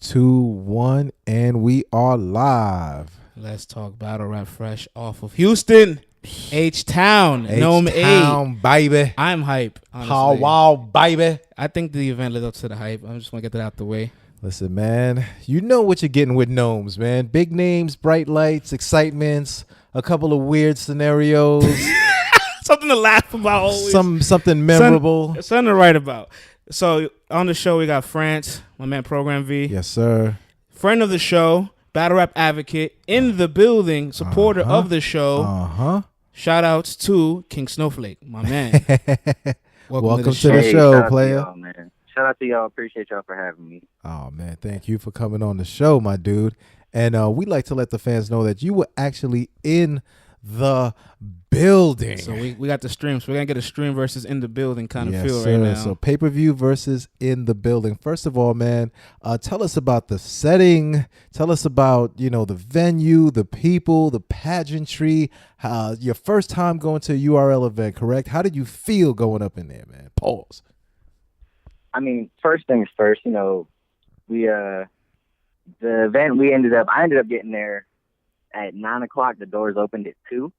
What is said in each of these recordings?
2, 1, and we are live. Let's talk battle rap fresh off of Houston, H-Town, NOME. H-Town, baby. I'm hype, honestly. How wow, baby. I think the event lived up to the hype. I'm just going to get that out the way. Listen, man, you know what you're getting with Gnomes, man. Big names, bright lights, excitements, a couple of weird scenarios. Something to laugh about always. Something memorable. Something to write about. So on the show, we got France, my man Program V. Yes, sir. Friend of the show, battle rap advocate, in the building, supporter of the show. Shout outs to King Snowflake, my man. Welcome to the show, player. Shout out to y'all. Appreciate y'all for having me. Oh, man. Thank you for coming on the show, my dude. And we like to let the fans know that you were actually in the building. So we got the stream. So we're going to get a stream versus in the building kind of feel sir. right now. So pay-per-view versus in the building. First of all, man, tell us about the setting. Tell us about, the venue, the people, the pageantry. Your first time going to a URL event, correct? How did you feel going up in there, man? Pause. I mean, first things first, the event I ended up getting there at 9 o'clock. The doors opened at 2.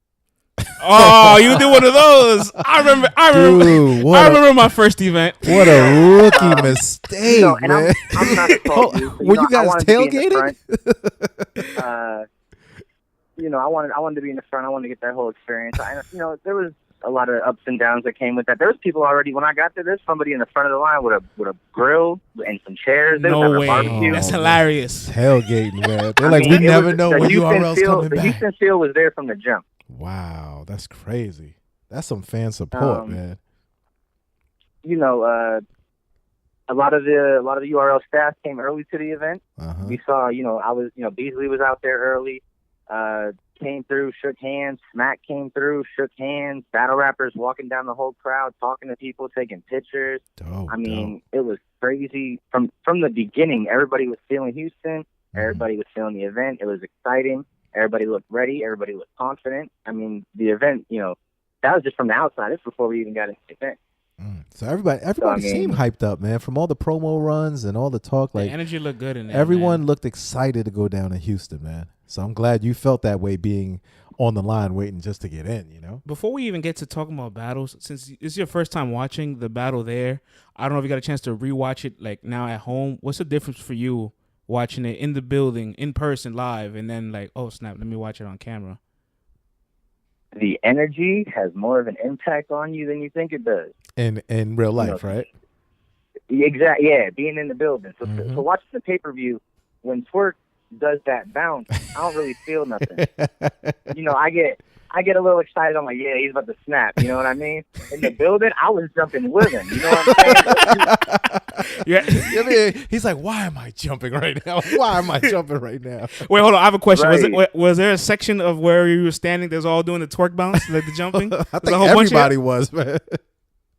Oh, you did one of those. I remember my first event. What a rookie mistake, and man. I'm not supposed to. Were you guys tailgating? I wanted to be in the front. I wanted to get that whole experience. There was a lot of ups and downs that came with that. There was people already when I got there. There's somebody in the front of the line with a grill and some chairs. No way. That's hilarious. Tailgating, man. They're we never know when URL's coming back. The Houston feel was there from the jump. Wow, that's crazy. That's some fan support, man. A lot of the URL staff came early to the event. We saw, Beasley was out there early. Came through, shook hands. Smack came through, shook hands. Battle rappers walking down the whole crowd, talking to people, taking pictures. It was crazy from the beginning. Everybody was feeling Houston. Everybody was feeling the event. It was exciting. Everybody looked ready. Everybody looked confident. The event, that was just from the outside. It's before we even got into the event. So everybody seemed hyped up, man. From all the promo runs and all the talk, the energy looked good in there. Everyone looked excited to go down to Houston, man. So I'm glad you felt that way, being on the line waiting just to get in. Before we even get to talking about battles, since it's your first time watching the battle there, I don't know if you got a chance to rewatch it like now at home. What's the difference for you watching it in the building, in person, live, and then like, oh snap, let me watch it on camera? The energy has more of an impact on you than you think it does. In real life, right? Exactly. Yeah, being in the building. So watching the pay-per-view, when Twerk does that bounce, I don't really feel nothing. I get a little excited. I'm like, yeah, he's about to snap. You know what I mean? In the building, I was jumping with him. You know what I'm saying? He's like, why am I jumping right now? Why am I jumping right now? Wait, hold on. I have a question. Right. Was there a section of where you were standing that's all doing the twerk bounce, like the jumping? I think everybody was, man.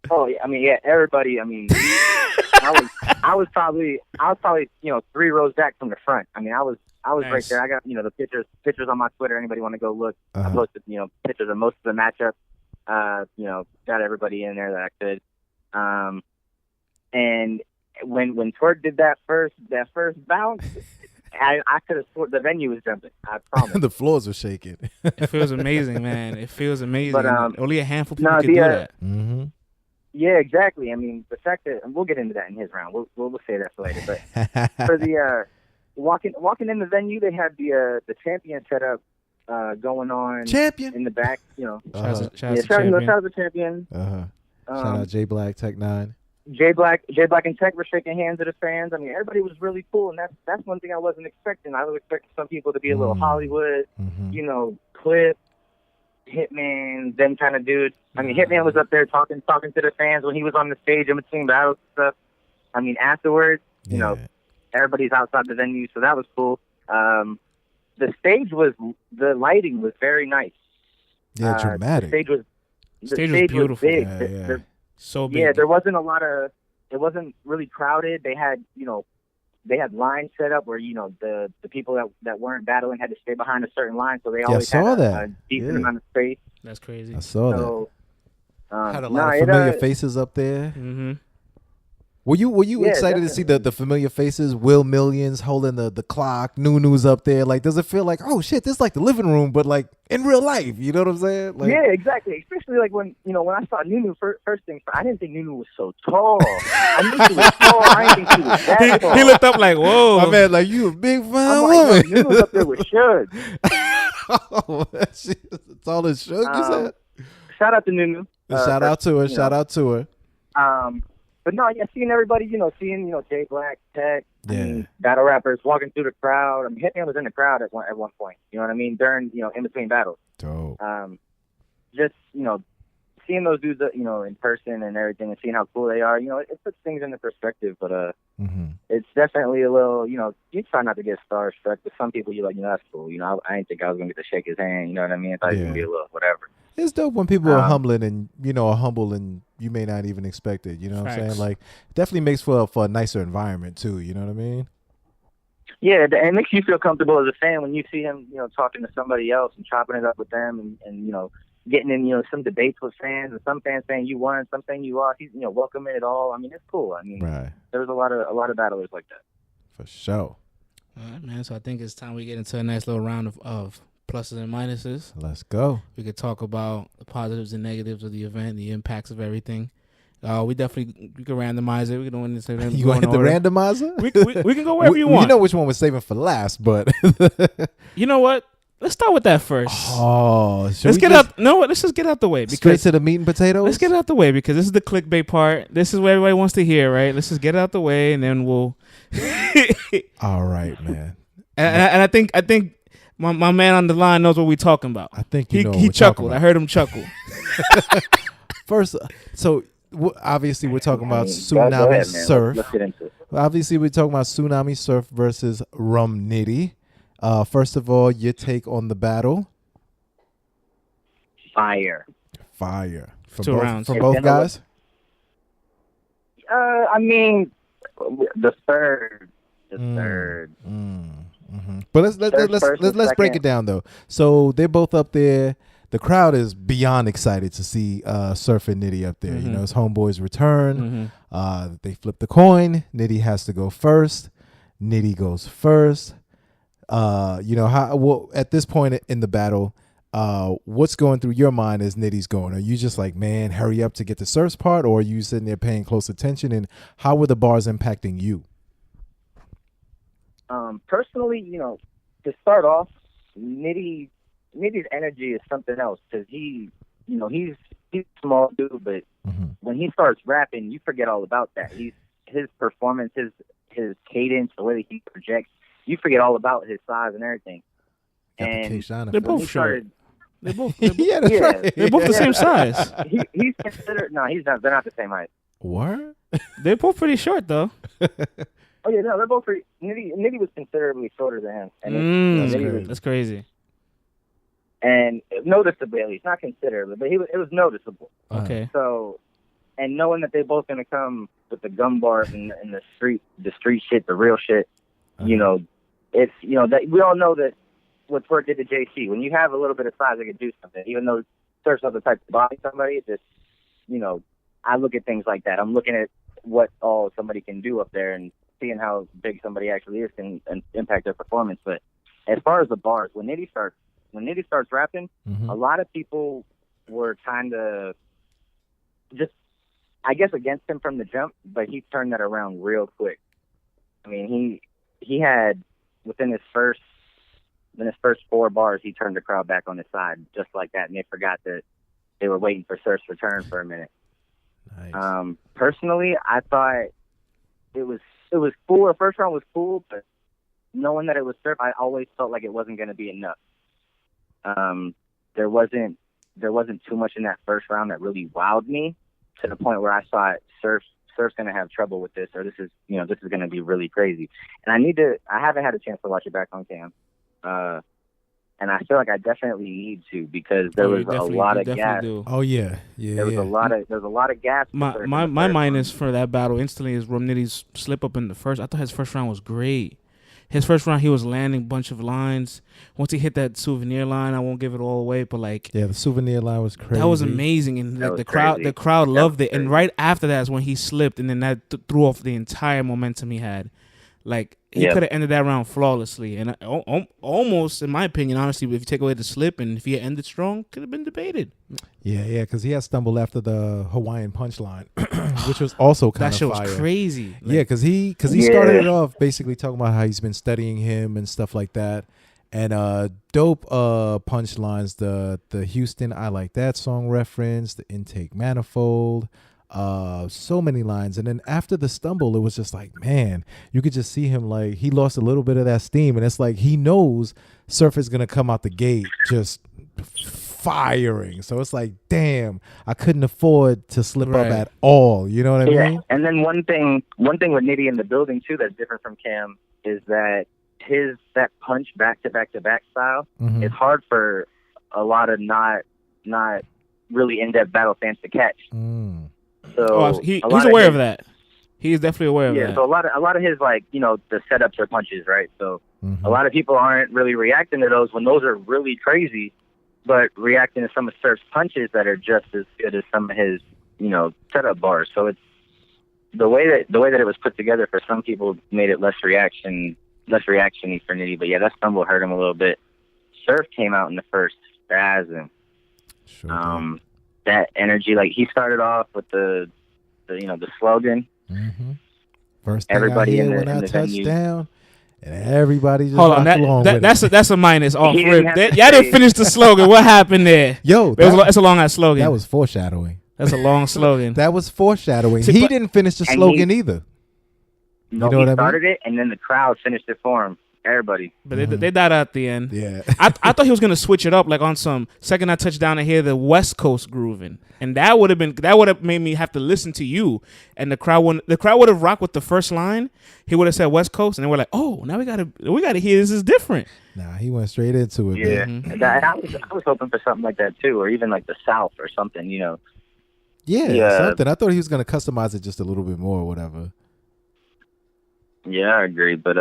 Oh, yeah. Everybody. I was probably 3 rows back from the front. I was nice. Right there. I got the pictures on my Twitter. Anybody want to go look? I posted pictures of most of the matchup. Got everybody in there that I could. And when Twerk did that first bounce, I could have sworn the venue was jumping. I promise. The floors were shaking. It feels amazing, man. It feels amazing. But only a handful of people can do that. Yeah, exactly. The fact that, and we'll get into that in his round. We'll say that for later. But for the walking in the venue, they had the champion set up going on. Champion in the back. Shout out to the champion. Shout out J Black, Tech 9. J Black and Tech were shaking hands with the fans. Everybody was really cool, and that's one thing I wasn't expecting. I was expecting some people to be a little Hollywood, Clip, Hitman, them kind of dudes. Hitman was up there talking to the fans when he was on the stage in between battles and stuff. Afterwards, everybody's outside the venue, so that was cool. The lighting was very nice. Yeah, dramatic. The stage was beautiful. Was big. Yeah. So big. Yeah, there wasn't a lot of. It wasn't really crowded. They had lines set up where the people that weren't battling had to stay behind a certain line, so they always had a decent amount of space. That's crazy. I saw that. Had a lot of familiar faces up there. Were you Yeah, excited to see the familiar faces? Will Millions holding the clock, Nunu's up there. Like, does it feel like, oh shit, this is like the living room, but like in real life? You know what I'm saying? Like, yeah, exactly. Especially like when when I saw Nunu first thing, I didn't think Nunu was so tall. I knew she was tall. I didn't think she was that tall. He looked up like, whoa, my man, like you a big fine I'm woman. like, yo, Nunu's up there with Suge. Oh, she's tall as Suge. You said. Shout out to Nunu. Shout out to her. Shout out to her. But no, yeah, seeing everybody, seeing Jay Black, Tech, Yeah. battle rappers walking through the crowd. I mean, Hitman was in the crowd at one point. You know what I mean? During in between battles. Dope. Just seeing those dudes, in person and everything, and seeing how cool they are. It puts things into perspective. But it's definitely a little. You try not to get starstruck, but some people you're like, that's cool. I didn't think I was gonna get to shake his hand. You know what I mean? I thought it was gonna be a little whatever. It's dope when people are humbling and are humble and you may not even expect it. You know what I'm saying? Like, definitely makes for a nicer environment too. You know what I mean? Yeah, and it makes you feel comfortable as a fan when you see him, talking to somebody else and chopping it up with them, and getting in, some debates with fans, and some fans saying you won, some saying you lost. He's, welcoming it all. I mean, it's cool. I mean, right. There's a lot of battlers like that. For sure. All right, man. So I think it's time we get into a nice little round of pluses and minuses. Let's go. We could talk about the positives and negatives of the event, the impacts of everything. We can randomize it. We can do this. You want to hit the randomizer? We can go wherever you want. You know which one we're saving for last, but you know what? Let's start with that first. Oh, let's get out. No, let's just get out the way. Straight to the meat and potatoes. Let's get it out the way because this is the clickbait part. This is what everybody wants to hear, right? Let's just get it out the way, and then we'll. All right, man. And I think my man on the line knows what we're talking about. I think he chuckled. I heard him chuckle. First, so obviously we're talking about Tsunami Surf. Let's get into it. Obviously we're talking about Tsunami Surf versus Rum Nitty. First of all, your take on the battle? Fire. For 2 rounds. For both guys? I mean, the third. But let's break it down though. So they're both up there. The crowd is beyond excited to see Surf and Nitty up there. Mm-hmm. His homeboys return. They flip the coin. Nitty has to go first. Nitty goes first. At this point in the battle, what's going through your mind as Nitty's going? Are you just like, man, hurry up to get the Surf's part, or are you sitting there paying close attention? And how were the bars impacting you? Personally, to start off, Nitty's energy is something else because he's a small dude, but when he starts rapping, you forget all about that. His performance, his cadence, the way that he projects, you forget all about his size and everything. And they're both short. They're both right. They're both the same size. He's considered. No, he's not. They're not the same height. What? They're both pretty short though. Oh yeah, no, they're both pretty. Nitty was considerably shorter than him. And that's crazy. And noticeably, at least not considerably, but it was noticeable. Okay. So, and knowing that they both gonna come with the gum bars and the street shit, the real shit, it's that we all know that what Twerk did to JC. When you have a little bit of size, it can do something. Even though Surf's not the type to body somebody, it's just I look at things like that. I'm looking at what all somebody can do up there and seeing how big somebody actually is can impact their performance. But as far as the bars, when Nitty starts rapping, a lot of people were kind of just, I guess, against him from the jump, but he turned that around real quick. I mean, he had within his first 4 bars, he turned the crowd back on his side just like that, and they forgot that they were waiting for Surf's return for a minute. Nice. Personally, I thought it was cool. The first round was cool, but knowing that it was Surf, I always felt like it wasn't going to be enough. There wasn't too much in that first round that really wowed me to the point where I thought Surf's going to have trouble with this, or this is going to be really crazy. And I haven't had a chance to watch it back on cam. And I feel like I definitely need to because there was a lot of gas. Oh yeah. There was a lot of gas. My minus for that battle instantly is Rum Nitty's slip up in the first. I thought his first round was great. his first round, he was landing a bunch of lines. Once he hit that souvenir line, I won't give it all away, but like, yeah, the souvenir line was crazy. that was amazing, and like, crazy. the crowd loved it. And right after that is when he slipped, and then that threw off the entire momentum he had. Like, he could have ended that round flawlessly, and almost, in my opinion, honestly, if you take away the slip and if he had ended strong, could have been debated. Yeah, because he had stumbled after the Hawaiian punchline, which was also kind of fire. That shit was crazy. Yeah, because he started it off basically talking about how he's been studying him and stuff like that, and dope punchlines. The Houston I Like That song reference, the Intake Manifold. So many lines, and then after the stumble, it was just like, man, you could just see him, like, he lost a little bit of that steam, and it's like he knows Surf is gonna come out the gate just firing. So it's like, damn, I couldn't afford to slip up at all. You know what I mean? And then one thing with Nitty in the building too that's different from Cam is that that punch back to back style is hard for a lot of not really in-depth battle fans to catch. So he's aware of that. He is definitely aware of that. Yeah, so a lot of his, like, you know, the setups are punches, right? So a lot of people aren't really reacting to those when those are really crazy, but reacting to some of Surf's punches that are just as good as some of his, you know, setup bars. So it's the way that it was put together for some people made it less reaction-y for Nitty. But yeah, that stumble hurt him a little bit. Surf came out in the first spazzing. Sure. That energy, like, he started off with the you know, the slogan. First thing everybody I hear when I touch down, and everybody just that's a minus off rip. Y'all say, didn't finish the slogan. What happened there? Yo, that's a long ass slogan. That was foreshadowing. That's a long slogan. That was foreshadowing. He didn't finish the slogan either. No, he started it, and then the crowd finished it for him. Everybody. But they died out at the end. Yeah. I thought he was gonna switch it up, like on some second I touch down and hear the West Coast grooving, and that would have made me have to listen to you. And the crowd would have rocked with the first line. He would have said West Coast, and then we're like, oh, now we gotta hear this is different. Nah, he went straight into it. Yeah, man. I was hoping for something like that too, or even like the South or something, you know. Yeah, something. I thought he was gonna customize it just a little bit more, or whatever. Yeah, I agree, but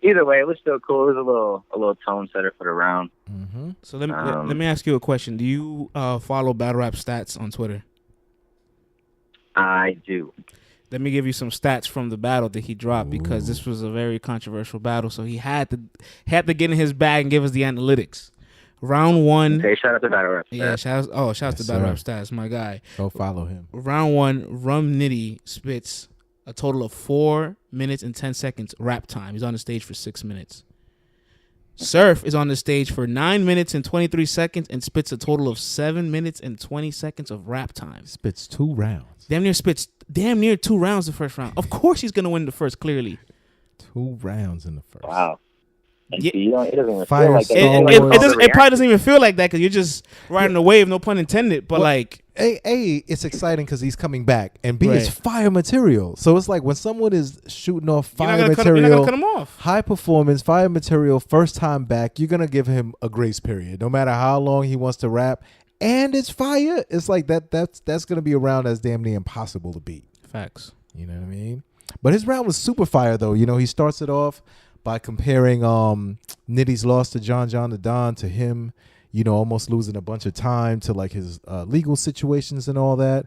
either way, it was still cool. It was a little tone setter for the round. So let me ask you a question. Do you follow battle rap stats on Twitter? I do. Let me give you some stats from the battle that he dropped, because this was a very controversial battle. So he had to get in his bag and give us the analytics. Round 1. Okay, shout out to battle rap stats. Yeah, shout out to battle rap stats, my guy. Go follow him. Round 1, Rum Nitty spits a total of 4 minutes and 10 seconds rap time. He's on the stage for 6 minutes. Surf is on the stage for 9 minutes and 23 seconds and spits a total of 7 minutes and 20 seconds of rap time. Spits 2 rounds. Damn near 2 rounds the first round. Of course he's going to win the first, clearly. 2 rounds in the first. Wow. And it doesn't even feel like that. It probably doesn't even feel like that because you're just riding the wave, no pun intended. But it's exciting because he's coming back, and B, it's fire material. So it's like when someone is shooting off fire material, you're not gonna cut him off. High performance, fire material, first time back, you're gonna give him a grace period, no matter how long he wants to rap. And it's fire. It's like that's gonna be a round that's damn near impossible to beat. Facts. You know what I mean? But his round was super fire though. You know, he starts it off by comparing Nitty's loss to John the Don to him, you know, almost losing a bunch of time, to like his legal situations and all that.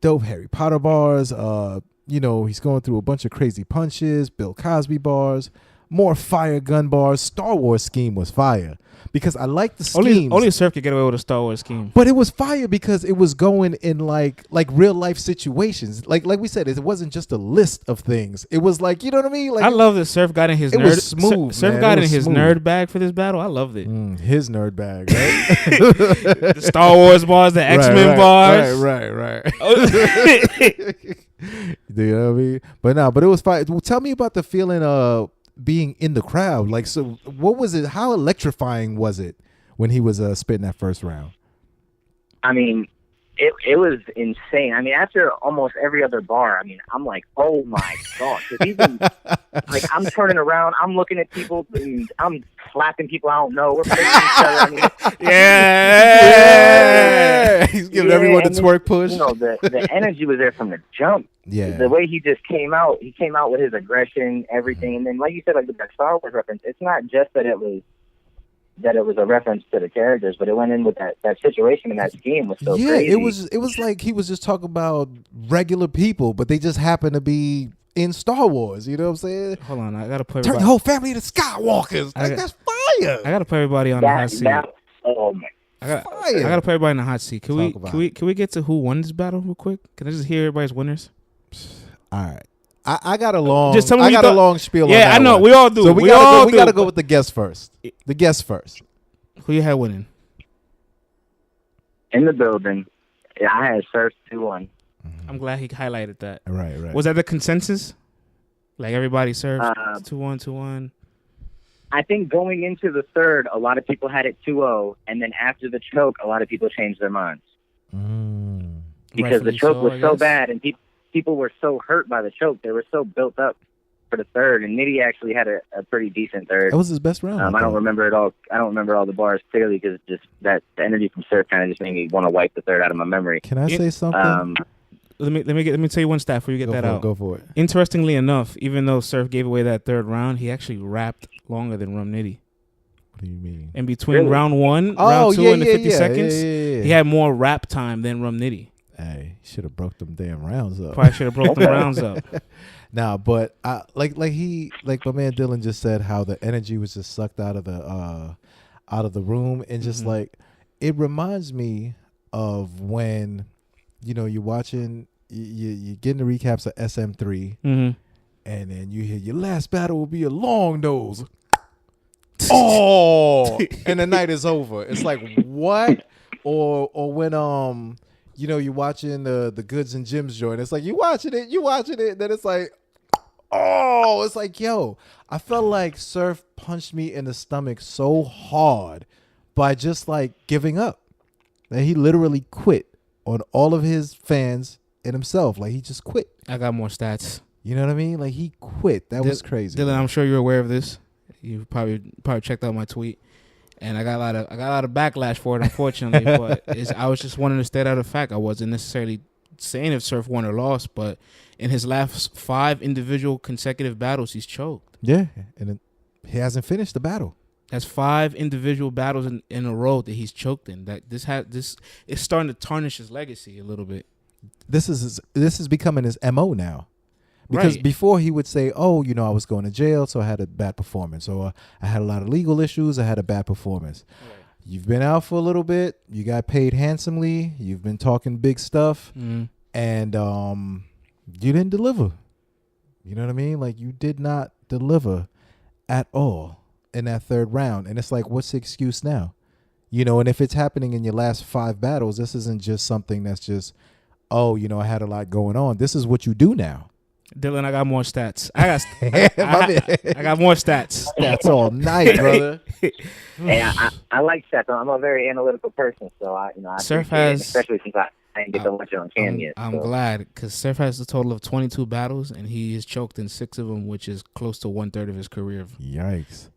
Dope Harry Potter bars. You know, he's going through a bunch of crazy punches, Bill Cosby bars, more fire gun bars. Star Wars scheme was fire because I like the schemes. Only Surf could get away with a Star Wars scheme. But it was fire because it was going in like real life situations. Like we said, it wasn't just a list of things. It was like, you know what I mean? Like, I love that Surf got in his nerd. Was smooth. Surf got in his nerd bag for this battle. I loved it. His nerd bag, right? The Star Wars bars, the X-Men bars. Right. Do you know what I mean? But it was fire. Well, tell me about the feeling of being in the crowd. Like, so what was it? How electrifying was it when he was spitting that first round? I mean, It was insane. I mean, after almost every other bar, I mean, I'm like, oh my gosh. Even, like, I'm turning around, I'm looking at people, and I'm slapping people I don't know. We're pushing each other. I mean, yeah. He's giving everyone the twerk push. You know, the energy was there from the jump. Yeah. The way he just came out with his aggression, everything. And then, like you said, like with that Star Wars reference, it's not just that it was a reference to the characters, but it went in with that situation and that scheme was so crazy. It was like he was just talking about regular people, but they just happened to be in Star Wars. You know what I'm saying? Hold on, I gotta play. Turn your whole family to Skywalkers. That's fire. I gotta play everybody on the hot seat. Oh my! I gotta play everybody in the hot seat. Can we get to who won this battle real quick? Can I just hear everybody's winners? All right. I got a long. Just tell me a long spiel. Yeah, on that I know. One. We all do. So we gotta go with the guest first. The guest first. Who you had winning? In the building, I had Surf 2-1. I'm glad he highlighted that. Right. Was that the consensus? Like everybody served 2-1, 2-1. I think going into the third, a lot of people had it 2-0, and then after the choke, a lot of people changed their minds because the choke was so bad, and people were so hurt by the choke. They were so built up for the third, and Nitty actually had a pretty decent third. That was his best round. I don't remember it all. I don't remember all the bars clearly because just the energy from Surf kind of just made me want to wipe the third out of my memory. Can I say something? Let me tell you one stat before you get that out. Go for it. Interestingly enough, even though Surf gave away that third round, he actually rapped longer than Rum Nitty. What do you mean? In between round 1, round 2, and the 50 seconds, he had more rap time than Rum Nitty. Hey, should have broke them damn rounds up. Probably should have broke them rounds up. Nah, but like my man Dylan just said, how the energy was just sucked out of the room, and just like it reminds me of when you're watching, you're getting the recaps of SM3, and then you hear your last battle will be a long nose. Oh, and the night is over. It's like what? Or when you're watching the Goods and Gems joint. It's like you watching it. Then it's like, oh, it's like, yo, I felt like Surf punched me in the stomach so hard by just like giving up that he literally quit on all of his fans and himself. Like he just quit. I got more stats. You know what I mean? Like he quit. That was crazy. Dylan, I'm sure you're aware of this. You probably checked out my tweet. And I got a lot of backlash for it, unfortunately. But I was just wanting to state out a fact. I wasn't necessarily saying if Surf won or lost, but in his last 5 individual consecutive battles, he's choked. Yeah, and he hasn't finished the battle. That's 5 individual battles in a row that he's choked in. That this is starting to tarnish his legacy a little bit. This is becoming his MO now. Because before he would say, oh, I was going to jail, so I had a bad performance. Or I had a lot of legal issues, I had a bad performance. Right. You've been out for a little bit. You got paid handsomely. You've been talking big stuff. And you didn't deliver. You know what I mean? Like, you did not deliver at all in that third round. And it's like, what's the excuse now? And if it's happening in your last 5 battles, this isn't just something that's just, oh, I had a lot going on. This is what you do now. Dylan, I got more stats. I got more stats. Stats all night, brother. Hey, I like stats. I'm a very analytical person, so I Surf has, especially since I didn't get to watch it on cam yet. I'm glad because Surf has a total of 22 battles, and he is choked in 6 of them, which is close to 1/3 of his career. Yikes!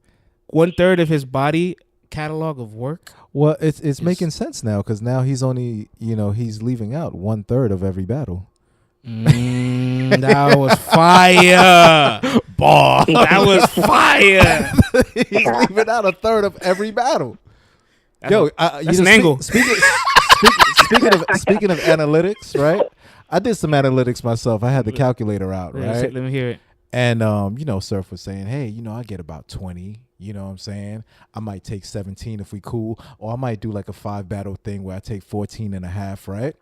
1/3 of his body catalog of work. Well, it's making sense now because now he's only he's leaving out 1/3 of every battle. That was fire. Ball. That was fire. He's leaving out 1/3 of every battle. Yo, that's an angle. Speaking of analytics, right? I did some analytics myself. I had the calculator out, right? Let me hear it. And Surf was saying, hey, I get about 20. You know what I'm saying? I might take 17 if we cool, or I might do like a 5 battle thing where I take 14 and a half, right?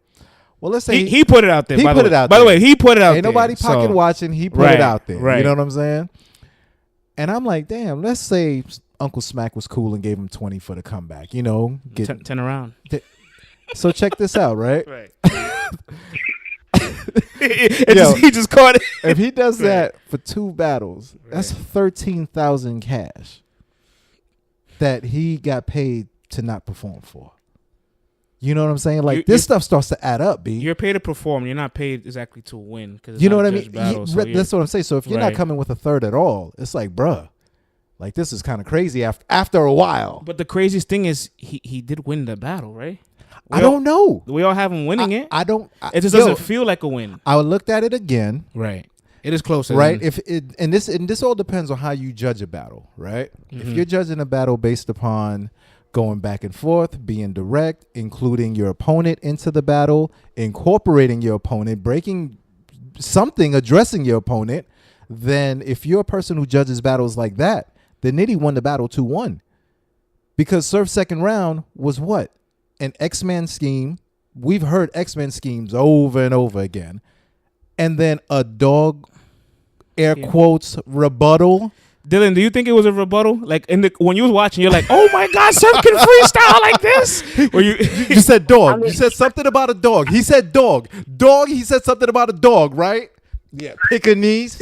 Well, let's say he put it out there. By the way, he put it out there. Ain't nobody pocket watching. He put it out there. Right. You know what I'm saying? And I'm like, damn, let's say Uncle Smack was cool and gave him 20 for the comeback. Get 10 around. So check this out, right? Right. He just caught it. If he does that for 2 battles, that's 13,000 cash that he got paid to not perform for. You know what I'm saying? Like this stuff starts to add up, B. You're paid to perform. You're not paid exactly to win. You know what I mean? Battle, That's what I'm saying. So if you're not coming with a third at all, it's like, bruh, like this is kind of crazy after a while. But the craziest thing is he did win the battle, right? I don't know. We all have him winning it. I don't. It just doesn't feel like a win. I looked at it again. Right. It is closer. Right. And this all depends on how you judge a battle, right? Mm-hmm. If you're judging a battle based upon going back and forth, being direct, including your opponent into the battle, incorporating your opponent, breaking something, addressing your opponent, then if you're a person who judges battles like that, then Nitty won the battle 2-1. Because Surf's second round was what? An X-Men scheme. We've heard X-Men schemes over and over again. And then a dog, air quotes, rebuttal. Dylan, do you think it was a rebuttal? Like when you was watching, you're like, "Oh my God, Surf can freestyle like this." Or you said dog. You said something about a dog. He said dog. Dog. He said something about a dog, right? Yeah. Pekingese.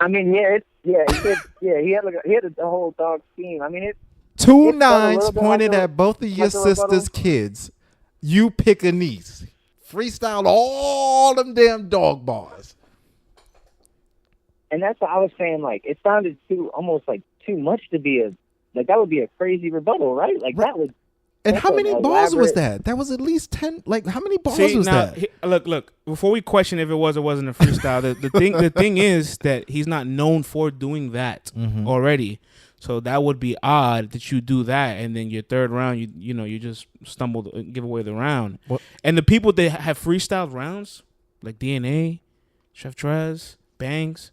I mean, he had a whole dog scheme. I mean, it. 2 nines pointed at both of your sister's kids. You Pekingese. Freestyle all them damn dog bars. And that's what I was saying. Like, it sounded almost like too much to be that would be a crazy rebuttal, right? Like that would. And how many bars was that? That was at least 10. Like, how many bars was that? Look. Before we question if it was or wasn't a freestyle, the thing is that he's not known for doing that already. So that would be odd that you do that, and then your third round, you just stumbled and give away the round. What? And the people that have freestyled rounds, like DNA, Chef Trez, Bangs,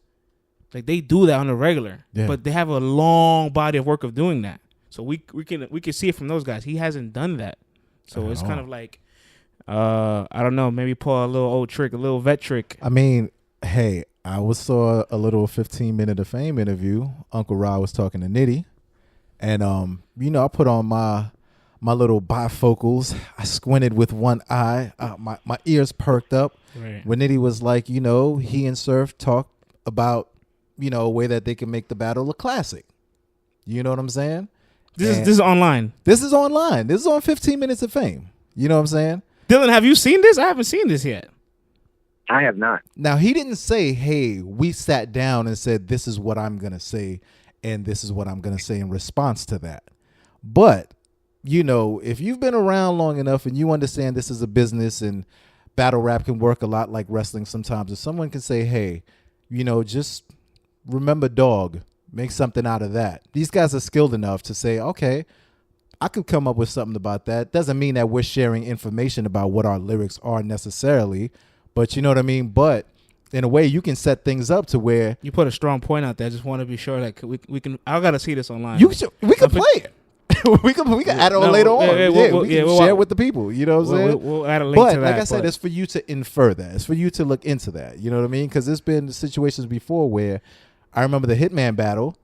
like they do that on a regular, but they have a long body of work of doing that. So we can see it from those guys. He hasn't done that, so it's kind of like, I don't know, maybe pull a little old trick, a little vet trick. I mean, hey, I saw a little 15-minute of fame interview. Uncle Ra was talking to Nitty, and I put on my little bifocals. I squinted with one eye. My ears perked up. Right. When Nitty was like, he and Surf talked about a way that they can make the battle a classic. You know what I'm saying? This is online. This is online. This is on 15 Minutes of Fame. You know what I'm saying? Dylan, have you seen this? I haven't seen this yet. I have not. Now, he didn't say, hey, we sat down and said, this is what I'm going to say, and this is what I'm going to say in response to that. But, if you've been around long enough and you understand this is a business and battle rap can work a lot like wrestling sometimes, if someone can say, hey, just remember dog, make something out of that. These guys are skilled enough to say, okay, I could come up with something about that. Doesn't mean that we're sharing information about what our lyrics are necessarily, but you know what I mean? But in a way, you can set things up to where you put a strong point out there. I just want to be sure that we can. I gotta see this online. We can play it. we can add it on later on. We can share it with the people. You know what I'm saying? We'll add a link to that. But like I said, it's for you to infer that. It's for you to look into that. You know what I mean? Because there's been situations before where I remember the Hitman battle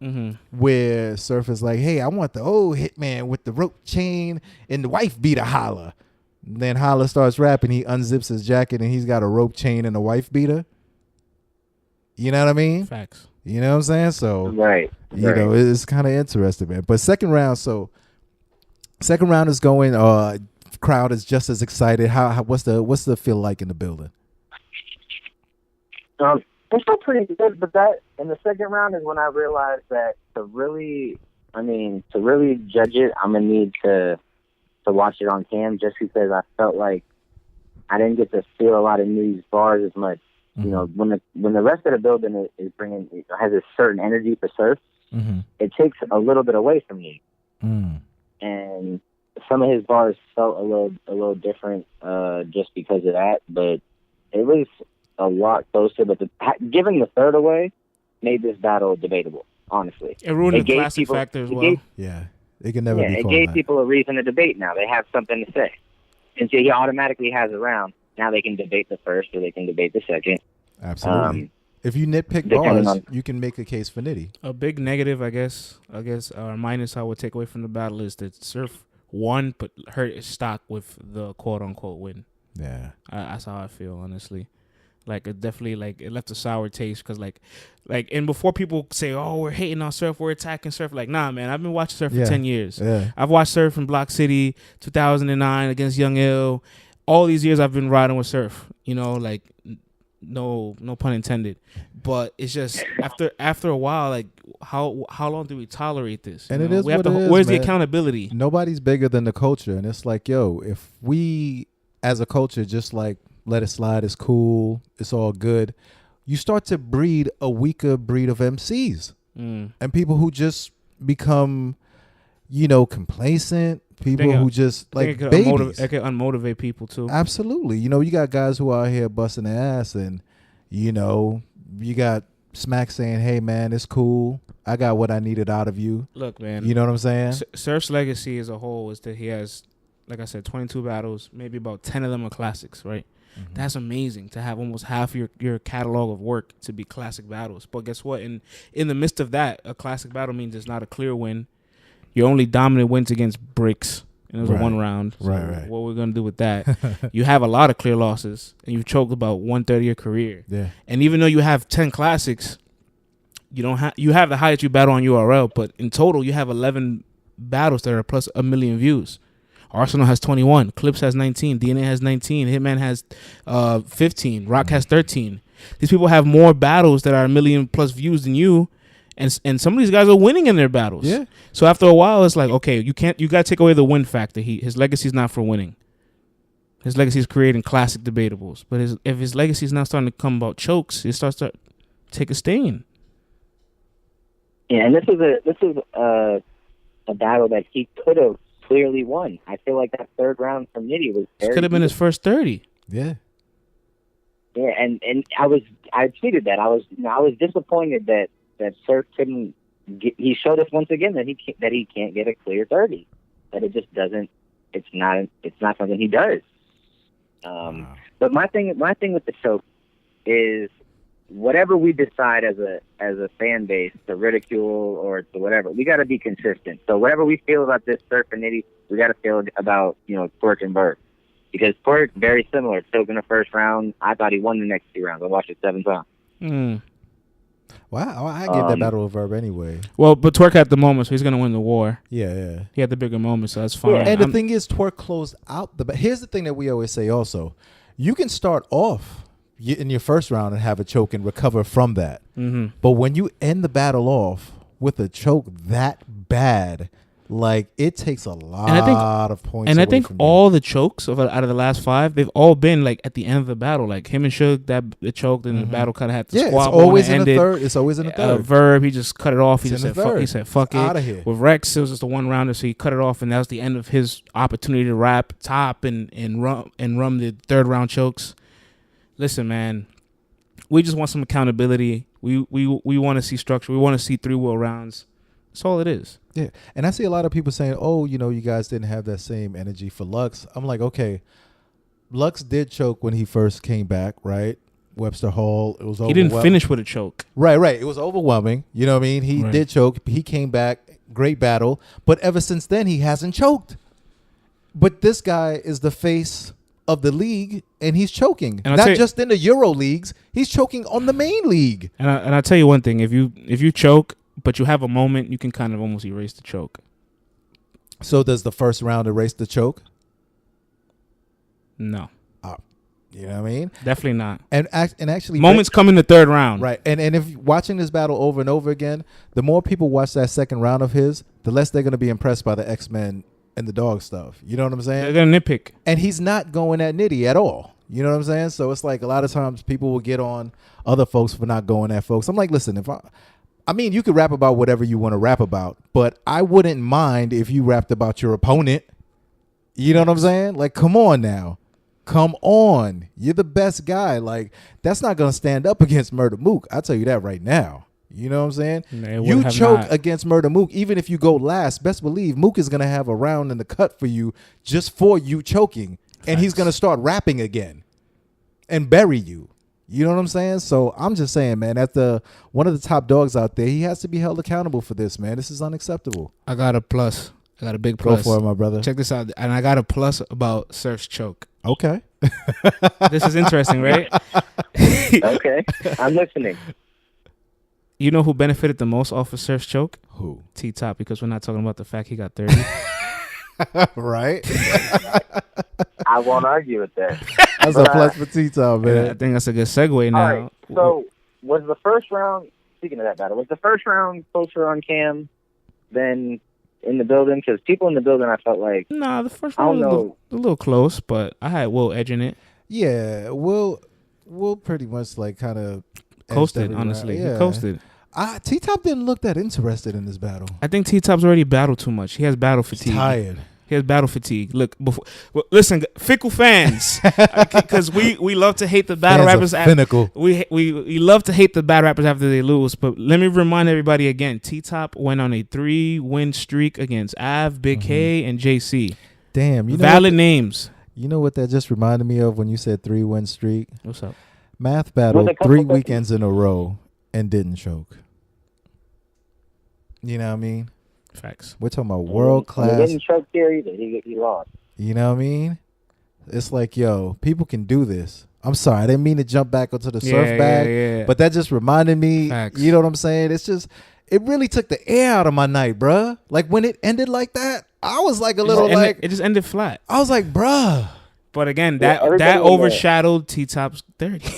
where Surf is like, hey, I want the old Hitman with the rope chain and the wife beater holla. Then Holla starts rapping. He unzips his jacket and he's got a rope chain and a wife beater. You know what I mean? Facts. You know what I'm saying? So, right. It's kind of interesting, man. But second round is going. Crowd is just as excited. What's the feel like in the building? It's still pretty good, but that in the second round is when I realized that to really judge it, I'm gonna need to watch it on cam, just because I felt like I didn't get to feel a lot of Nitty's bars as much. When the rest of the building has a certain energy for Surf, it takes a little bit away from me. And some of his bars felt a little different just because of that, but it was a lot closer. But giving the third away made this battle debatable, honestly. It ruined the classic factor as well. It can never be it called gave that. people a reason to debate now. They have something to say. And so he automatically has a round. Now they can debate the first or they can debate the second. Absolutely. If you nitpick bars, you can make a case for Nitty. A big negative, I guess, or minus I would take away from the battle is that Surf won, but hurt his stock with the quote-unquote win. Yeah. That's how I feel, honestly. Like it definitely like it left a sour taste because like and before people say, oh, we're hating on surf, we're attacking surf, like nah, man, I've been watching surf for 10 years. I've watched surf in Block City 2009 against Young Ill. All these years I've been riding with surf, you know, like no pun intended, but it's just after a while, like how long do we tolerate this? And it is we have what it is, where's man. the accountability? Nobody's bigger than the culture, and it's like, yo, if we as a culture just like let it slide, it's cool, it's all good, you start to breed a weaker breed of MCs and people who just become, you know, complacent. People who just like babies. It can unmotivate people too. Absolutely. You know, you got guys who are out here busting their ass, and you know, you got Smack saying, "Hey, man, it's cool. I got what I needed out of you." Look, man. You know what I'm saying? Surf's legacy as a whole is that he has, like I said, 22 battles. Maybe about 10 of them are classics, right? Mm-hmm. That's amazing to have almost half your catalog of work to be classic battles. But guess what? In the midst of that, a classic battle means it's not a clear win. Your only dominant wins against Bricks, and it was a 1 round. So right. what we're gonna do with that? You have a lot of clear losses, and you've choked about 1/3 of your career. Yeah. And even though you have 10 classics, you have the highest you battle on URL, but in total you have 11 battles that are plus 1 million views. Arsenal has 21, Clips has 19, DNA has 19, Hitman has 15, Rock has 13. These people have more battles that are 1 million plus views than you. And some of these guys are winning in their battles. Yeah. So after a while, it's like, okay, you got to take away the win factor. His legacy is not for winning. His legacy is creating classic debatables. But if his legacy is now starting to come about chokes, it starts to take a stain. Yeah, and this is a battle that he could have clearly won. I feel like that 3rd round from Nitty was very could have been his first 30. Yeah. Yeah, and I tweeted that I was disappointed that Surf couldn't get. He showed us once again that he can't get a clear 30. That it just doesn't. It's not something he does. But my thing with the choke is whatever we decide as a fan base to ridicule or to whatever, we got to be consistent. So whatever we feel about this Surf and Nitty, we got to feel about Twerk and Burke, because Twerk very similar. Choke in the 1st round. I thought he won the next 2 rounds. I watched it 7 times. Wow, I give that battle a verb anyway. Well, but Twerk had the moment, so he's gonna win the war. Yeah. He had the bigger moment, so that's fine. Yeah, and the thing is, Twerk closed out the. Here's the thing that we always say. Also, you can start off in your 1st round and have a choke and recover from that. Mm-hmm. But when you end the battle off with a choke that bad, like it takes a lot of points. And away I think from all the chokes out of the last 5, they've all been like at the end of the battle. Like him and Suge, the choke, and the battle kind of had to squabble. It's always in the 3rd. It's always in the 3rd. Verb, he just cut it off. He said fuck it. Out of here. With Rex, it was just a 1 rounder, so he cut it off, and that was the end of his opportunity to rap top and rum the 3rd round chokes. Listen, man, we just want some accountability. We want to see structure. We want to see 3-wheel rounds. That's all it is. Yeah, and I see a lot of people saying, "Oh, you guys didn't have that same energy for Lux." I'm like, okay, Lux did choke when he first came back, right? Webster Hall, it was he didn't finish with a choke. Right. It was overwhelming. You know what I mean? He did choke. He came back, great battle, but ever since then he hasn't choked. But this guy is the face of the league, and he's choking. And not just in the Euro leagues, he's choking on the main league. And I'll tell you one thing: if you choke, but you have a moment, you can kind of almost erase the choke. So does the 1st round erase the choke? No. You know what I mean? Definitely not. And actually, moments come in the 3rd round. Right. And if watching this battle over and over again, the more people watch that 2nd round of his, the less they're going to be impressed by the X-Men and the dog stuff. You know what I'm saying? They're going to nitpick. And he's not going at Nitty at all. You know what I'm saying? So it's like a lot of times people will get on other folks for not going at folks. I'm like, listen, I mean, you could rap about whatever you want to rap about, but I wouldn't mind if you rapped about your opponent. You know what I'm saying? Like, come on now. Come on. You're the best guy. Like, that's not going to stand up against Murder Mook. I'll tell you that right now. You know what I'm saying? You choke against Murder Mook. Even if you go last, best believe Mook is going to have a round in the cut for you just for you choking. Facts. And he's going to start rapping again and bury you. You know what I'm saying? So I'm just saying, man, one of the top dogs out there, he has to be held accountable for this, man. This is unacceptable. I got a plus. I got a big plus. Go for it, my brother. Check this out. And I got a plus about Surf's choke. Okay. This is interesting, right? Okay, I'm listening. You know who benefited the most off of Surf's choke? Who? T-Top, because we're not talking about the fact he got 30. Right? I won't argue with that. That's But, a plus for T-Top, man. I think that's a good segue now. All right, so was the first round, speaking of that battle, was the first round closer on cam than in the building? Because people in the building, I felt like... Nah, the first I round don't was know. a little close, but I had Will edging it. Yeah, we'll pretty much like kind of Coasted, honestly. Yeah. He coasted. T-Top didn't look that interested in this battle. I think T-Top's already battled too much. He has battle He's fatigue. tired. He has battle fatigue. Look, listen, fickle fans, because we love to hate the battle Fans rappers. finical. We love to hate the battle rappers after they lose. But let me remind everybody again: T-Top went on a 3-win streak against Av, Big K, and JC. Damn, you know Valid names. You know what that just reminded me of when you said 3-win streak? What's up? Math battled With a couple 3 50s. weekends in a row and didn't choke. You know what I mean? Facts. We're talking about world He class. didn't choke here either. He lost. You know what I mean? It's like, yo, people can do this. I'm sorry, I didn't mean to jump back onto the surf bag, yeah. but that just reminded me. Facts. You know what I'm saying? It's just, it really took the air out of my night, bruh. Like when it ended like that, I was like a little like, it just ended flat. I was like, bruh. But again, Yeah, that everybody was overshadowed T-Top's 30.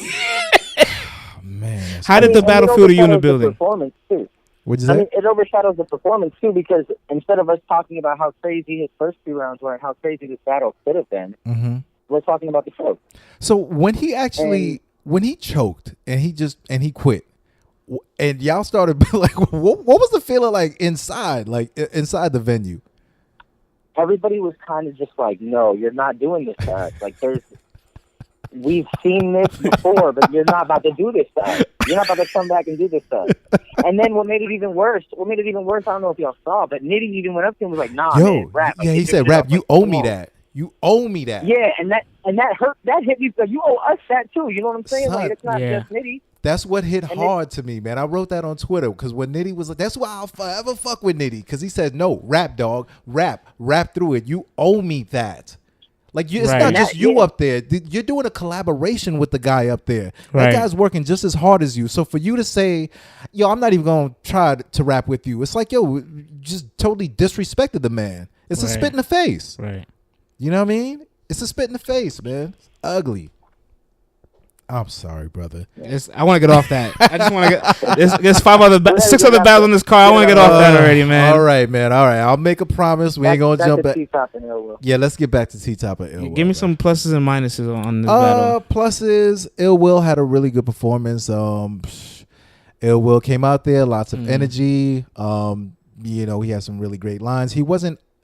Man, that's How did crazy. the battlefield of you in the overshadows building? Performance too. What'd you say? I mean, it overshadows the performance too, because instead of us talking about how crazy his first 2 rounds were and how crazy this battle could have been, we're talking about the choke. So when he actually when he choked and he quit, and y'all started like, what was the feeling like inside the venue? Everybody was kind of just like, "No, you're not doing this to us. Like, we've seen this before, but you're not about to do this to us. You're not about to come back and do this to us." And then what made it even worse? I don't know if y'all saw, but Nitty even went up to him and was like, "Nah, man, rap." Like, yeah, he said, "Rap, you owe me that. You owe me that." Yeah, and that hurt. That hit me. Like, you owe us that too. You know what I'm saying? Son, Like, it's not yeah. just Nitty. That's what hit And hard to me, man. I wrote that on Twitter because when Nitty was like, that's why I'll forever fuck with Nitty, because he said, "No, rap, dog, rap through it. You owe me that." Like, it's Right. not just That- you yeah. up there. You're doing a collaboration with the guy up there. Right. That guy's working just as hard as you. So for you to say, "Yo, I'm not even going to try to rap with you," it's like, yo, you just totally disrespected the man. It's a Right. spit in the face. Right. You know what I mean? It's a spit in the face, man. It's ugly. I'm sorry, brother. I want to get off that. I just want to get. There's 6 other battles on this car. I want to get off that already, man. All right, man. All right. I'll make a promise. We ain't going to jump back. T-Top and Ill Will. Yeah, let's get back to T-Top and Ill Will. Give me man. some pluses and minuses on this battle. Pluses. Ill Will had a really good performance. Ill Will came out there, lots of energy. He had some really great lines.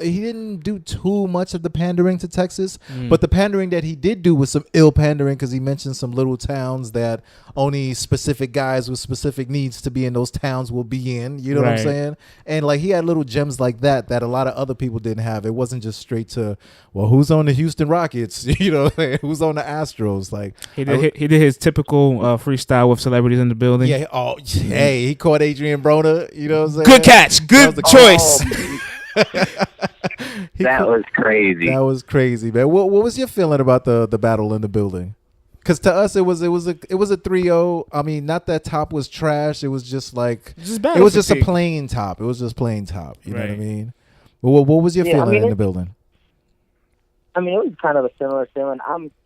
He didn't do too much of the pandering to Texas, but the pandering that he did do was some ill pandering, because he mentioned some little towns that only specific guys with specific needs to be in those towns will be in. You know what I'm Right. saying? And like, he had little gems like that a lot of other people didn't have. It wasn't just straight to, well, who's on the Houston Rockets? You know, who's on the Astros? Like, He did his typical freestyle with celebrities in the building. yeah. Oh, hey, he caught Adrian Broner. You know what I'm saying? Good catch. Good That was a- choice. That was crazy. That was crazy, man. What was your feeling about the battle in the building? Because to us, it was a 3-0. I mean, not that Top was trash. It was just like, Just it was just a plain Top. It was just plain Top. You know what I Right. mean? But what was your Yeah, I feeling mean, in the building? I mean, it was kind of a similar feeling.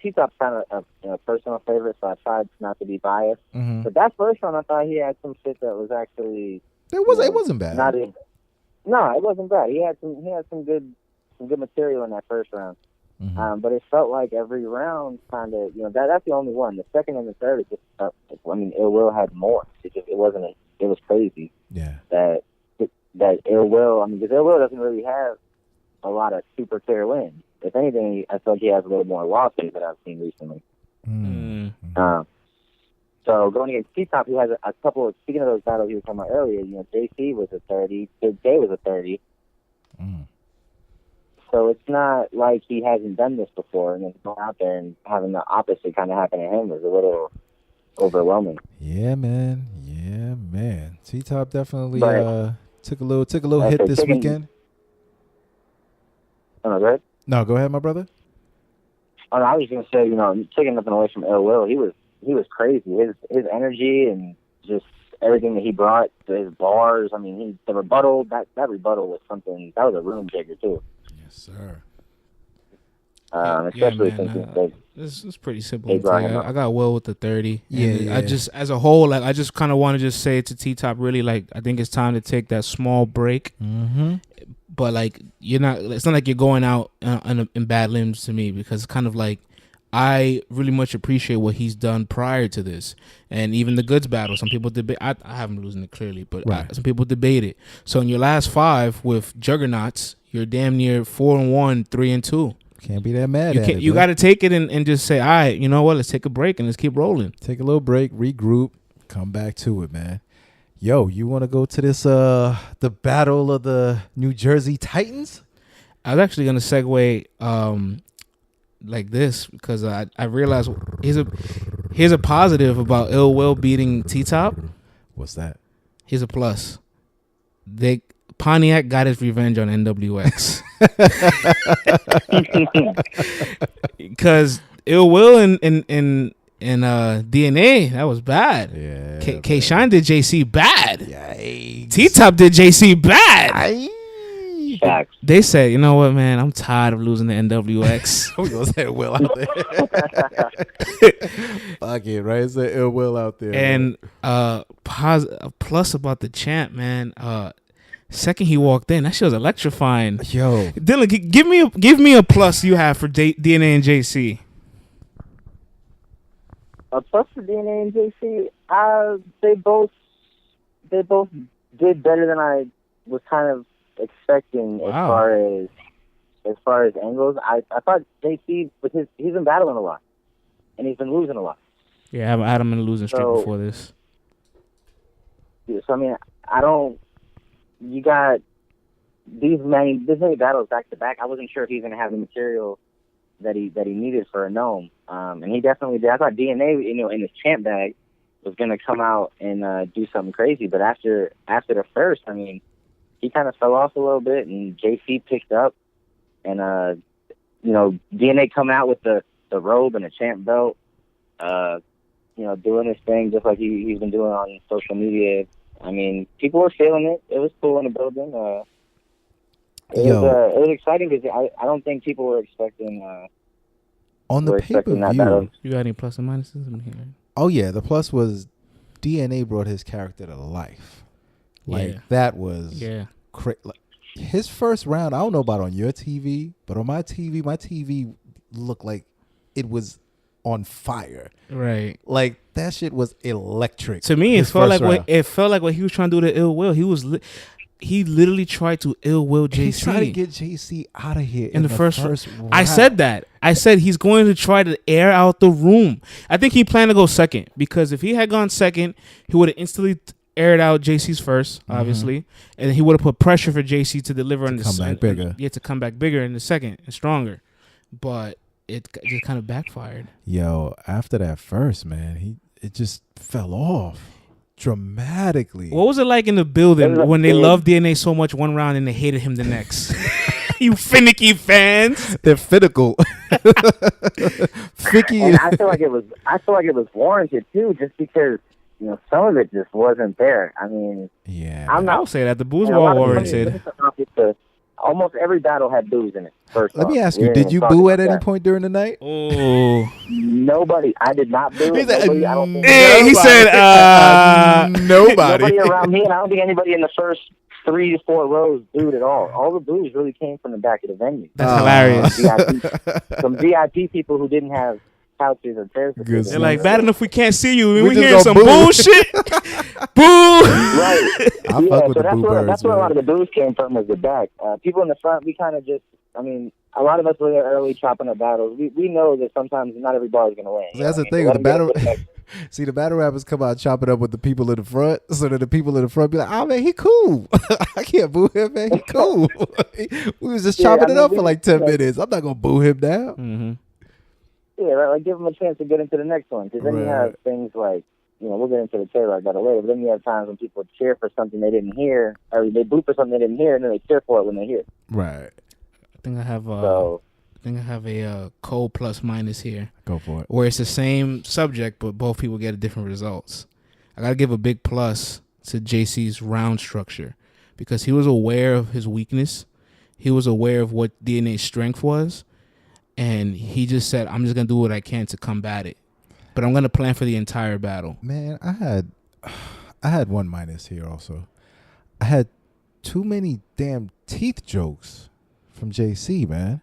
T-Top's kind of a personal favorite, so I tried not to be biased. Mm-hmm. But that first one, I thought he had some shit that was actually It wasn't bad. No, it wasn't bad. He had some good material in that first round. Mm-hmm. But it felt like every round kind of, that's the only one. The second and the third, it just felt, Ill Will had more. It was crazy Yeah. that Ill Will, because Ill Will doesn't really have a lot of super clear wins. If anything, I feel like he has a little more losses that I've seen recently. Mm-hmm. So going against T-Top, he has a couple of, speaking of those battles you were talking about earlier, JC was a 30, Big K was a 30. Mm. So it's not like he hasn't done this before, and then going out there and having the opposite kind of happen to him was a little overwhelming. Yeah, man. T-Top definitely But- took a little hit Okay, this weekend. Oh, go ahead. No, go ahead, my brother. Oh, I was gonna say, taking nothing away from Ill Will, he was crazy. His energy and just everything that he brought to his bars. I mean, the rebuttal, that rebuttal was something, that was a room shaker too. Yes, sir. Especially man, since this is pretty simple. they brought him I got Will with the 30. Yeah. I just, as a whole, like, I just kind of want to just say to T-Top, really, like, I think it's time to take that small break. Mm-hmm. But, like, it's not like you're going out in bad limbs to me, because it's kind of like, I really much appreciate what he's done prior to this, and even the goods battle. Some people debate. I have him losing it clearly, but some people debate it. So in your last 5 with juggernauts, you're damn near 4-1, 3-2. Can't be that mad at it. You got to take it and just say, all right, you know what? Let's take a break and let's keep rolling. Take a little break, regroup, come back to it, man. Yo, you want to go to this the battle of the New Jersey Titans? I was actually gonna segue like this, because I realized here's a positive about Ill Will beating T-Top. What's that? Here's a plus. Pontiac got his revenge on NWX. Because Ill Will and DNA, that was bad. Yeah. K-Shine did JC bad. Yikes. T-Top did JC bad. Facts. They said, you know what, man, I'm tired of losing the NWX. We gonna say Will out there. Fuck it, right? It's Ill Will out there. And a plus about the champ, man. Second he walked in, that shit was electrifying. Yo, Dylan, give me a plus you have for DNA and JC. A plus for DNA and JC, they both did better than I was kind of expecting. Wow. as far as angles. I thought JC he's been battling a lot, and he's been losing a lot. Yeah, I had him in a losing streak before this. Yeah, so I mean, you got this many battles back to back. I wasn't sure if he's gonna have the material that he needed for a NOME. And he definitely did. I thought DNA, in his champ bag was gonna come out and do something crazy, but after the first, I mean, he kind of fell off a little bit, and JC picked up, and DNA coming out with the robe and the champ belt, doing his thing just like he's been doing on social media. I mean, people were feeling it. It was cool in the building. It was exciting because I don't think people were expecting. On the pay-per-view, you got any plus and minuses in here? Oh yeah, the plus was DNA brought his character to life. That was crazy. Like, his first round, I don't know about on your TV, but on my TV looked like it was on fire. Right. Like that shit was electric. To me, it felt like what he was trying to do to Ill Will. He literally tried to Ill Will JC. He tried to get JC out of here in the first round. I said that. I said he's going to try to air out the room. I think he planned to go second, because if he had gone second, he would have instantly aired out JC's first, obviously, and he would have put pressure for JC to deliver in the second. To come back bigger in the second and stronger. But it just kind of backfired. Yo, after that first, man, it just fell off dramatically. What was it like in the building when they loved DNA so much one round and they hated him the next? You finicky fans. They're finical. Ficky. And I feel like it was warranted too, just because some of it just wasn't there. I mean, yeah, I would say that the boos were all warranted. Almost every battle had boos in it. Let me ask you, did you boo at any point during the night? Oh, nobody. I did not boo. He said, he said, nobody. Nobody around me, and I don't think anybody in the first 3 to 4 rows booed at all. All the boos really came from the back of the venue. That's hilarious. Some VIP people who didn't have couches or chairs. They're like, bad enough we can't see you. We just hearing some boo. bullshit. Boo. Right. I fuck with the boo birds, that's where a lot of the boos came from, was the back. People in the front, we kind of just, I mean, a lot of us were there early chopping up battles. We know that sometimes not every bar is going to win. That's the thing with the battle. See, the battle rappers come out chopping up with the people in the front, so that the people in the front be like, "Oh man, he cool. I can't boo him, man. He cool." We was just chopping it up for like 10 minutes. I'm not gonna boo him now. Mm-hmm. Yeah, right, like give him a chance to get into the next one, because then you have things like, we'll get into the trailer I got later, but then you have times when people cheer for something they didn't hear, or they boo for something they didn't hear, and then they cheer for it when they hear it. Right. I think I have think I have a Cole plus minus here. Go for it. Where it's the same subject, but both people get different results. I got to give a big plus to JC's round structure because he was aware of his weakness. He was aware of what DNA's strength was. And he just said, I'm just going to do what I can to combat it. But I'm going to plan for the entire battle. Man, I had one minus here also. I had too many damn teeth jokes from JC, man.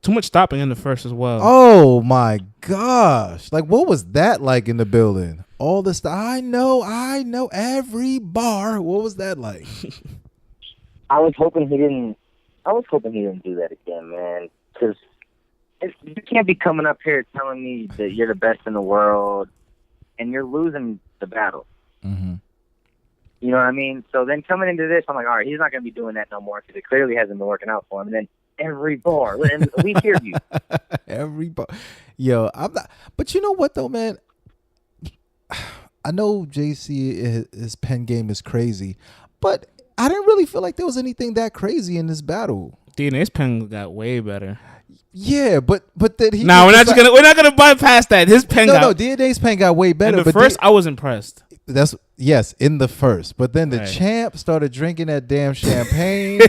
Too much stopping in the first as well. Oh my gosh. Like, what was that like in the building? All this stuff. I know every bar. What was that like? I was hoping he didn't do that again, man. Because you can't be coming up here telling me that you're the best in the world and you're losing the battle. Mm-hmm. You know what I mean? So then coming into this, I'm like, all right, he's not going to be doing that no more because it clearly hasn't been working out for him. And then every bar, and we hear you. Every bar. Yo, I'm not. But you know what, though, man? I know JC, his pen game is crazy, but I didn't really feel like there was anything that crazy in this battle. DNA's pen got way better. Yeah, but then he. No, we're not gonna bypass that. His pen DNA's pen got way better. In the first, I was impressed. Yes, in the first. But then the champ started drinking that damn champagne.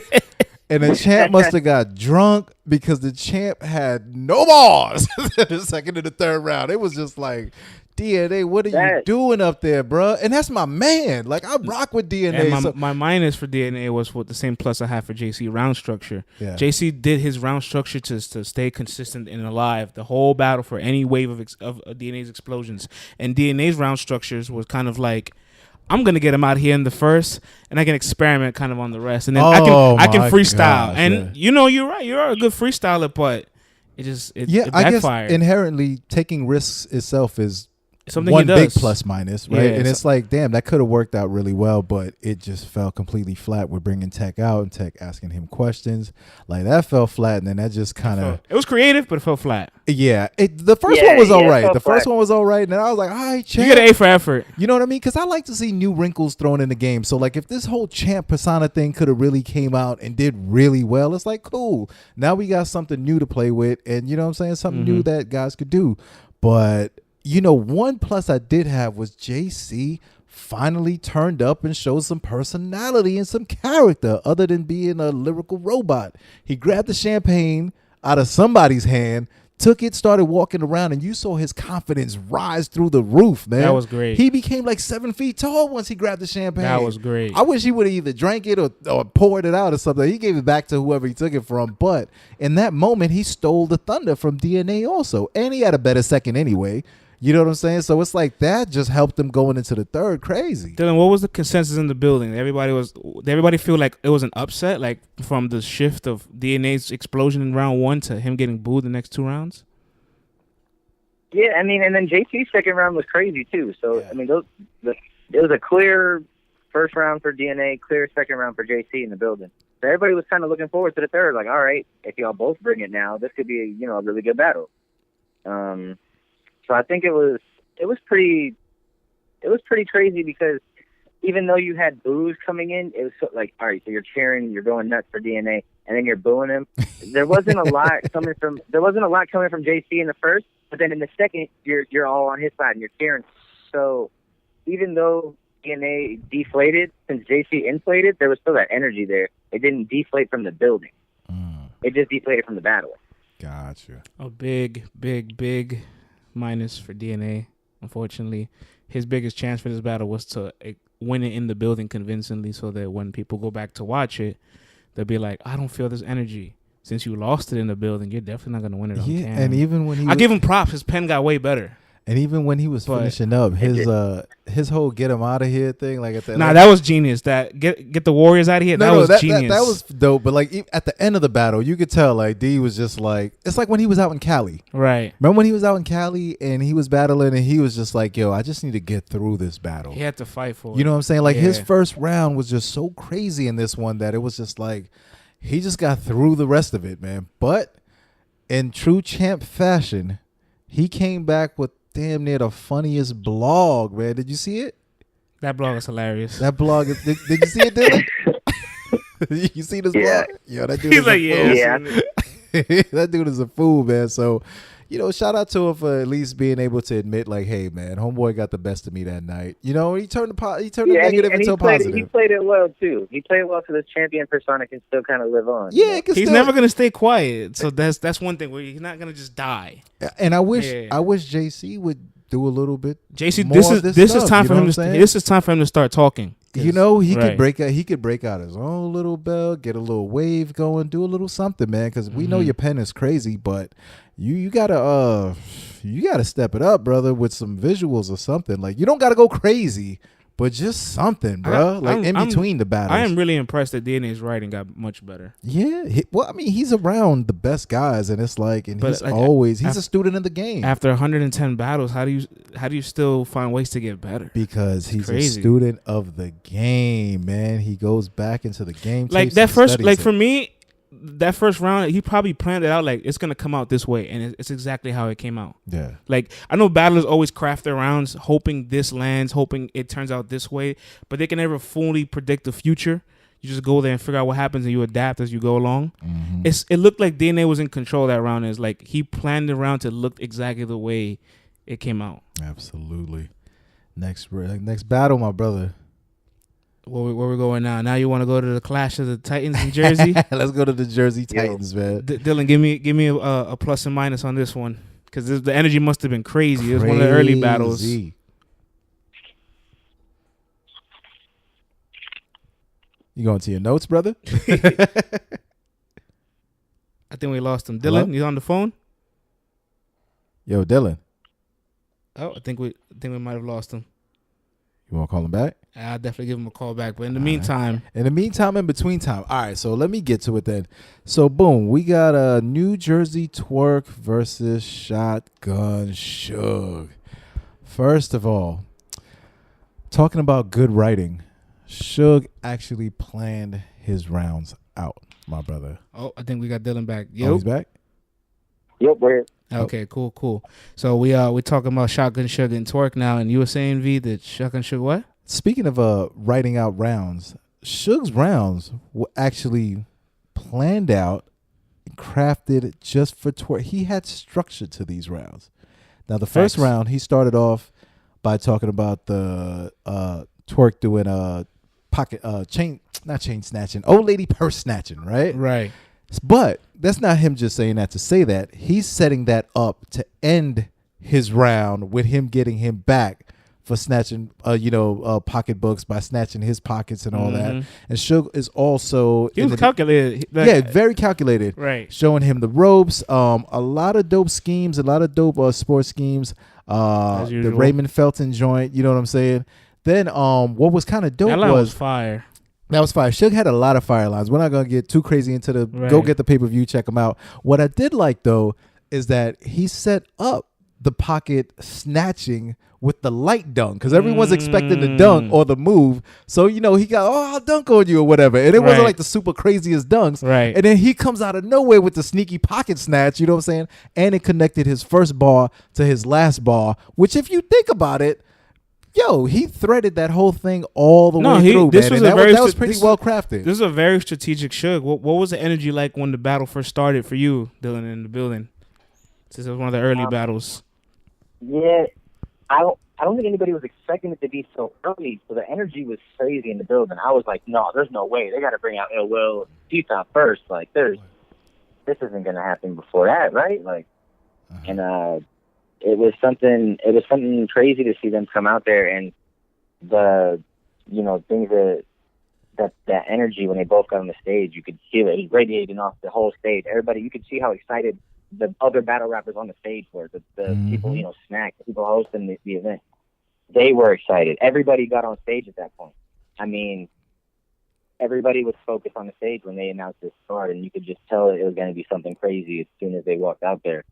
And the champ must have got drunk because the champ had no bars in the second and the third round. It was just like, DNA, what are you doing up there, bro? And that's my man. Like, I rock with DNA. And my minus for DNA was with the same plus I have for JC round structure. Yeah. JC did his round structure to stay consistent and alive the whole battle for any wave of DNA's explosions. And DNA's round structures was kind of like, I'm gonna get him out here in the first, and I can experiment kind of on the rest, and then I can freestyle. Gosh, and you know, you're right, you are a good freestyler, but it backfired. I guess inherently taking risks itself is something one big plus minus, right? Yeah, and it's like, damn, that could have worked out really well, but it just fell completely flat with bringing Tech out and Tech asking him questions. Like, that fell flat, and then that just kind of... It was creative, but it fell flat. Yeah. The first one was all right. The first one was all right, and then I was like, all right, champ. You get an A for effort. You know what I mean? Because I like to see new wrinkles thrown in the game. So, like, if this whole champ persona thing could have really came out and did really well, it's like, cool. Now we got something new to play with, and you know what I'm saying? Something new that guys could do. But... you know, one plus I did have was JC finally turned up and showed some personality and some character other than being a lyrical robot. He grabbed the champagne out of somebody's hand, took it, started walking around, and you saw his confidence rise through the roof, man. That was great. He became like 7 feet tall once he grabbed the champagne. That was great. I wish he would have either drank it or poured it out or something. He gave it back to whoever he took it from. But in that moment, he stole the thunder from DNA also. And he had a better second anyway. You know what I'm saying? So it's like that just helped him going into the third. Crazy. Dylan, what was the consensus in the building? Did everybody feel like it was an upset, like from the shift of DNA's explosion in round one to him getting booed the next two rounds? Yeah, I mean, and then JC's second round was crazy too. So I mean, it was a clear first round for DNA, clear second round for JC in the building. So everybody was kind of looking forward to the third. Like, all right, if y'all both bring it now, this could be a really good battle. So I think it was pretty crazy because even though you had boos coming in, it was like, all right, so you're cheering, you're going nuts for DNA, and then you're booing him. There wasn't a lot coming from JC in the first, but then in the second, you're all on his side and you're cheering. So even though DNA deflated, since JC inflated, there was still that energy there. It didn't deflate from the building. It just deflated from the battle. Gotcha. A big minus for DNA. Unfortunately, his biggest chance for this battle was to win it in the building convincingly, so that when people go back to watch it, they'll be like, I don't feel this energy. Since you lost it in the building, you're definitely not going to win it on cam. And even when I give him props, his pen got way better. And even when he was finishing up, his whole get him out of here thing, like at the that was genius. That get the Warriors out of here. That was genius. That was dope. But like at the end of the battle, you could tell like D was just like, it's like when he was out in Cali. Right. Remember when he was out in Cali and he was battling and he was just like, yo, I just need to get through this battle. He had to fight for it. You know what I'm saying? Like his first round was just so crazy in this one that it was just like he just got through the rest of it, man. But in true champ fashion, he came back with damn near the funniest blog, man. Did you see it? That blog is hilarious. That blog is. Did you see it, Dylan? You see this blog? Yo, that dude. He's like, yeah. That dude is a fool, man. So, shout out to him for at least being able to admit, like, hey, man, homeboy got the best of me that night. He turned the negative into a positive. He played it well too. He played well, so this champion persona can still kind of live on. Yeah, he's never gonna stay quiet. So that's one thing where he's not gonna just die. And I wish JC would do a little bit. JC, more this is time for him to. This is time for him to start talking. He could break out. He could break out his own little bell, get a little wave going, do a little something, man. Because we know your pen is crazy, but you gotta step it up, brother, with some visuals or something. Like, you don't gotta go crazy, but just something, bro. Between the battles. I am really impressed that DNA's writing got much better. Yeah, he's around the best guys, and it's like, and he's a student in the game. After 110 battles, how do you still find ways to get better? Because he's a student of the game, man. He goes back into the game. Like that first, like for me, that first round, he probably planned it out like it's gonna come out this way, and it's exactly how it came out. Yeah. Like, I know battlers always craft their rounds hoping this lands, hoping it turns out this way, but they can never fully predict the future. You just go there and figure out what happens, and you adapt as you go along. Mm-hmm. It looked like DNA was in control of that round. It's like he planned the round to look exactly the way it came out. Absolutely. Next battle, my brother. Where we're going now? Now you want to go to the Clash of the Titans in Jersey? Let's go to the Jersey Titans, man. Dylan, give me a plus and minus on this one, because the energy must have been crazy. It was one of the early battles. You going to your notes, brother? I think we lost him. Dylan, you on the phone? Yo, Dylan. Oh, I think we might have lost him. You want to call him back? I'll definitely give him a call back. But in the meantime. In between time. All right, so let me get to it then. So, boom, we got a New Jersey Twerk versus Shotgun Suge. First of all, talking about good writing, Suge actually planned his rounds out, my brother. Oh, I think we got Dylan back. Oh, he's back? Yep, we're here. Okay, cool. So we talking about Shotgun Suge and Twerk now, and you were saying, V, that Shotgun Suge what? Speaking of writing out rounds, Suge's rounds were actually planned out, crafted just for Twerk. He had structure to these rounds. Now, the first round, he started off by talking about the Twerk doing not chain snatching, old lady purse snatching, right? Right. But that's not him just saying that to say that. He's setting that up to end his round with him getting him back for snatching, pocketbooks by snatching his pockets and all that. And Suge is also... He was calculated. Very calculated. Right. Showing him the ropes. A lot of dope schemes, a lot of dope sports schemes. The Raymond Felton joint, you know what I'm saying? Then what was kind of dope was fire. That was fire. Suge had a lot of fire lines. We're not going to get too crazy into the... Right. Go get the pay-per-view, check them out. What I did like, though, is that he set up the pocket snatching with the light dunk, because everyone's expecting the dunk or the move. So, he got, I'll dunk on you or whatever. And it wasn't like the super craziest dunks. Right. And then he comes out of nowhere with the sneaky pocket snatch, you know what I'm saying? And it connected his first bar to his last bar, which if you think about it, he threaded that whole thing all the way through, man. That was pretty well crafted. This is a very strategic Suge. What was the energy like when the battle first started for you, Dylan, in the building? Since it was one of the early battles. Yeah, I don't think anybody was expecting it to be so early, so the energy was crazy in the building. I was like, no, there's no way. They got to bring out Ill Will T-Top first. Like, this isn't going to happen before that, right? Like, and it was something crazy to see them come out there, and the things that energy when they both got on the stage, you could feel it. It was radiating off the whole stage. Everybody, you could see how excited the other battle rappers on the stage were. The people, Snack, the people hosting the event, they were excited. Everybody got on stage at that point. I mean, everybody was focused on the stage when they announced this start, and you could just tell it was going to be something crazy as soon as they walked out there.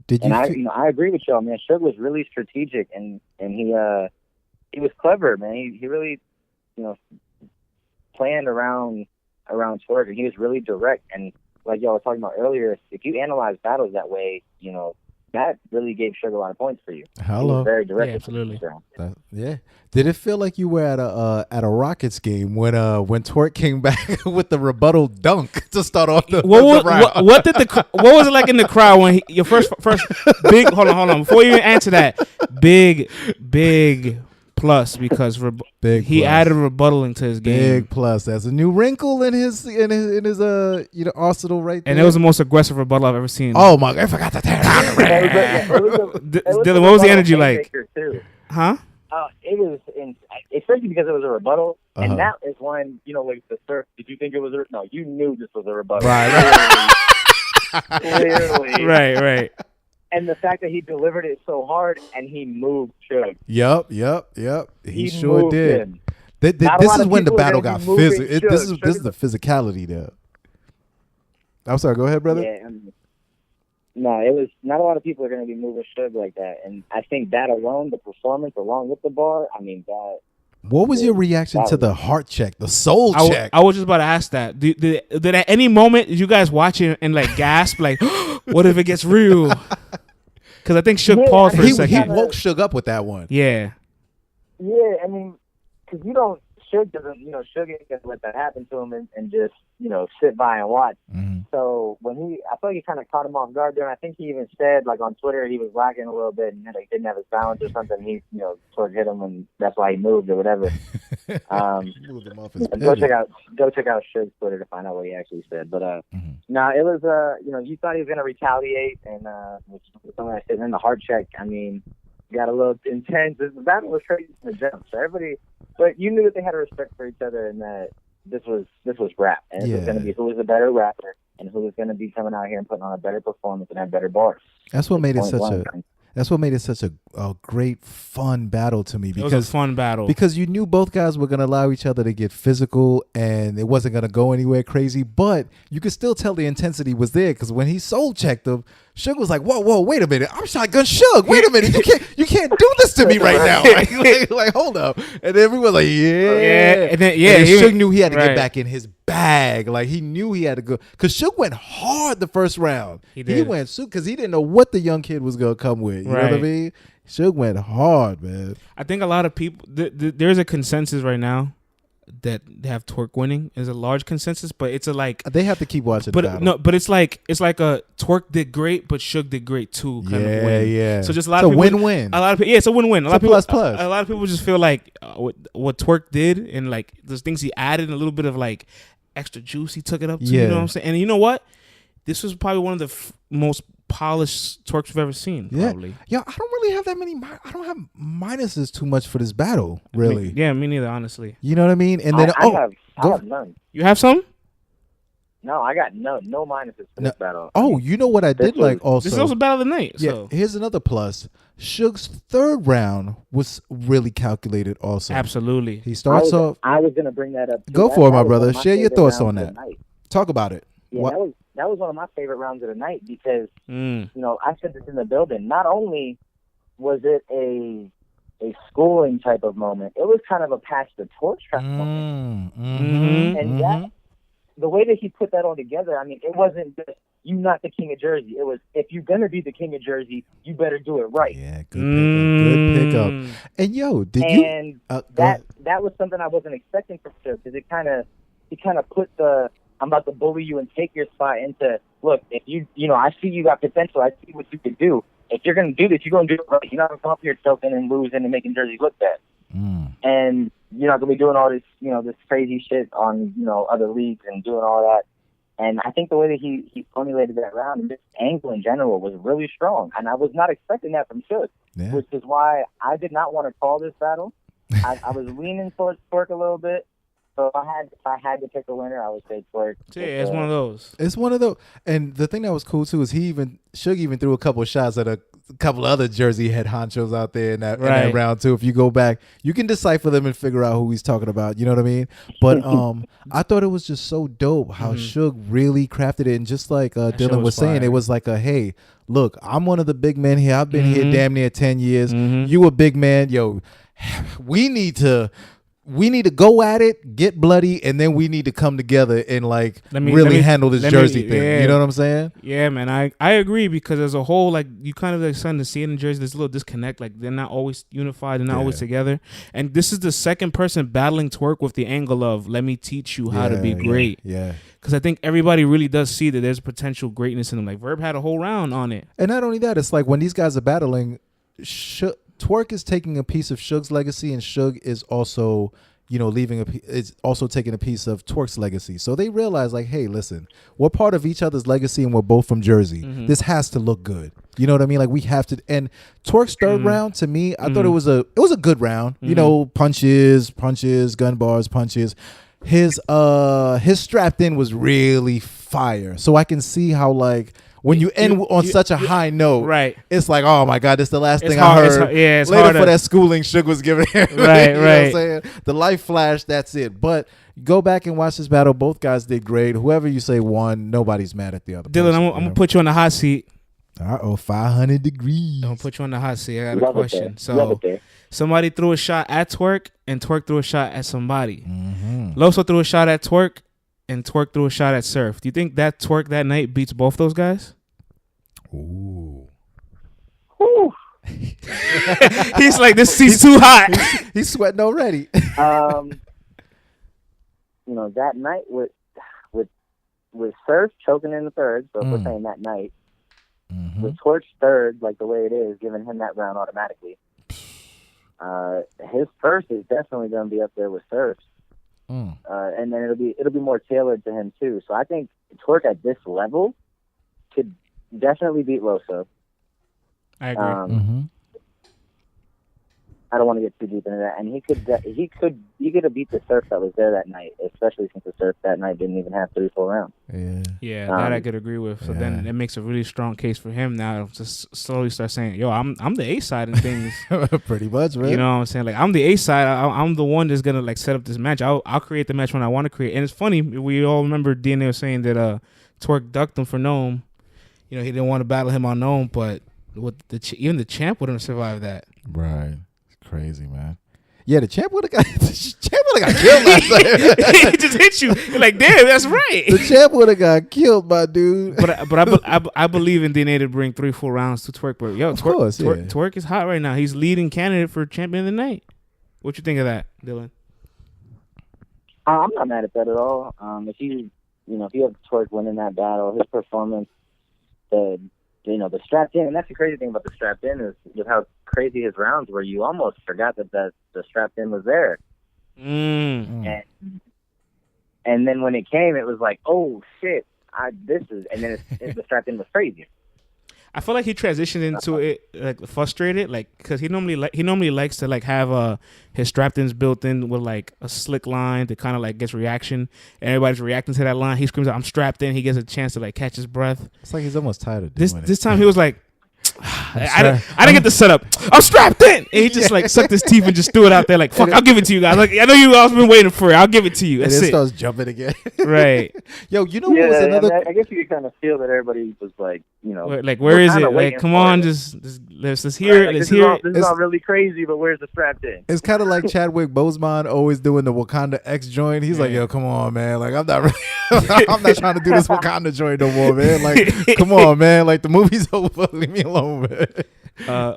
Did you? I agree with y'all, man. Suge was really strategic, and he was clever, man. He really, planned around Twerk, and he was really direct. And like y'all were talking about earlier, if you analyze battles that way, that really gave Suge a lot of points for you. Hello. He was very direct. Yeah, absolutely. Yeah. Did it feel like you were at a Rockets game when Twerk came back with the rebuttal dunk to start off the round? What was it like in the crowd when your first big? Hold on. Before you even answer that, big plus because he added rebuttal to his game. Big plus. That's a new wrinkle in his arsenal right there. And it was the most aggressive rebuttal I've ever seen. Oh my God! I forgot to tear down the rim. Dylan, what was the energy like? Huh? It was, especially because it was a rebuttal, and that is when, like the surf. Did you think it was? No, you knew this was a rebuttal. Right. Clearly. Right. And the fact that he delivered it so hard and he moved Suge. Yep. He sure did. Him. This is when the battle got physical. This is the physicality though. I'm sorry. Go ahead, brother. Yeah. No, it was not a lot of people are going to be moving Suge like that, and I think that alone, the performance along with the bar, I mean that. What was your reaction to the heart check, the soul check? I was just about to ask that. Did at any moment you guys watch it and like gasp, like, what if it gets real? Because I think Suge paused for a second. He woke Suge up with that one. Yeah. Yeah, I mean, because Suge doesn't, Suge ain't gonna let that happen to him and just, sit by and watch. Mm-hmm. So I feel like he kind of caught him off guard there. And I think he even said, like on Twitter, he was lagging a little bit and like didn't have his balance or something. He, sort of hit him and that's why he moved or whatever. Moved him off his go check out Suge's Twitter to find out what he actually said. But no, it was you thought he was gonna retaliate and which something I said. And then the heart check, I mean, got a little intense. The battle was crazy from the jump. So everybody, but you knew that they had a respect for each other and that this was rap, and it was going to be who was a better rapper and who was going to be coming out here and putting on a better performance and have better bars. That's what made it such a great fun battle to me. Because, it was a fun battle because you knew both guys were going to allow each other to get physical and it wasn't going to go anywhere crazy, but you could still tell the intensity was there because when he soul checked him, Suge was like, whoa, wait a minute. I'm Shotgun Suge. Wait a minute. You can't do this to me right now. Like, hold up. And everyone was like, yeah. And then, Suge knew he had to get back in his bag. Like, he knew he had to go. Because Suge went hard the first round. He went because he didn't know what the young kid was going to come with. You know what I mean? Suge went hard, man. I think a lot of people, there's a consensus right now that they have Twerk winning is a large consensus, but it's they have to keep watching the battle. No, but it's like a Twerk did great, but Suge did great too kind of win. Yeah. So just a lot of people win-win. A lot of people, it's a win-win. It's a plus. A lot of people just feel like what Twerk did and like those things he added, and a little bit of like extra juice he took it up to. You know what I'm saying? And you know what? This was probably one of the most polished Twerks we've ever seen. Probably. Yeah, I don't really have that many. I don't have minuses too much for this battle, really. Me neither, honestly. You know what I mean? And then I have none. You have some? No, I got no minuses for this battle. Oh, you know what I did like also? This is also battle of the night. Yeah, so. Here's another plus. Suge's third round was really calculated also. Absolutely. He starts off. I was going to bring that up. Go for it, my brother. Share your thoughts on that. Talk about it. Yeah, that was one of my favorite rounds of the night because, I said this in the building. Not only was it a schooling type of moment, it was kind of a pass the torch type moment. And the way that he put that all together, I mean, it wasn't just you not the king of Jersey. It was if you're gonna be the king of Jersey, you better do it right. Yeah, good pickup. And that was something I wasn't expecting from Suge because he kind of put the I'm about to bully you and take your spot into, look, if I see you got potential. I see what you could do. If you're going to do this, you're going to do it right. You're not going to come up here choking and losing and making Jersey look bad. And you're not going to be doing all this, this crazy shit on, other leagues and doing all that. And I think the way that he formulated that round and this angle in general was really strong. And I was not expecting that from Suge, which is why I did not want to call this battle. I was leaning towards Twerk a little bit. So if I had to pick a winner, I would say Twerk. Yeah, it's one of those. It's one of those. And the thing that was cool too is Suge even threw a couple of shots at a couple of other Jersey head honchos out there in that round too. If you go back, you can decipher them and figure out who he's talking about. You know what I mean? But I thought it was just so dope how Suge really crafted it, and just like Dylan was saying, it was like hey, look, I'm one of the big men here. I've been here damn near 10 years. You a big man, yo. We need to we need to go at it, get bloody, and then we need to come together and like really handle this Jersey thing. Yeah. You know what I'm saying? Yeah, man. I agree, because as a whole, like, you kind of like starting to see it in Jersey. There's a little disconnect. Like, they're not always unified. They're not always together. And this is the second person battling Twerk with the angle of, let me teach you how to be great. Yeah. Because I think everybody really does see that there's potential greatness in them. Like, Verb had a whole round on it. And not only that, it's like when these guys are battling, Twerk is taking a piece of Suge's legacy, and Suge is also, you know, it's also taking a piece of Twerk's legacy. So they realize, like, hey, listen, we're part of each other's legacy, and we're both from Jersey. This has to look good. You know what I mean? Like, we have to. And Twerk's third round, to me, I thought it was a good round. You know, punches, gun bars, punches. His strapped in was really fire. So I can see how, like, when you end on such a high note, right? It's like, oh my God, this is the last thing hard, I heard. It's later hard for that schooling Suge was giving him. Right, you know what I'm saying? The life flash, that's it. But go back and watch this battle. Both guys did great. Whoever you say won, nobody's mad at the other. Dylan, I'm gonna put you on the hot seat. 500 degrees. I'm gonna put you on the hot seat. I got a question. So somebody threw a shot at Twerk, and Twerk threw a shot at somebody. Loso threw a shot at Twerk, and Twerk threw a shot at Surf. Do you think that Twerk that night beats both those guys? Ooh. He's like, this seat's too hot. He's sweating already. You know, that night with Surf choking in the third, so if we're saying that night, with Twerk's third, like the way it is, giving him that round automatically. His first is definitely going to be up there with Surf's, and then it'll be more tailored to him too. So I think Twerk at this level could definitely beat Loso. I agree. I don't want to get too deep into that, and he could have beat the Surf that was there that night, especially since the Surf that night didn't even have 3-4 rounds. Yeah, that I could agree with. So then it makes a really strong case for him now to slowly start saying, "Yo, I'm the A side in things." Pretty much, right? You know what I'm saying? Like, I'm the A side. I'm the one that's gonna like set up this match. I'll create the match when I want to create. And it's funny, we all remember DNA was saying that Twerk ducked him for NOME. You know, he didn't want to battle him on NOME, but even the champ wouldn't have survived that. Right. Crazy, man. Yeah, the champ would have got killed last night. He just hit you. You're like, damn, that's right. The champ would have got killed, my dude. But I believe in DNA to bring 3-4 rounds to Twerk. But yo, Twerk is hot right now. He's leading candidate for champion of the night. What you think of that, Dylan? I'm not mad at that at all. If you have Twerk winning that battle, his performance, the strapped in, and that's the crazy thing about the strapped in is with how crazy his rounds were. You almost forgot that the strapped in was there. And then when it came, it was like, oh shit, and then the strapped in was crazy. I feel like he transitioned into it like frustrated, like because he normally likes to like have his strap-ins built in with like a slick line that kind of like gets reaction. And everybody's reacting to that line. He screams out, "I'm strapped in." He gets a chance to like catch his breath. It's like he's almost tired of doing this time he was like, I didn't get the setup. I'm strapped in. And he just like sucked his teeth and just threw it out there like, fuck, I'll give it to you guys. Like, I know you all been waiting for it. I'll give it to you. That's and it. Starts jumping again. Right. Yo, you know what was another? I guess you could kind of feel that everybody was like, you know, like, where is it? Like, come on, let's hear it. Let's hear it. This is all really crazy, but where's the strapped in? It's kind of like Chadwick Boseman always doing the Wakanda X joint. He's like, yo, come on, man. Like, I'm not trying to do this Wakanda joint no more, man. Like, come on, man. Like, the movie's over. Leave me alone, man.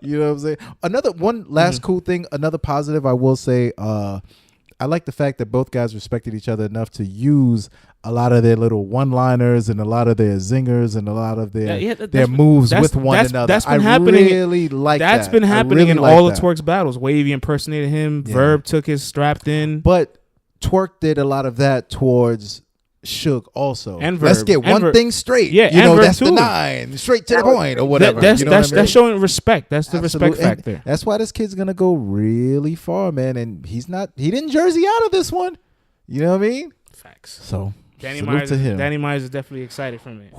You know what I'm saying? Another one last cool thing, another positive I will say, I like the fact that both guys respected each other enough to use a lot of their little one-liners and a lot of their zingers and a lot of their moves with one another. That's been happening. Really like that's that. been happening in all of Twerk's battles. Wavy impersonated him. Yeah. Verb took his strapped in. But Twerk did a lot of that towards Suge also. And Verb. Let's get one thing straight. Yeah, you know, Verb that's too. The 9, straight to the point or whatever. That's showing respect. That's the respect factor. And that's why this kid's gonna go really far, man. And he didn't Jersey out of this one. You know what I mean? Facts. So Danny Myers is definitely excited from it.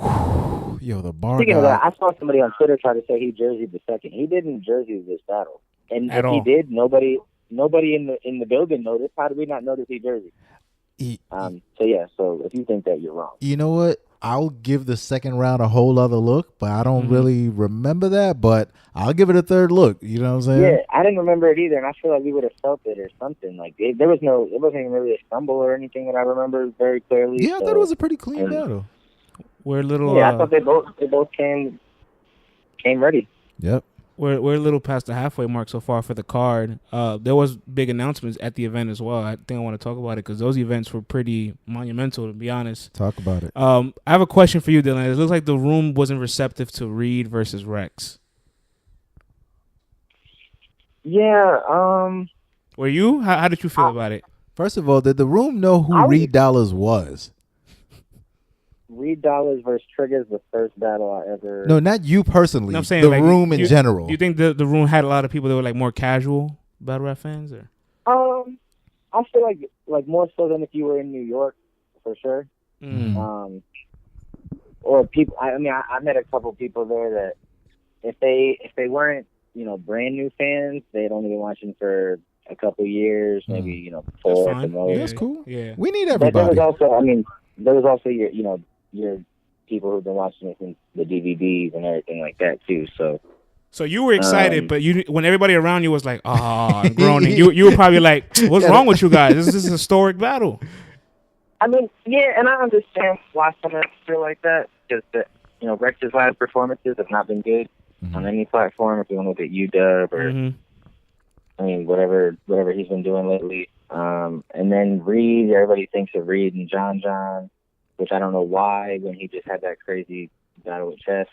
Yo, the bar. Speaking of that, I saw somebody on Twitter try to say he Jerseyed the second. He didn't Jersey this battle, and if he did, nobody in the building noticed. How did we not notice he Jersey? So if you think that, you're wrong. You know what? I'll give the second round a whole other look, but I don't really remember that. But I'll give it a third look. You know what I'm saying? Yeah, I didn't remember it either, and I feel like we would have felt it or something. Like it wasn't even really a stumble or anything that I remember very clearly. Yeah, I thought it was a pretty clean battle. We're a little. Yeah, I thought they both came ready. Yep. We're a little past the halfway mark so far for the card. There was big announcements at the event as well. I think I want to talk about it because those events were pretty monumental, to be honest. Talk about it. I have a question for you, Dylan. It looks like the room wasn't receptive to Reed versus Rex. Yeah. Were you? How did you feel about it? First of all, did the room know who Reed Dollaz was? Reed Dollaz versus Trigger's the first battle I ever. No, not you personally. No, I'm saying the like, room in general. Do you think the room had a lot of people that were like more casual battle rap fans, or? I feel like more so than if you were in New York, for sure. Or people. I mean, I met a couple people there that if they weren't brand new fans, they'd only been watching for a couple years, maybe 4 at the most. Yeah, that's cool. Yeah, we need everybody. But there was also your people who've been watching it since the DVDs and everything like that too. So you were excited, but when everybody around you was like, I'm groaning, you were probably like, what's wrong with you guys? This is a historic battle. I mean, yeah, and I understand why some of us feel like that, because Rex's last performances have not been good on any platform. If you want to look at UW or I mean whatever he's been doing lately. And then Reed, everybody thinks of Reed and John, which I don't know why when he just had that crazy battle with Chess.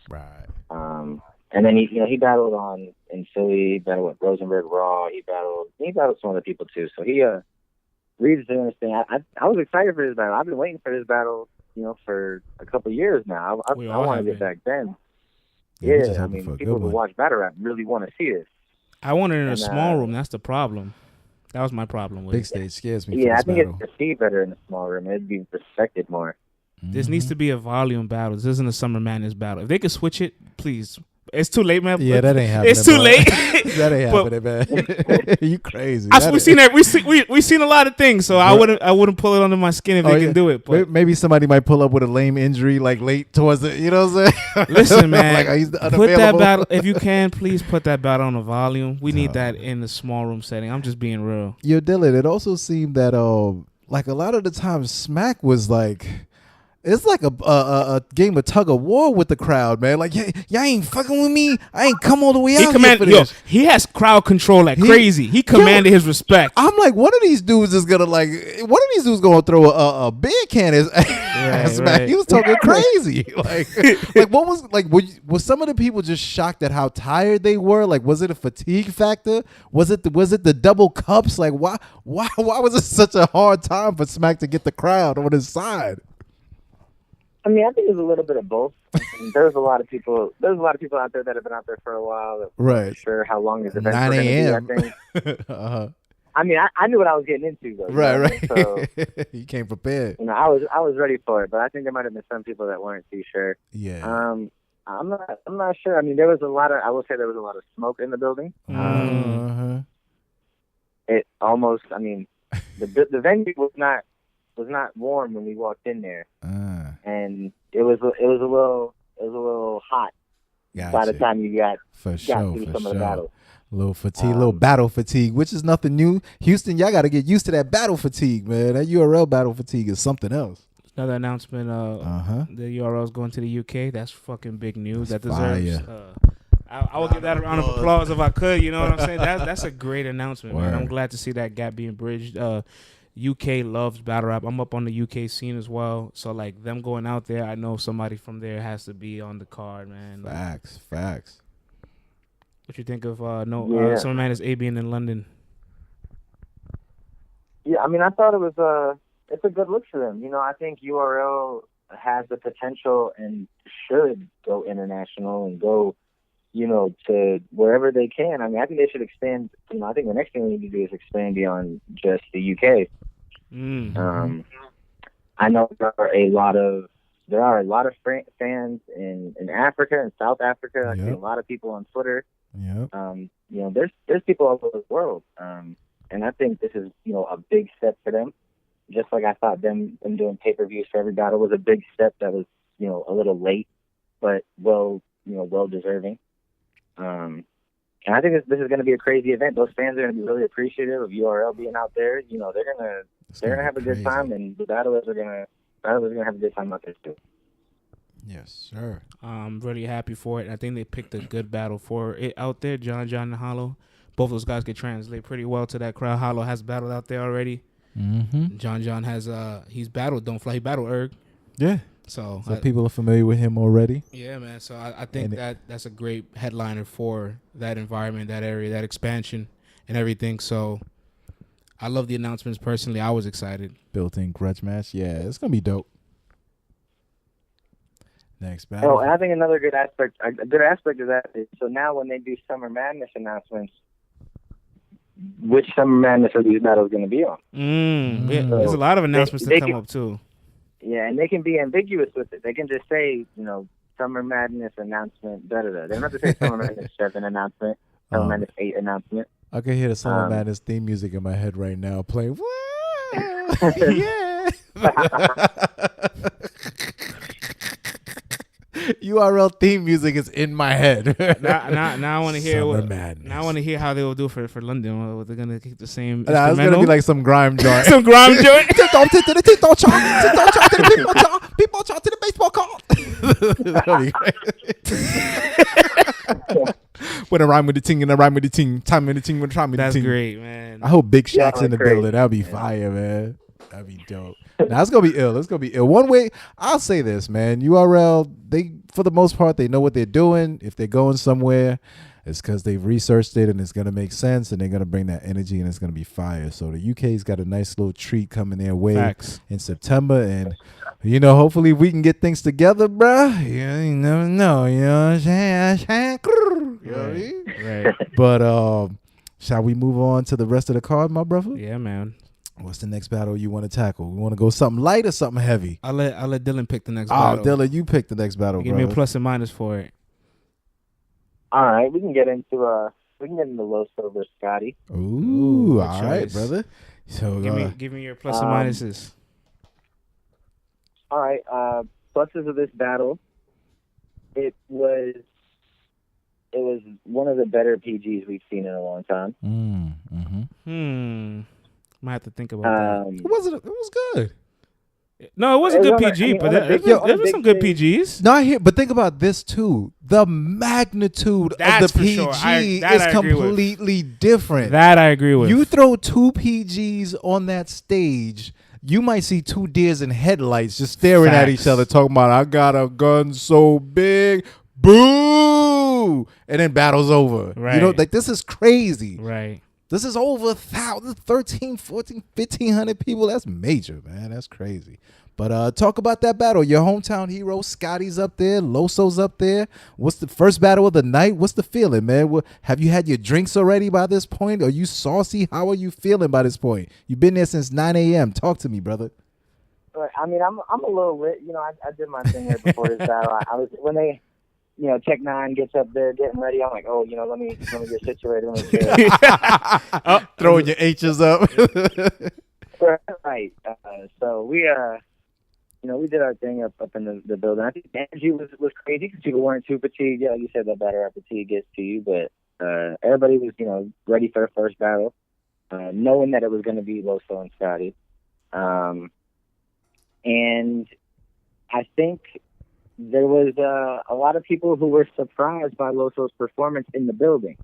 Right. And then he battled in Philly, he battled with Rosenberg Raw, he battled some other people too. So Reed's doing this thing. I was excited for this battle. I've been waiting for this battle, for a couple years now. I wanted it back then. Yeah, I mean, people who watch battle rap really want to see this. I wanted it in a small room. That's the problem. That was my problem with big it. Stage scares me. Yeah, I think it's perceived better in a small room. It'd be respected more. This needs to be a volume battle. This isn't a Summer Madness battle. If they could switch it, please. It's too late, man. Yeah, that ain't happening. It's too late. That ain't happening, man. You crazy. We've seen a lot of things, so I wouldn't pull it under my skin if they can do it. But maybe somebody might pull up with a lame injury, like late towards it. You know what I'm saying? Listen, man. Like, he's put that battle if you can. Please put that battle on the volume. We need that in the small room setting. I'm just being real. Yo, Dylan. It also seemed that like a lot of the time, Smack was like. It's like a game of tug of war with the crowd, man. Like, y'all ain't fucking with me. I ain't come all the way out here for this. He has crowd control like crazy. He commanded his respect. I'm like, one of these dudes is gonna gonna throw a beer can at his ass, man. Right. He was talking crazy. Like what was like? Was some of the people just shocked at how tired they were? Like, was it a fatigue factor? Was it the double cups? Like, why was it such a hard time for Smack to get the crowd on his side? I mean, I think it's a little bit of both. There's a lot of people out there that have been out there for a while. That right. Sure, how long is the event 9 a.m. I think. I mean, I knew what I was getting into, though. Right. So, you came prepared. I was ready for it, but I think there might have been some people that weren't too sure. Yeah. I'm not sure. I mean, there was a lot of smoke in the building. It almost. I mean, the venue was not warm when we walked in there, and it was a little hot by the time you got through some of the battles. Little fatigue, little battle fatigue, which is nothing new. Houston, y'all got to get used to that battle fatigue, man. That URL battle fatigue is something else. Another announcement. The URL is going to the UK. That's fucking big news. That deserves. I would give that a round of applause if I could. You know what I'm saying? That's a great announcement, man. I'm glad to see that gap being bridged. UK loves battle rap. I'm up on the UK scene as well. So, like, them going out there, I know somebody from there has to be on the card, man. Facts. What you think of Summer Madness A being in London? Yeah, I mean, I thought it was it's a good look for them. I think URL has the potential and should go international and go, to wherever they can. I mean, I think they should expand. I think the next thing we need to do is expand beyond just the UK. I know there are a lot of fans in Africa and South Africa. I see a lot of people on Twitter. There's people all over the world, and I think this is a big step for them. just like I thought them doing pay-per-views for every battle was a big step that was, a little late, but well deserving. And I think this is going to be a crazy event. Those fans are going to be really appreciative of URL being out there. They're gonna have a good time, and the battlers are gonna have a good time out there too. Yes, sir. I'm really happy for it. I think they picked a good battle for it out there. John and Hollow, both those guys can translate pretty well to that crowd. Hollow has battled out there already. Mm-hmm. John has he's battled Don't Fly. He battled Erg. Yeah. So people are familiar with him already. Yeah, man. So I think that's a great headliner for that environment, that area, that expansion, and everything. So I love the announcements personally. I was excited. Built-in grudge match. Yeah, it's gonna be dope. Next battle. Oh, and I think another good aspect of that is, so now when they do Summer Madness announcements, which Summer Madness are these battles going to be on? Yeah, there's a lot of announcements that come up too. Yeah, and they can be ambiguous with it. They can just say, Summer Madness announcement, da-da-da. They don't have to say Summer Madness 7 announcement, Summer Madness 8 announcement. I can hear the Summer Madness theme music in my head right now playing. Yeah. URL theme music is in my head. now I want to hear Now I want to hear how they will do for London. They're gonna keep the same. It's gonna be like some grime joint. Some grime joint. People chant to the baseball card. When I rhyme with the ting and I rhyme with the ting, time with the ting, when I rhyme with the ting. That's great, man. I hope Big Shaq's in the building. That'd be fire, man. That'd be dope. Now it's gonna be ill. It's gonna be ill. One way, I'll say this, man. URL, they for the most part they know what they're doing. If they're going somewhere, it's because they've researched it and it's gonna make sense, and they're gonna bring that energy and it's gonna be fire. So the UK's got a nice little treat coming their way in September, and hopefully we can get things together, bruh. You never know. You know what I'm saying? Right. But shall we move on to the rest of the card, my brother? Yeah, man. What's the next battle you want to tackle? We want to go something light or something heavy? I'll let Dylan pick the next battle. Dylan, you pick the next battle, Give me a plus and minus for it. All right, we can get into Loso versus Scotty. Ooh, all right, brother. So give me your plus and minuses. All right, pluses of this battle. It was one of the better PGs we've seen in a long time. Might have to think about that. It was good. No, it was a good PG, but there was some good PGs. No, I hear, but think about this too. The magnitude of the PG is completely different. That I agree with. You throw two PGs on that stage, you might see two deers in headlights just staring at each other, talking about, I got a gun so big, boo, and then battle's over. Right. This is crazy. Right. This is over 1,000, 13, 14, 1,500 people. That's major, man. That's crazy. But talk about that battle. Your hometown hero, Scotty's up there. Loso's up there. What's the first battle of the night? What's the feeling, man? Have you had your drinks already by this point? Are you saucy? How are you feeling by this point? You've been there since 9 a.m. Talk to me, brother. I mean, I'm a little lit. I did my thing here before this battle. I was when they... Tech 9 gets up there getting ready. I'm like, let me get situated. Throwing your H's up. Right. So we did our thing up in the building. I think the energy was crazy because people weren't too fatigued. Yeah, like you said, the better our fatigue gets to you. But everybody was, ready for the first battle, knowing that it was going to be Loso and Scotty. And I think there was a lot of people who were surprised by Loso's performance in the building.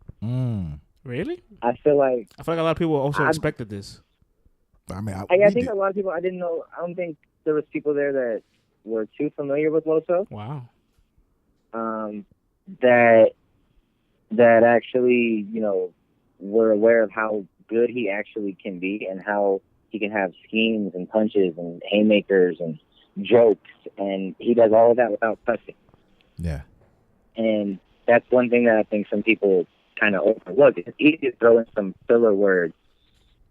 Really? I feel like a lot of people also expected this. I mean, I think a lot of people, I didn't know. I don't think there was people there that were too familiar with Loso. Wow. That actually, were aware of how good he actually can be and how he can have schemes and punches and haymakers and jokes, and he does all of that without cussing. Yeah. And that's one thing that I think some people kind of overlook. It's easy to throw in some filler words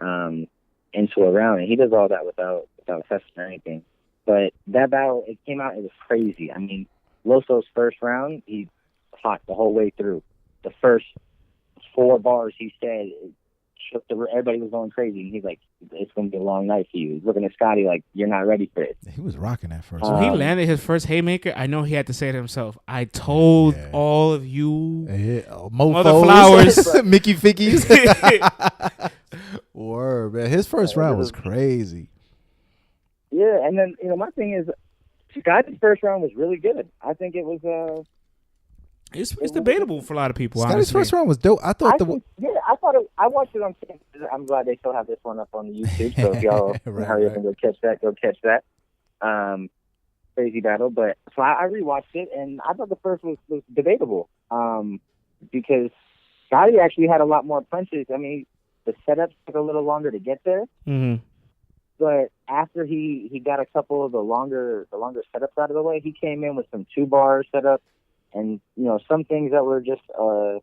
into a round, and he does all that without cussing or anything. But that battle, it came out, it was crazy. I mean, Loso's first round, he hot the whole way through. The first 4 bars he said everybody was going crazy. He's like, it's going to be a long night for you. He's looking at Scotty like, you're not ready for it. He was rocking that first. So he landed his first haymaker. I know he had to say it himself. I told all of you mother flowers. Mickey Fickies. Word, man. His first round was crazy. Yeah, and then, my thing is, Scotty's first round was really good. I think it was... It's debatable for a lot of people. Scotty's honestly. first round was dope. I thought I watched it on. I'm glad they still have this one up on the YouTube. So if y'all hurry up and go catch that. Crazy battle. But so I rewatched it, and I thought the first was debatable. Because Scotty actually had a lot more punches. I mean, the setups took a little longer to get there. Mm-hmm. But after he got a couple of the longer setups out of the way, he came in with some 2-bar setups. And, some things that were just, some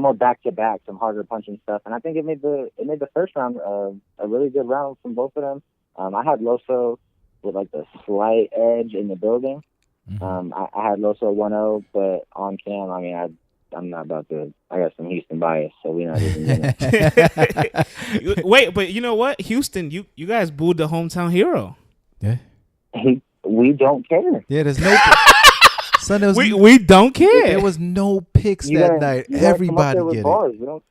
more back-to-back, some harder punching stuff. And I think it made the first round a really good round from both of them. I had Loso with, like, the slight edge in the building. Mm-hmm. I had Loso 1-0, but on cam, I mean, I'm not about to. I got some Houston bias, so we're not even. Wait, but you know what? Houston, you guys booed the hometown hero. Yeah. We don't care. Yeah, there's no... Son, we don't care. There was no picks that night. Everybody get it.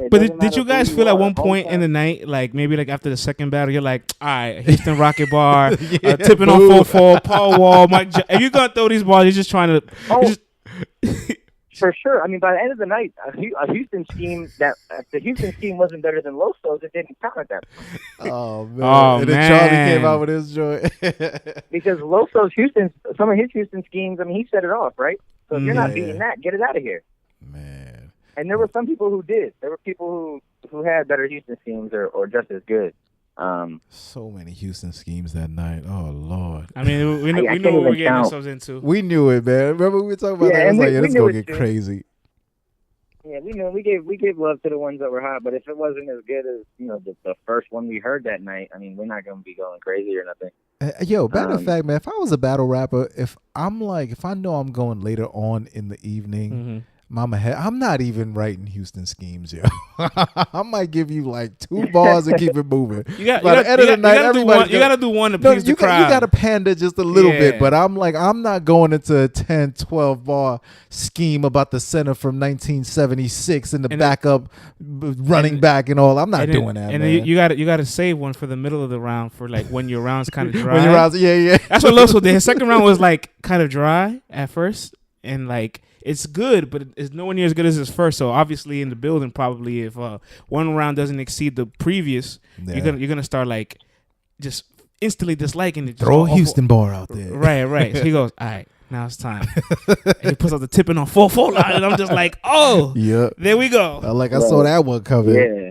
But did you guys feel at one point in the night, like maybe like after the second battle, you're like, all right, Houston Rocket Bar, tipping on 4-4, Paul Wall, Mike. If you're gonna throw these balls, you're just trying to. For sure. I mean, by the end of the night, a Houston scheme the Houston scheme wasn't better than Loso's. It didn't count at that point. Oh man! And then Charlie came out with his joint. Because Loso's some of his Houston schemes. I mean, he set it off, right? So if you're not beating that, get it out of here. Man. And there were some people who did. There were people who had better Houston schemes or just as good. So many Houston schemes that night. Oh Lord! I mean, we know what we're getting ourselves into. We knew it, man. Remember we were talking about that? I was like, it's gonna get crazy. Yeah, we knew. We gave love to the ones that were hot, but if it wasn't as good as the first one we heard that night, I mean, we're not gonna be going crazy or nothing. Matter of fact, man, if I was a battle rapper, if I know I'm going later on in the evening. Mm-hmm. I'm not even writing Houston schemes, yo. I might give you like 2 bars and keep it moving. You gotta do one to please the crowd. You got to pander just a little bit, but I'm not going into a 10, 12 bar scheme about the center from 1976 and the backup running back and all. I'm not doing that, and man. You got to save one for the middle of the round for like when your round's kind of dry. When your rounds, yeah. That's what Loso did. His second round was like kind of dry at first, and like. It's good, but it's nowhere near as good as his first. So obviously, in the building, probably if one round doesn't exceed the previous, you're gonna start like just instantly disliking it. Throw a Houston bar out there. Right. So he goes, all right, now it's time. And he puts out the tipping on 4-4 line, and I'm just like, oh, yeah, there we go. I saw that one coming. Yeah.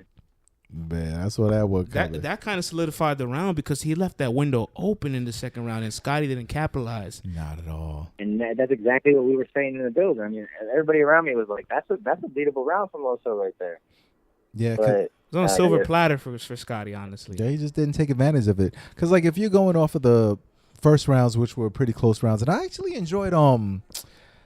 Man, I saw that one coming. That kind of solidified the round because he left that window open in the second round, and Scotty didn't capitalize. Not at all. And that's exactly what we were saying in the building. I mean, everybody around me was like, "That's a beatable round from Loso right there." Yeah, but it was on a silver platter for Scotty, honestly. Yeah, he just didn't take advantage of it. Because like if you're going off of the first rounds, which were pretty close rounds, and I actually enjoyed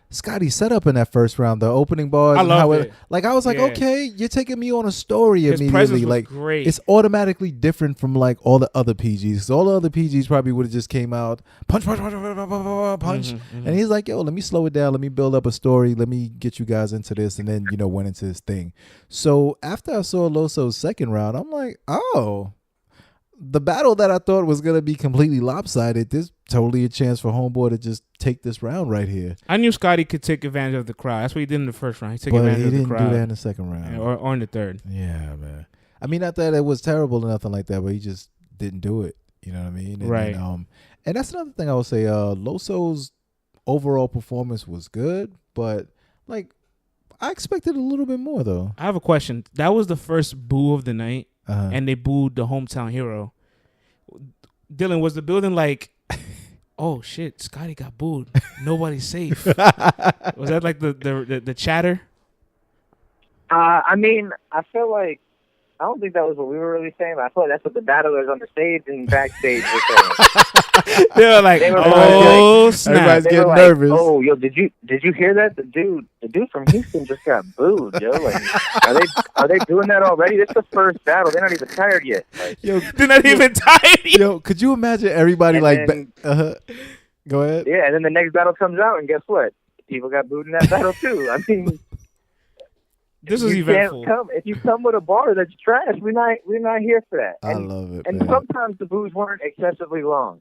Scotty set up in that first round, the opening bars. I loved it. Like I was like, okay, you're taking me on a story His immediately. Was like great. It's automatically different from like all the other PGs. So all the other PGs probably would have just came out punch, and he's like, yo, let me slow it down, let me build up a story, let me get you guys into this, and then went into his thing. So after I saw Loso's second round, I'm like, oh. The battle that I thought was going to be completely lopsided, there's totally a chance for Homeboy to just take this round right here. I knew Scotty could take advantage of the crowd. That's what he did in the first round. He took advantage of the crowd. But he didn't do that in the second round. Or in the third. Yeah, man. I mean, not that it was terrible or nothing like that, but he just didn't do it. You know what I mean? And, right. And that's another thing I would say. Loso's overall performance was good, but like I expected a little bit more, though. I have a question. That was the first boo of the night. And they booed the hometown hero. Dylan, was the building like, oh shit, Scotty got booed, nobody's safe? Was that like the chatter? I mean, I feel like I don't think that was what we were really saying, but I feel like that's what the battlers on the stage and backstage were saying. They were like, oh snap! Everybody's They getting were nervous. Like, oh, yo, did you hear that? The dude from Houston just got booed, yo. Like, are they doing that already? This is the first battle. They're not even tired yet. Like, Yo, they're not even tired yet. Yo, could you imagine everybody like? then, Go ahead. Yeah, and then the next battle comes out, and guess what? People got booed in that battle too. I mean, this is eventful. If you come with a bar that's trash, we're not here for that. I love it. And man. sometimes the boos weren't excessively long.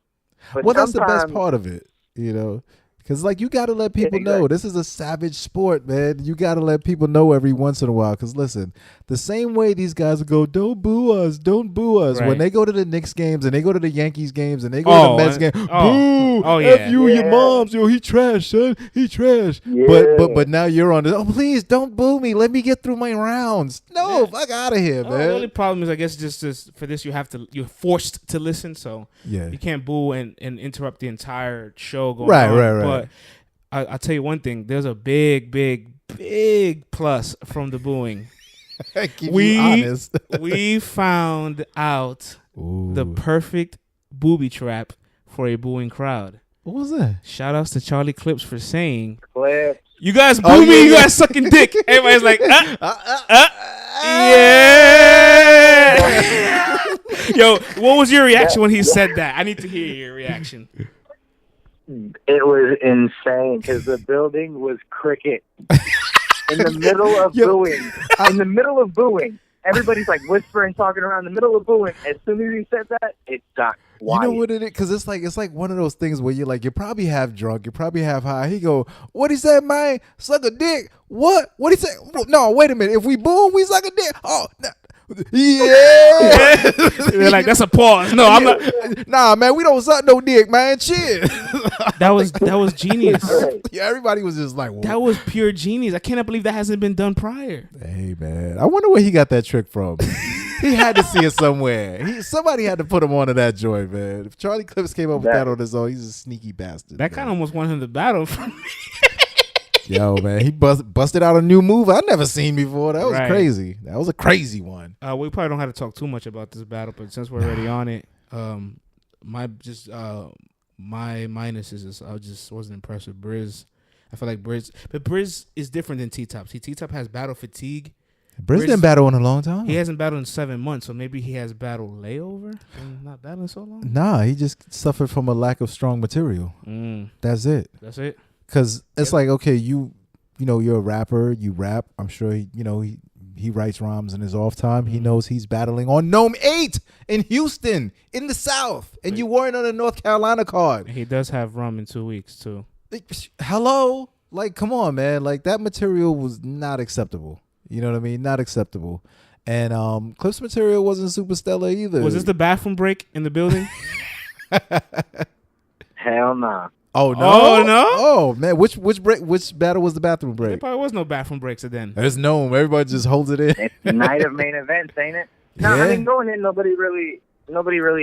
But well, that's the best part of it, because like you got to let people know this is a savage sport, man. You got to let people know every once in a while. Because listen, the same way these guys will go, don't boo us, right. When they go to the Knicks games and they go to the Yankees games and they go to the Mets game, boo, F you, your moms, yo, he trash, son, he trash. Yeah. But now you're on the, please don't boo me, let me get through my rounds. No, fuck out of here, man. The only problem is, I guess, just for this, you're forced to listen, so you can't boo and interrupt the entire show going on. Right. But I'll tell you one thing, there's a big plus from the booing. Keep you honest. We found out the perfect booby trap for a booing crowd. What was that? Shout outs to Charlie Clips for saying, Clips. you guys boo me, you guys sucking dick. Everybody's like, yeah. Yo, what was your reaction when he said that? I need to hear your reaction. It was insane because the building was cricket. In the middle of booing. In the middle of booing. Everybody's like whispering, talking around. In the middle of booing. As soon as he said that, it got quiet. You know what it is? Because it's like one of those things where you're like, you're probably half drunk, you're probably half high. He go, what he said, man? Suck a dick. What? What he say? No, wait a minute. If we boom, we suck a dick. Oh, yeah. They're like, that's a pause. No, I'm not. Nah, man, we don't suck no dick, man. Chill. That was genius. Yeah, everybody was just like, whoa. That was pure genius. I cannot believe that hasn't been done prior. Hey, man, I wonder where he got that trick from. He had to see it somewhere. Somebody had to put him onto that joint, man. If Charlie Clips came up with that on his own, he's a sneaky bastard. That kind of almost won him the battle for me. Yo, man, he busted out a new move I never seen before. That was crazy. That was a crazy one. We probably don't have to talk too much about this battle, but since we're already on it, my minus is I just wasn't impressed with Briz. I feel like Briz is different than T-Top. See, T-Top has battle fatigue. Briz didn't battle in a long time. He hasn't battled in 7 months, so maybe he has battle layover and not battling so long. Nah, he just suffered from a lack of strong material. That's it. Because it's like, okay, you know, you're a rapper, you rap. I'm sure he writes rhymes in his off time. He knows he's battling on NOME 8 in Houston, in the South, and you weren't on a North Carolina card. He does have rum in 2 weeks too. Hello, like, come on, man. Like, that material was not acceptable. You know what I mean? Not acceptable. And Clips material wasn't super stellar either. Was this the bathroom break in the building? Hell nah. Oh no! Oh no! Oh man, which battle was the bathroom break? There probably was no bathroom breaks then. There's no. Everybody just holds it in. It's the night of main events, ain't it? No, I mean, going in, nobody really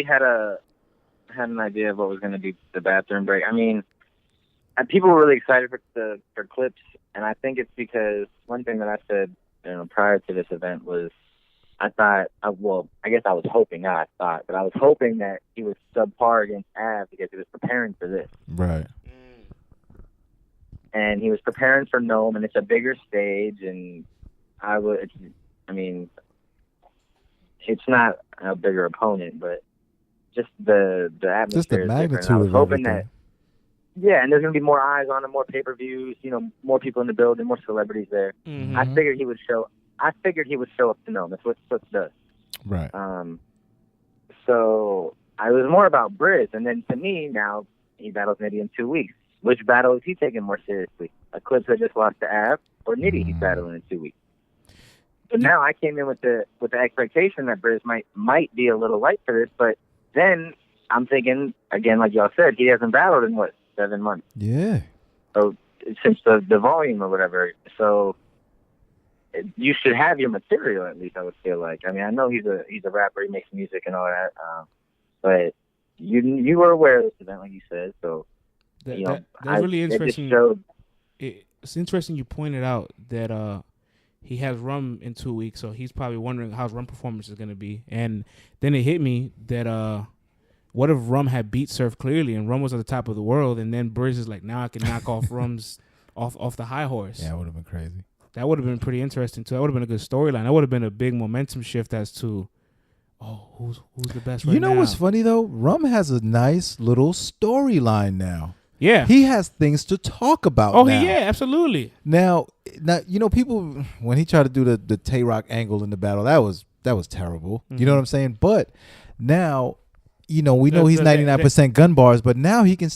had an idea of what was going to be the bathroom break. I mean, people were really excited for Clips, and I think it's because one thing that I said, prior to this event was, I guess I was hoping that he was subpar against Av because he was preparing for this. Right. And he was preparing for NOME, and it's a bigger stage, and it's not a bigger opponent, but just the atmosphere. Just the magnitude of I was hoping everything. and there's going to be more eyes on him, more pay-per-views, more people in the building, more celebrities there. Mm-hmm. I figured he would show up to NOME. That's what Clips does. Right. So I was more about Briz, and then to me now he battles Nitty in 2 weeks. Which battle is he taking more seriously? A Clips that just lost to Av, or Nitty he's battling in 2 weeks? So now I came in with the expectation that Briz might be a little light for this, but then I'm thinking again, like y'all said, he hasn't battled in 7 months. Yeah. So since the volume or whatever, so. You should have your material, at least I would feel like. I mean, I know he's a rapper, he makes music and all that, but you were aware of this event, like you said. So that's really interesting. It's interesting you pointed out that he has rum in 2 weeks, so he's probably wondering how his rum performance is going to be. And then it hit me that what if Rum had beat Surf clearly and Rum was at the top of the world, and then Briz is like, now I can knock off Rum's off the high horse. Yeah, it would have been crazy. That would have been pretty interesting too. That would have been a good storyline. That would have been a big momentum shift as to, who's the best right now. You know what's funny though? Rum has a nice little storyline now. Yeah. He has things to talk about now. Yeah, absolutely. Now, people, when he tried to do the Tay-Rock angle in the battle, that was terrible. You know what I'm saying? But now, we know he's 99% gun bars, but now he can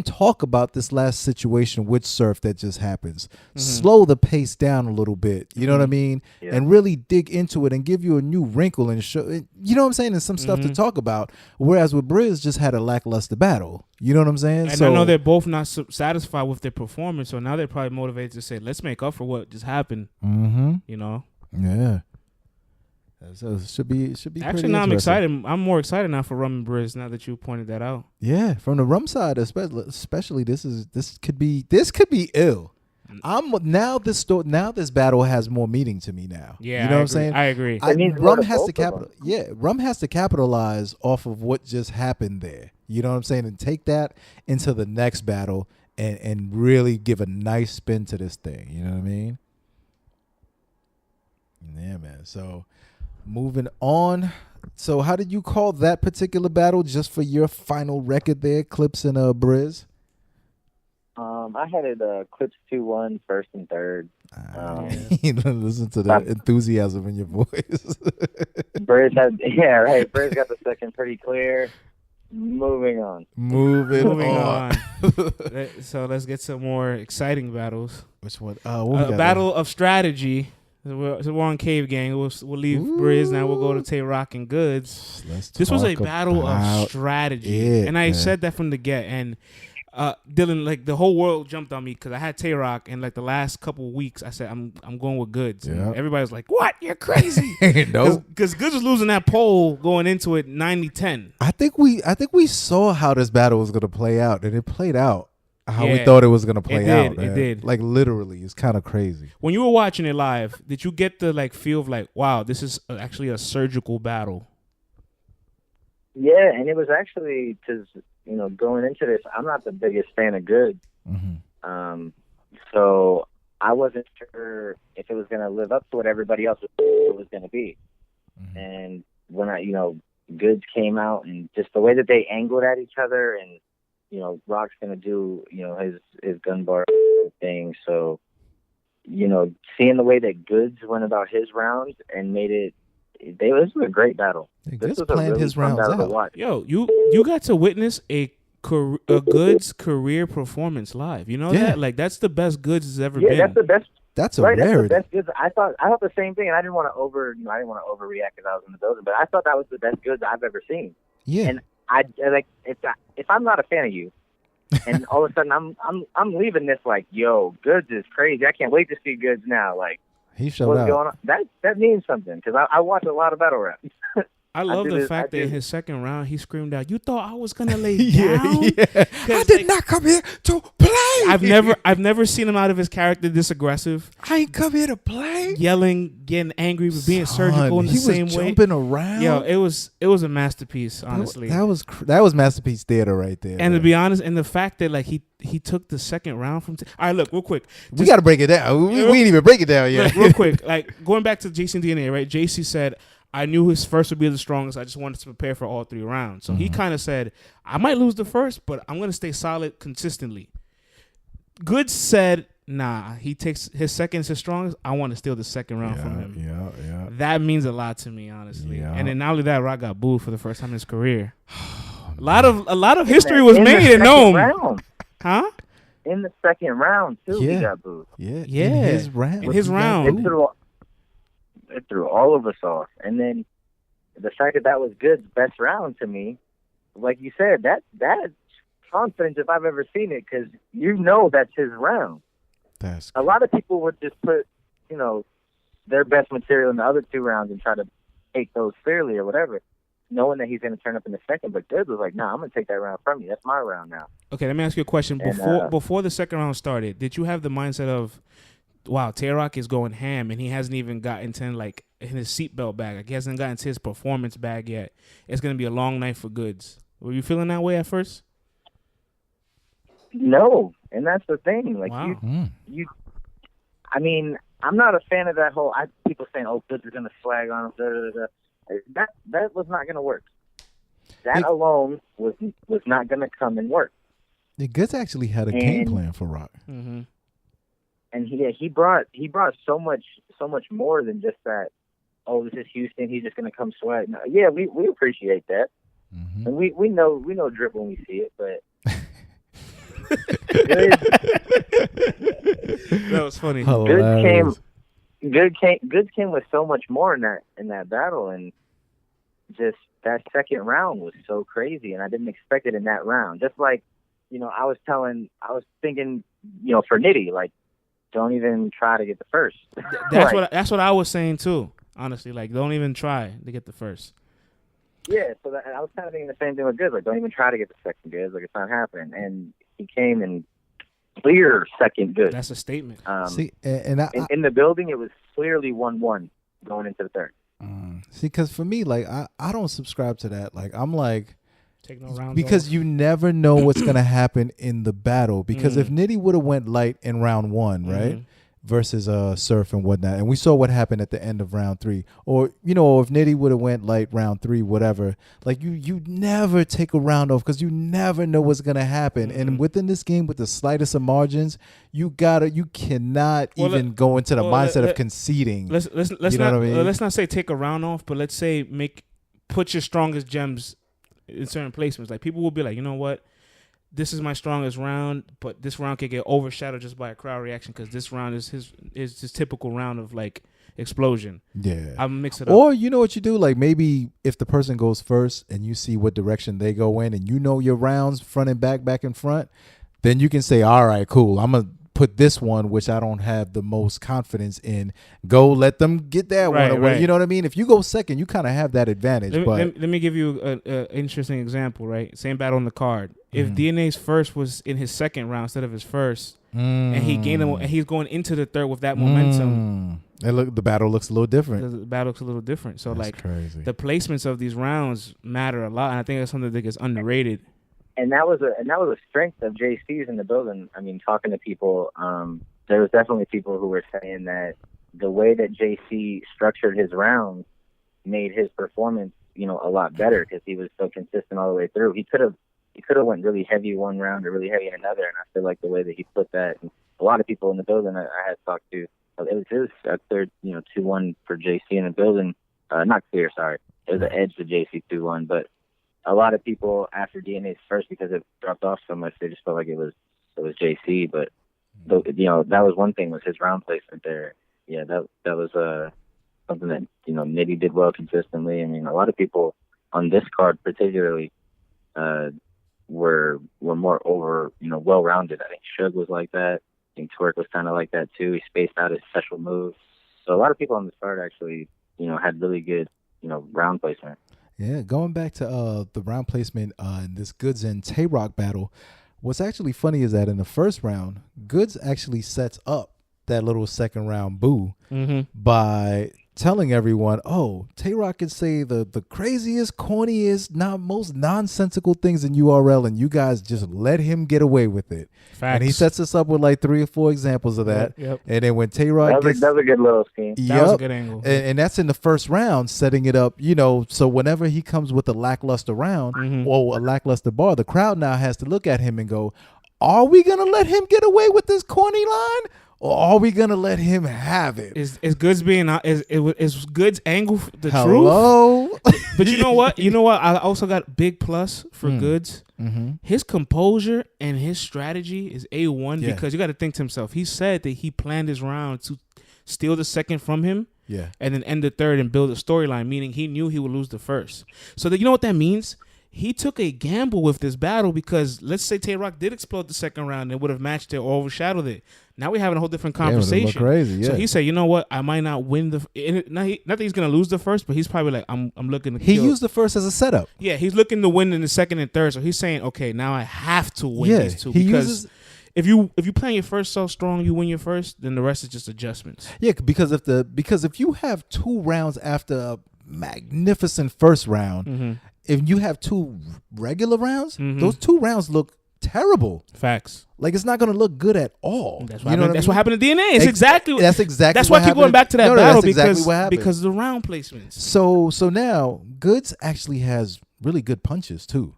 talk about this last situation with Surf that just happens. Slow the pace down a little bit. You know what I mean? Yeah. And really dig into it and give you a new wrinkle and show, you know what I'm saying? And some stuff to talk about. Whereas with Briz just had a lackluster battle. You know what I'm saying? And I know they're both not satisfied with their performance, so now they're probably motivated to say, let's make up for what just happened. Yeah. So it should be actually. Now I'm excited. I'm more excited now for Rum and Briz now that you pointed that out. Yeah, from the Rum side, especially this could be ill. This battle has more meaning to me now. Yeah, you know what I'm saying? I agree. Rum has to capitalize off of what just happened there. You know what I'm saying? And take that into the next battle and really give a nice spin to this thing. You know what I mean? Yeah, man. So. Moving on. So how did you call that particular battle, just for your final record there, Clips and Briz? I had it Clips 2-1, first and third. Listen to the enthusiasm in your voice. Briz got the second pretty clear. Moving on. Moving on. So let's get some more exciting battles. Which one? A battle of strategy. So we're on Cave Gang. We'll leave Briz now. We'll go to Tay-Rock and Goods. This was a battle of strategy, and I said that from the get. And Dylan, like the whole world jumped on me because I had Tay-Rock, and like the last couple of weeks, I said I'm going with Goods. Yeah. Everybody was like, "What? You're crazy!" Because Goods was losing that poll going into it 90-10. I think we saw how this battle was going to play out, and it played out how we thought it was going to play out. Man. It did. Like literally, it's kind of crazy. When you were watching it live, did you get the feel of like, wow, this is actually a surgical battle? Yeah, and it was actually because, going into this, I'm not the biggest fan of Goods. So I wasn't sure if it was going to live up to what everybody else was going to be. And when Goods came out and just the way that they angled at each other, and Rock's gonna do his gun bar thing. So seeing the way that Goods went about his rounds and made it, this was a great battle. This was planned his rounds out. Yo, you got to witness a Goods career performance live. You know that? Like that's the best Goods has ever been. Yeah, that's the best. That's a rarity. That's the best Goods. I thought the same thing, and I didn't want to overreact because I was in the building, but I thought that was the best Goods I've ever seen. Yeah. And I like if I'm not a fan of you, and all of a sudden I'm leaving this like, yo, Goods is crazy. I can't wait to see Goods now. Like he showed what's out. going on? That means something because I watch a lot of battle rap. I love the fact that in his second round he screamed out, "You thought I was gonna lay down?" Yeah. I did not come here to play. I've never seen him out of his character this aggressive. I ain't come here to play. Yelling, getting angry, being surgical in the same way. He was jumping around. Yo, it was a masterpiece, honestly. That was masterpiece theater right there. And to be honest, and the fact that like he took the second round from. All right, look, real quick. We got to break it down. We ain't even break it down yet. Real quick, like going back to JC DNA, right? JC said, I knew his first would be the strongest. I just wanted to prepare for all 3 rounds. So he kind of said, I might lose the first, but I'm going to stay solid consistently. Goods said, nah, he takes his second is his strongest. I want to steal the second round from him. Yeah. That means a lot to me, honestly. Yeah. And then not only that, Rock got booed for the first time in his career. A lot of history was made in NOME. Huh? In the second round, too, he got booed. Yeah. In his round. It threw all of us off. And then the fact that was Goods' best round to me, like you said, that's confidence if I've ever seen it, because that's his round. A lot of people would just put, their best material in the other 2 rounds and try to take those fairly or whatever, knowing that he's going to turn up in the second. But Goods was like, nah, I'm going to take that round from you. That's my round now. Okay, let me ask you a question. Before the second round started, did you have the mindset of, wow, Tay-Rock is going ham, and he hasn't even gotten to in his seatbelt bag. Like he hasn't gotten to his performance bag yet. It's gonna be a long night for Goods. Were you feeling that way at first? No, and that's the thing. Like wow. you. I mean, I'm not a fan of that whole. People saying, "Oh, Goods are gonna slag on him." That was not gonna work. That alone was not gonna come and work. The Goods actually had a game plan for Rock. Mm-hmm. And he brought so much more than just that. Oh, this is Houston. He's just gonna come sweat. No, yeah, we appreciate that, and we know drip when we see it. But that was funny. Goods came with so much more in that battle, and just that second round was so crazy, and I didn't expect it in that round. Just like, I was thinking, for Nitty, like, don't even try to get the first. That's what I was saying too. Honestly, like, don't even try to get the first. Yeah, so I was kind of thinking the same thing with Goods. Like, don't even try to get the second Goods. Like, it's not happening. And he came in clear second Goods. That's a statement. See, and in the building, it was clearly 1-1 going into the third. See, because for me, like, I don't subscribe to that. Like, I'm like, take no rounds because off. you never know what's gonna happen in the battle. Because if Nitty would have went light in round 1, right, versus Surf and whatnot, and we saw what happened at the end of round 3, or if Nitty would have went light round 3, whatever, like you never take a round off because you never know what's gonna happen. And within this game, with the slightest of margins, you cannot even go into the mindset of conceding. Let's not say take a round off, but let's say put your strongest gems in certain placements. Like, people will be like, you know what, this is my strongest round, but this round could get overshadowed just by a crowd reaction because this round is his typical round of, like, explosion. Yeah, I'm mix it up. Or you know what you do, like, maybe if the person goes first and you see what direction they go in, and your rounds front and back and front, then you can say, all right, cool, I'm gonna put this one, which I don't have the most confidence in, go let them get that one away. Right. You know what I mean? If you go second, you kind of have that advantage. Let me give you an interesting example, right? Same battle on the card. If DNA's first was in his second round instead of his first, and he gained him, and he's going into the third with that momentum, the battle looks a little different. The battle looks a little different. So, that's like, crazy. The placements of these rounds matter a lot, and I think that's something that gets underrated. And that was a strength of JC's in the building. I mean, talking to people, there was definitely people who were saying that the way that JC structured his rounds made his performance, a lot better because he was so consistent all the way through. He could have went really heavy one round or really heavy in another, and I feel like the way that he put that, and a lot of people in the building I had talked to, it was a third, 2-1 for JC in the building. Not clear, sorry. It was an edge to JC 2-1, but a lot of people after DNA's first, because it dropped off so much, they just felt like it was JC. But that was one thing, was his round placement there. Yeah, that was something that Nitty did well consistently. I mean, a lot of people on this card particularly were more over well rounded. I think Suge was like that. I think Twerk was kind of like that too. He spaced out his special moves. So a lot of people on this card actually had really good round placement. Yeah, going back to the round placement in this Goods and Tay-Rock battle, what's actually funny is that in the first round, Goods actually sets up that little second round boo by telling everyone, oh, Tay-Rock can say the craziest, corniest, most nonsensical things in URL, and you guys just let him get away with it. Facts. And he sets us up with like 3 or 4 examples of that. Yep. And then when Tay-Rock that was a good little scheme. That was a good angle. And that's in the first round, setting it up, so whenever he comes with a lackluster round or a lackluster bar, the crowd now has to look at him and go, are we going to let him get away with this corny line? Or are we gonna let him have it? Is Goods is Goods angle the truth? But you know what? I also got big plus for Goods. His composure and his strategy is A1 because you got to think to himself. He said that he planned his round to steal the second from him, and then end the third and build a storyline. Meaning he knew he would lose the first. So you know what that means? He took a gamble with this battle because let's say Tay-Rock did explode the second round and would have matched it or overshadowed it. Now we're having a whole different conversation. Crazy, yeah. So he said, you know what? I might not win not that he's going to lose the first, but he's probably like, I'm looking to He used the first as a setup. Yeah, he's looking to win in the second and third. So he's saying, okay, now I have to win these two. Because if you plan your first so strong, you win your first, then the rest is just adjustments. Yeah, because if you have 2 rounds after a magnificent first round, if you have 2 regular rounds, those 2 rounds look terrible. Facts. Like it's not going to look good at all. That's what happened to DNA. It's exactly. That's exactly. That's why I keep going back to that battle because of the round placements. So now Goods actually has really good punches too,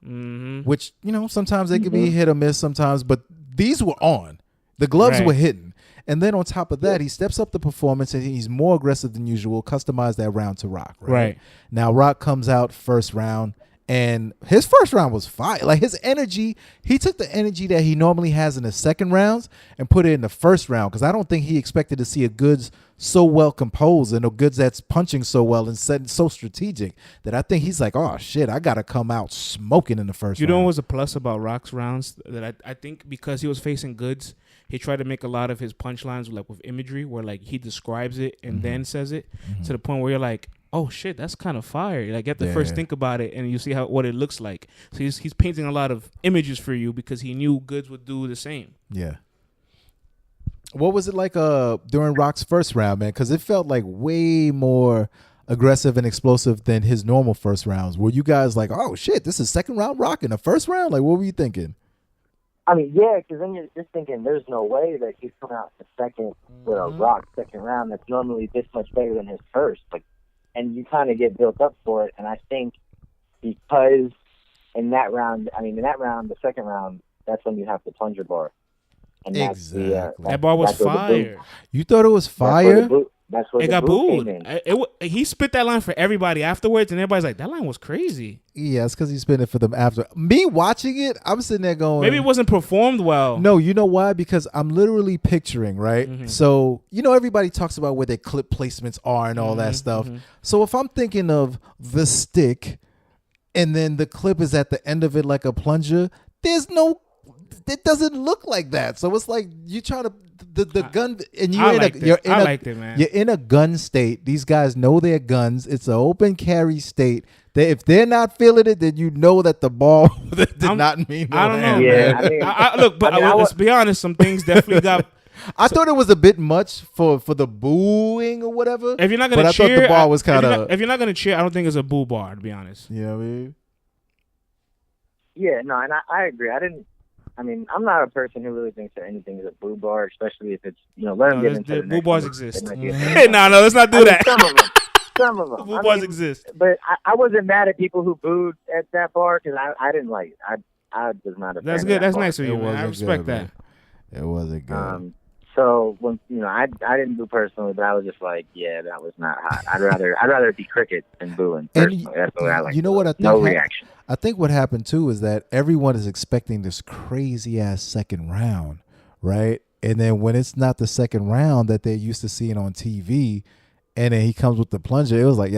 which sometimes they can be hit or miss sometimes, but these were on. The gloves were hitting. And then on top of that, he steps up the performance and he's more aggressive than usual, customized that round to Rock. Right. Now, Rock comes out first round, and his first round was fire. Like his energy, he took the energy that he normally has in the second rounds and put it in the first round, because I don't think he expected to see a Goods so well composed and a Goods that's punching so well and so strategic that I think he's like, oh, shit, I got to come out smoking in the first round. You know what was a plus about Rock's rounds? That I think because he was facing Goods, he tried to make a lot of his punchlines like with imagery where like he describes it and then says it to the point where you're like, oh shit, that's kind of fire. Like you have to first think about it and you see what it looks like. So he's painting a lot of images for you because he knew Goods would do the same. Yeah. What was it like during Rock's first round, man? Because it felt like way more aggressive and explosive than his normal first rounds. Were you guys like, oh shit, this is second round Rock in the first round? Like what were you thinking? I mean, yeah, because then you're just thinking there's no way that he's coming out the second with a Rock second round that's normally this much better than his first. Like, and you kind of get built up for it. And I think because in that round, the second round, that's when you have the plunger bar. And exactly. That bar was fire. You thought it was fire? That's what it got booed. He spit that line for everybody afterwards, and everybody's like, that line was crazy. Yeah, it's because he spit it for them after. Me watching it, I'm sitting there going, maybe it wasn't performed well. No, you know why? Because I'm literally picturing, right? So, everybody talks about where their clip placements are and all that stuff. So if I'm thinking of the stick and then the clip is at the end of it like a plunger, it doesn't look like that. So it's like you try to the gun, and you're in a gun state. These guys know their guns. It's an open carry state. If they're not feeling it, then you know that the ball did not mean no. I don't know. Yeah, let's be honest. Some things definitely got. I thought it was a bit much for the booing or whatever. If you're not gonna cheer, I thought the ball was kind of. If you're not gonna cheer, I don't think it's a boo bar. To be honest. Yeah, I mean. Yeah, no, and I agree. I'm not a person who really thinks that anything is a boo bar, especially if it's, let them get into the boo bars exist. No, let's not do that. Some of them. Boo bars exist. But I wasn't mad at people who booed at that bar because I didn't like it. I was not a fan. That's good. That's bar. Nice of you, man. I respect that. It wasn't good. So when I didn't boo personally, but I was just like, yeah, that was not hot. I'd rather be cricket than booing. Personally. That's what I like. You know what I think? No reaction. I think what happened too is that everyone is expecting this crazy ass second round, right? And then when it's not the second round that they're used to seeing on TV, and then he comes with the plunger, it was like,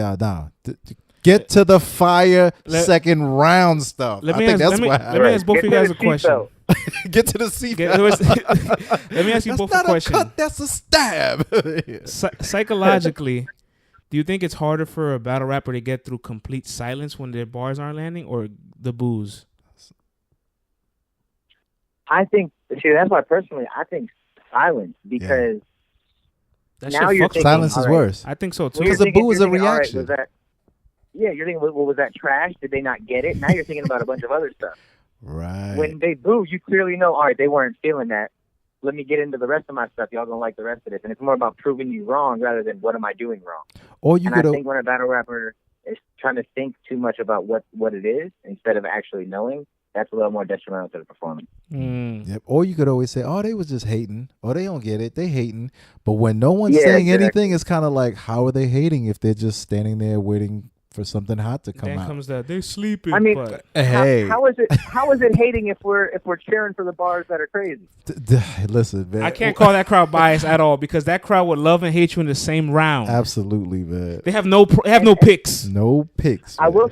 get to the fire second round stuff. Let me ask both of you guys a question. Get to the seat. Let me ask you both a question. That's a stab. Psychologically, do you think it's harder for a battle rapper to get through complete silence when their bars aren't landing, or the boos? I think. See, that's why personally I think silence, because now you're thinking, silence is worse. I think so too. Because the boo is a reaction. You're thinking, well, was that trash? Did they not get it? Now you're thinking about a bunch of other stuff. Right. When they boo, you clearly know, all right, they weren't feeling that. Let me get into the rest of my stuff. Y'all gonna like the rest of this. And it's more about proving you wrong rather than what am I doing wrong. I think when a battle rapper is trying to think too much about what it is instead of actually knowing, that's a little more detrimental to the performance. Yep. Or you could always say, oh, they was just hating. Or they don't get it. They hating. But when no one's saying anything, it's kind of like, how are they hating if they're just standing there waiting for something hot to come out? Then comes that they're sleeping. I mean, but hey, how is it hating if we're cheering for the bars that are crazy? Listen, man, I can't call that crowd biased at all, because that crowd would love and hate you in the same round. Absolutely, man. They have no picks. No picks. Man. I will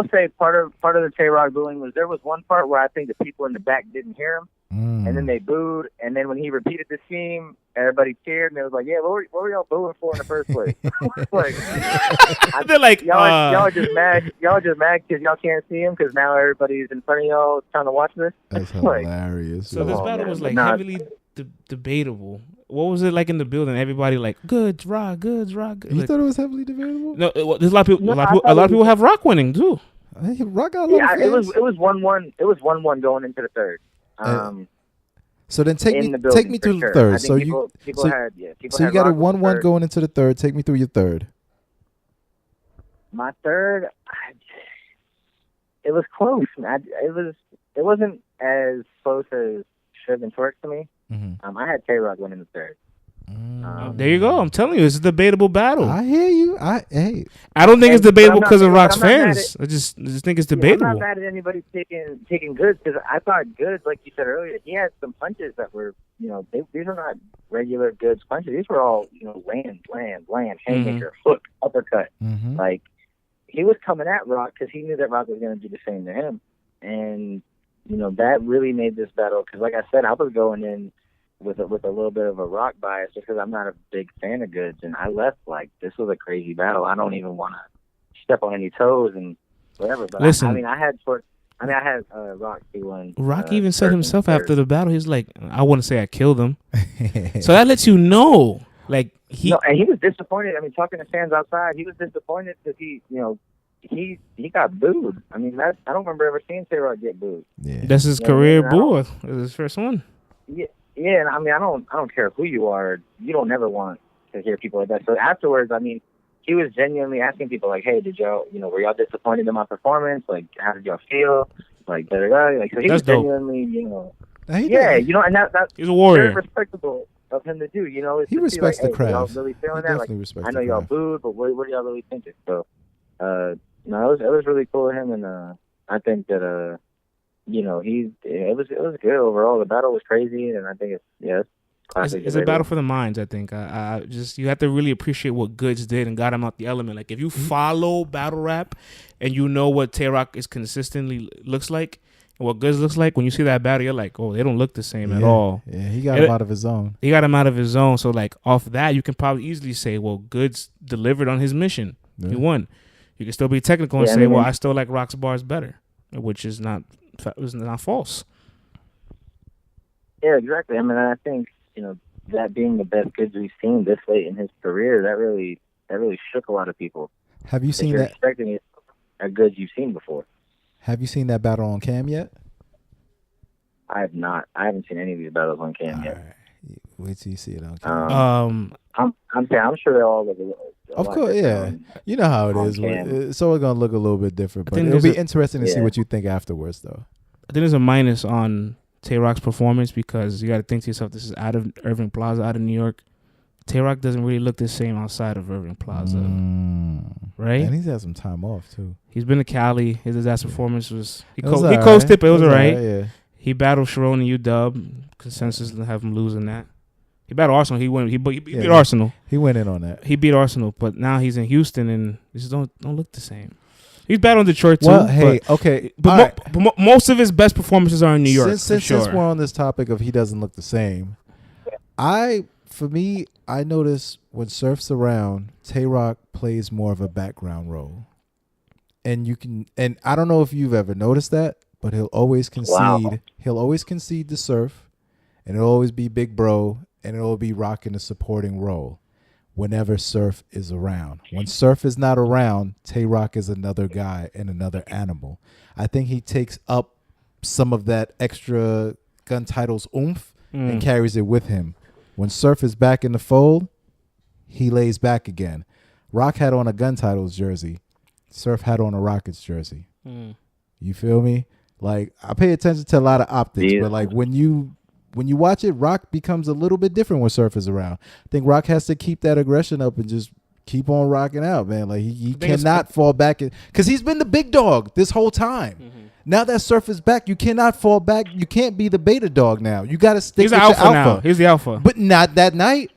say part of the Tay-Rock booing was there was one part where I think the people in the back didn't hear him. And then they booed, and then when he repeated the scheme, everybody cheered, and it was like, "Yeah, what were y'all booing for in the first place?" They're like, y'all are just mad. Y'all are just mad because y'all can't see him because now everybody's in front of y'all trying to watch this. That's hilarious. So this battle was like heavily debatable. What was it like in the building? Everybody like, goods, rock. You thought it was heavily debatable? No, there's a lot of people. A lot of people have Rock winning too. Hey, Rock got a lot of fans. It was 1-1. It was 1-1 going into the third. So then take me through the third. So you got a 1-1 going into the third. Take me through your third. My third, it was close. It wasn't as close as should have been Torque to me. Mm-hmm. I had Tay-Rock winning the third. There you go. I'm telling you, it's a debatable battle. I hear you. I don't think it's debatable because of Rock's fans. I just think it's debatable. I'm not mad at anybody taking Goods, because I thought Goods, like you said earlier, he had some punches that were, these are not regular Goods punches. These were all, land, haymaker, hook, uppercut. Mm-hmm. Like, he was coming at Rock because he knew that Rock was going to do the same to him. And, that really made this battle, because like I said, I was going in with a little bit of a Rock bias just because I'm not a big fan of Goods, and I left like, this was a crazy battle. I don't even want to step on any toes and whatever. But listen, I had Rock C1. Rock even said himself after the battle, he's like, I wouldn't say I killed him. So that lets you know, like and he was disappointed. I mean, talking to fans outside, he was disappointed because he got booed. I mean, I don't remember ever seeing Tay-Rock get booed. Yeah. That's his career boo. It was his first one. Yeah. Yeah, and I mean, I don't care who you are. You don't never want to hear people like that. So afterwards, I mean, he was genuinely asking people like, "Hey, did y'all, were y'all disappointed in my performance? Like, how did y'all feel? Like, da da da." Like, so he was genuinely, and that's he's a warrior. Very respectable of him to do. He respects the craft. Y'all really feeling that? Like, I know y'all booed, but what are y'all really thinking? So, it was really cool of him, and I think that it was good overall. The battle was crazy, and I think it's classic. It's a battle for the minds. I think. You have to really appreciate what Goods did and got him out the element. Like, if you follow battle rap and you know what Tay-Rock is consistently looks like and what Goods looks like, when you see that battle, you're like, oh, they don't look the same at all. Yeah, he got him out of his zone. He got him out of his zone. So like off that, you can probably easily say, well, Goods delivered on his mission. Yeah. He won. You can still be technical and say, well, I still like Rock's bars better, which is not. It was not false. Yeah, exactly. I mean, I think that being the best Goods we've seen this late in his career, that really shook a lot of people. Have you seen that? Expecting it a Goods you've seen before. Have you seen that battle on Cam yet? I have not. I haven't seen any of these battles on Cam yet. Right. Wait till you see it on Cam. I'm sure they all look a little. Of course, yeah. You know how it is. It's always going to look a little bit different, but it'll be interesting to see what you think afterwards, though. I think there's a minus on Tay-Rock's performance because you got to think to yourself, this is out of Irving Plaza, out of New York. Tay-Rock doesn't really look the same outside of Irving Plaza, right? And he's had some time off, too. He's been to Cali. His last performance was... He coasted, but it was all right. Yeah. He battled Sharon and UW. Consensus to have him losing that. He battled Arsenal. He won. He beat Arsenal. He went in on that. He beat Arsenal, but now he's in Houston, and these don't look the same. He's battling Detroit too. Well, hey, okay, but most of his best performances are in New York. Since we're on this topic of he doesn't look the same, I notice when Surf's around, Tay-Rock plays more of a background role, and I don't know if you've ever noticed that, but he'll always concede. Wow. He'll always concede to Surf, and it'll always be Big Bro. And it'll be Rock in a supporting role whenever Surf is around. When Surf is not around, Tay-Rock is another guy and another animal. I think he takes up some of that extra gun titles oomph and carries it with him. When Surf is back in the fold, he lays back again. Rock had on a gun titles jersey. Surf had on a Rockets jersey. You feel me? Like, I pay attention to a lot of optics, but like when you watch it, Rock becomes a little bit different when Surf is around. I think Rock has to keep that aggression up and just keep on rocking out, man. Like he cannot fall back because he's been the big dog this whole time. Mm-hmm. Now that Surf is back, you cannot fall back. You can't be the beta dog now. You got to stick with your alpha. Now. He's the alpha, but not that night.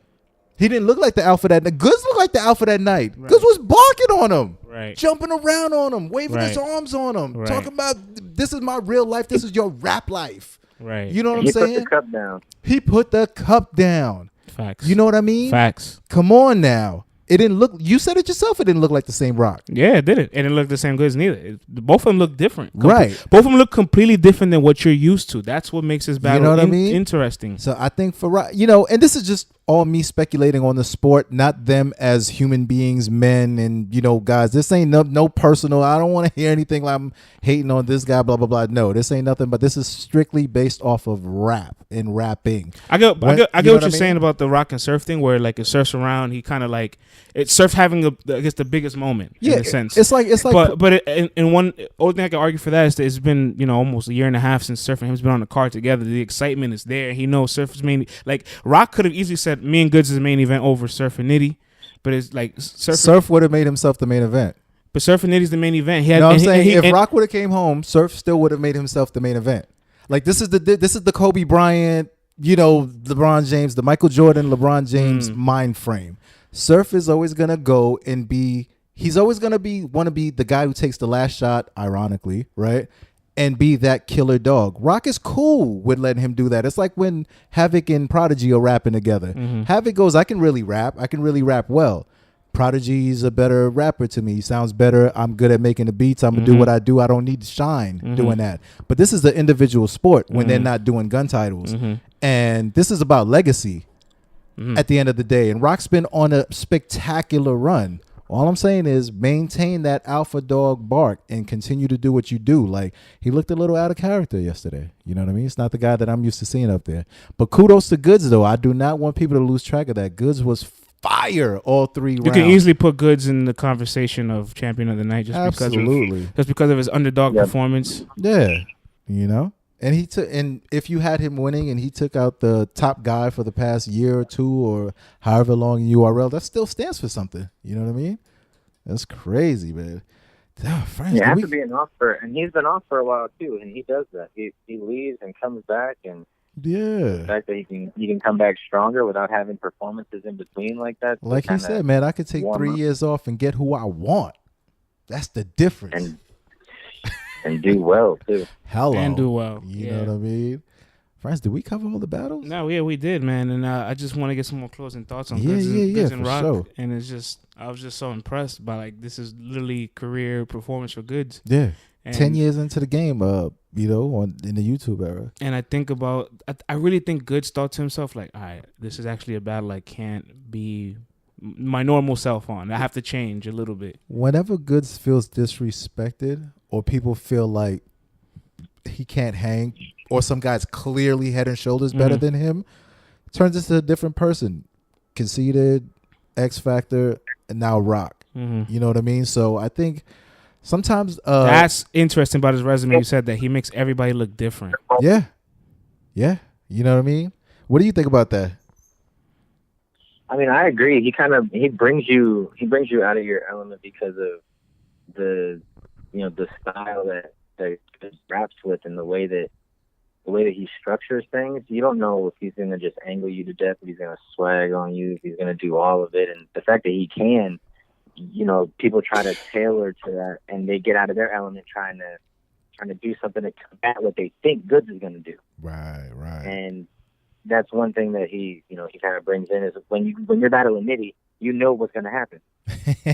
He didn't look like the alpha that night. Goods looked like the alpha that night. Right. Goods was barking on him, right? Jumping around on him, waving his arms on him, talking about this is my real life. This is your rap life. Right. You know what I'm saying? He put the cup down. He put the cup down. Facts. You know what I mean? Facts. Come on now. It didn't look. You said it yourself. It didn't look like the same Rock. Yeah, it didn't. It didn't look the same Goods neither. Both of them look different. Right. Both of them look completely different than what you're used to. That's what makes this battle interesting. So I think for Rock, and this is just all me speculating on the sport, not them as human beings, men, and guys. This ain't no personal. I don't want to hear anything like I'm hating on this guy, blah blah blah. No, this ain't nothing. But this is strictly based off of rap and rapping. I get what you're saying about the Rock and Surf thing, where like it Surf's around, he kind of like Surf having I guess the biggest moment in a sense. It's like. But in one only thing I can argue for that is that it's been almost a year and a half since Surf and him's been on the card together. The excitement is there. He knows Surf is mainly like Rock could have easily said me and Goods is the main event over Surf and Nitty, but it's like Surf would have made himself the main event. But Surf and Nitty's the main event. I'm saying if Rock would have came home, Surf still would have made himself the main event. Like this is the Kobe Bryant, LeBron James, the Michael Jordan, LeBron James mind frame. Surf is always gonna go and be. He's always gonna want to be the guy who takes the last shot, ironically, right? And be that killer dog. Rock is cool with letting him do that. It's like when Havoc and Prodigy are rapping together. Havoc goes, I can really rap well. Prodigy's a better rapper to me. He sounds better. I'm good at making the beats. I'm going to do what I do. I don't need to shine doing that. But this is the individual sport when they're not doing gun titles. And this is about legacy at the end of the day. And Rock's been on a spectacular run. All I'm saying is maintain that alpha dog bark and continue to do what you do. Like, he looked a little out of character yesterday. You know what I mean? It's not the guy that I'm used to seeing up there. But kudos to Goods, though. I do not want people to lose track of that. Goods was fire all 3 rounds. You can easily put Goods in the conversation of champion of the night just because of his underdog performance. Yeah, And he took, and if you had him winning and he took out the top guy for the past year or 2 or however long in URL, that still stands for something. You know what I mean? That's crazy, man. France, after being off and he's been off for a while too, and he does that. He leaves and comes back, and the fact that he can come back stronger without having performances in between like that. Like he said, man, I could take 3 years off and get who I want. That's the difference. And do well too. Hello. And do well. You know what I mean? France, did we cover all the battles? No, we did, man. And I just want to get some more closing thoughts on Goods and Rock. Sure. And I was just so impressed by this is literally career performance for Goods. Yeah. And 10 years into the game, in the YouTube era. And I think I really think Goods thought to himself, like, all right, this is actually a battle I can't be my normal self on. I have to change a little bit. Whenever Goods feels disrespected or people feel like he can't hang or some guy's clearly head and shoulders better than him, turns into a different person. Conceited, X Factor, and now Rock. You know what I mean? So I think sometimes that's interesting about his resume. You said that he makes everybody look different. Yeah. You know what I mean? What do you think about that? I mean, I agree. He brings you out of your element because of the style that raps with and the way that he structures things. You don't know if he's gonna just angle you to death, if he's gonna swag on you, if he's gonna do all of it. And the fact that he can, people try to tailor to that, and they get out of their element trying to do something to combat what they think Goods is gonna do. Right. And that's one thing that he kind of brings in is when you're battling Nitty, you know what's going to happen.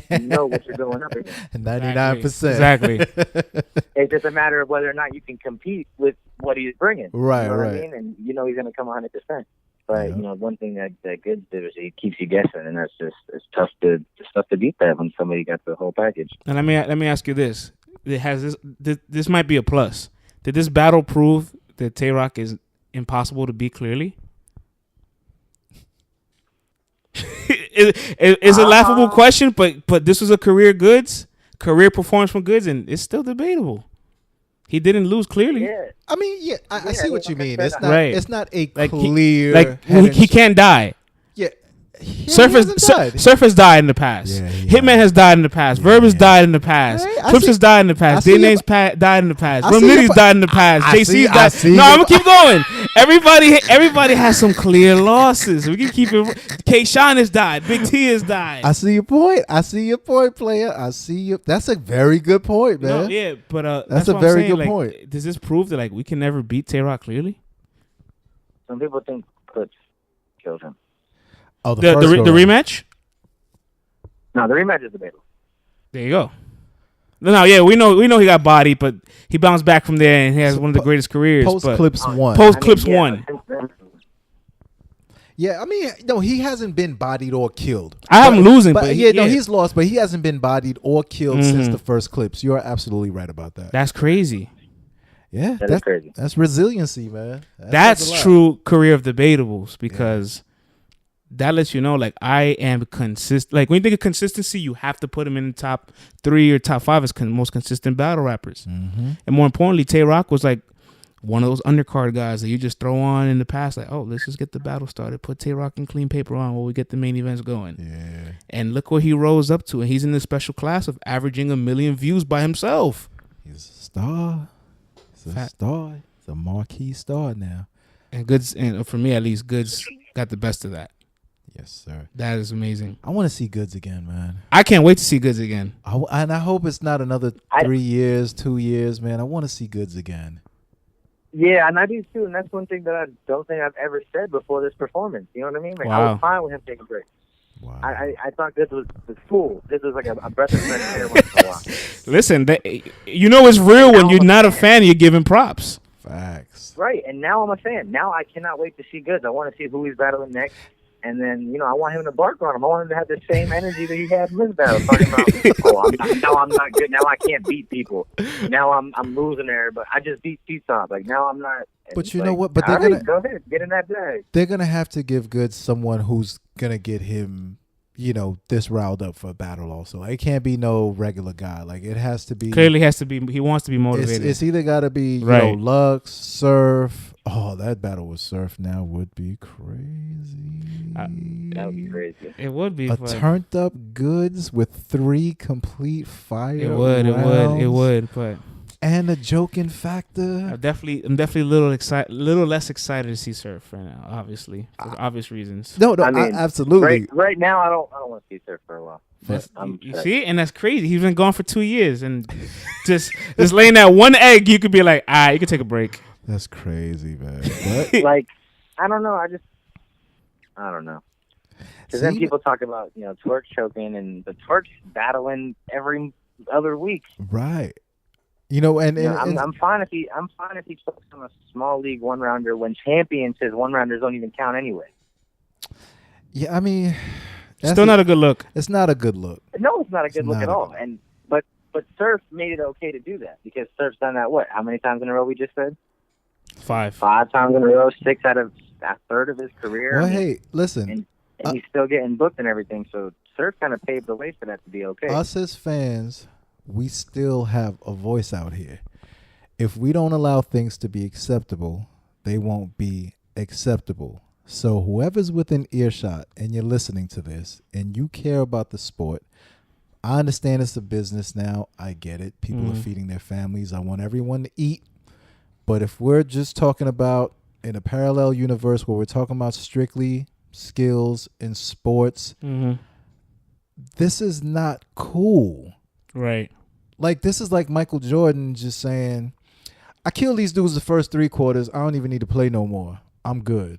You know what you're going up against. 99%. Exactly. It's just a matter of whether or not you can compete with what he's bringing. Right, you know right. What I mean? And he's going to come 100%. But one thing that Goods did is he keeps you guessing, and that's just it's tough to beat that when somebody got the whole package. And let me ask you this: this might be a plus. Did this battle prove that Tay-Rock is impossible to beat clearly? It's a laughable question, but this was a career performance from Goods, and it's still debatable. He didn't lose clearly. Yeah. I mean, I see what you mean. It's not right. It's not a like clear. He can't die. Yeah. Surf has died in the past. Yeah. Hitman has died in the past. Verb has died in the past. Clips has died in the past. DNA's died in the past. Nitty's died in the past. JC's died. No, I'm gonna keep going. Everybody has some clear losses. We can keep it. K-Shine has died. Big T has died. I see your point, player. I see you. That's a very good point, man. No, yeah, but that's a very good point. Does this prove that we can never beat Tay-Rock clearly? Some people think Clips killed him. Oh, the rematch? No, the rematch is debatable. There you go. No, yeah, we know he got bodied, but he bounced back from there and he has one of the greatest careers. Post Clips won. Post Clips won. Yeah, I mean, no, he hasn't been bodied or killed. I am losing, but he's lost, but he hasn't been bodied or killed since the first clips. You're absolutely right about that. That's crazy. Yeah, that's crazy. That's resiliency, man. That's true career of debatables, because that lets you know, like, I am consistent. Like, when you think of consistency, you have to put him in the top 3 or top 5 as most consistent battle rappers. Mm-hmm. And more importantly, Tay Rock was like one of those undercard guys that you just throw on in the past, like, oh, let's just get the battle started. Put Tay Rock and Clean Paper on while we get the main events going. Yeah. And look what he rose up to. And he's in the special class of averaging 1 million views by himself. He's a star. He's a star. He's a marquee star now. And Goods, and for me at least, Goods got the best of that. Yes, sir. That is amazing. I want to see Goods again, man. I can't wait to see Goods again. And I hope it's not another 3 years, 2 years, man. I want to see Goods again. Yeah, and I do too. And that's one thing that I don't think I've ever said before this performance. You know what I mean? Like, wow. I was fine with him taking a break. Wow. I thought this was cool. This was like a breath of fresh air once in a while. Listen, you know it's real when you're not a fan. You're giving props. Facts. Right, and now I'm a fan. Now I cannot wait to see Goods. I want to see who he's battling next. And then, I want him to bark on him. I want him to have the same energy that he had in this battle. Talking about, I'm not good. Now I can't beat people. Now I'm losing there, but I just beat T-Top. Like, now I'm not. But you know what? But they're go ahead, get in that bag. They're going to have to give Goods someone who's going to get him, this riled up for a battle also. It can't be no regular guy. Like, it has to be. Clearly has to be. He wants to be motivated. It's either got to be, right. Lux, Surf. Oh, that battle with Surf now would be crazy. That would be crazy. It would be. Turned up Goods with 3 complete fire. It would. But and the joking factor. I'm definitely a little less excited to see Surf right now. Obviously, for obvious reasons. No, I mean, absolutely. Right now, I don't want to see Surf for a while. You see, and that's crazy. He's been gone for 2 years, and just laying that one egg, you could be like, you could take a break. That's crazy, man. But, like, I don't know. I don't know. Because then people talk about, Twerk choking, and the Twerk's battling every other week. Right. I'm fine if he chokes on a small league 1-rounder when champions his 1-rounders don't even count anyway. Yeah, I mean, still not a good look. It's not a good look. No, it's not a good look at all. And but Surf made it okay to do that, because Surf's done that. What? How many times in a row we just said? 5 times in a row. 6 out of a third of his career. Well, hey, listen. And he's still getting booked and everything. So Surf kind of paved the way for that to be okay. Us as fans, we still have a voice out here. If we don't allow things to be acceptable, they won't be acceptable. So whoever's within earshot and you're listening to this and you care about the sport, I understand it's a business now. I get it. People are feeding their families. I want everyone to eat. But if we're just talking about in a parallel universe where we're talking about strictly skills in sports, this is not cool. Right. Like, this is like Michael Jordan just saying, I killed these dudes the first 3 quarters. I don't even need to play no more. I'm good.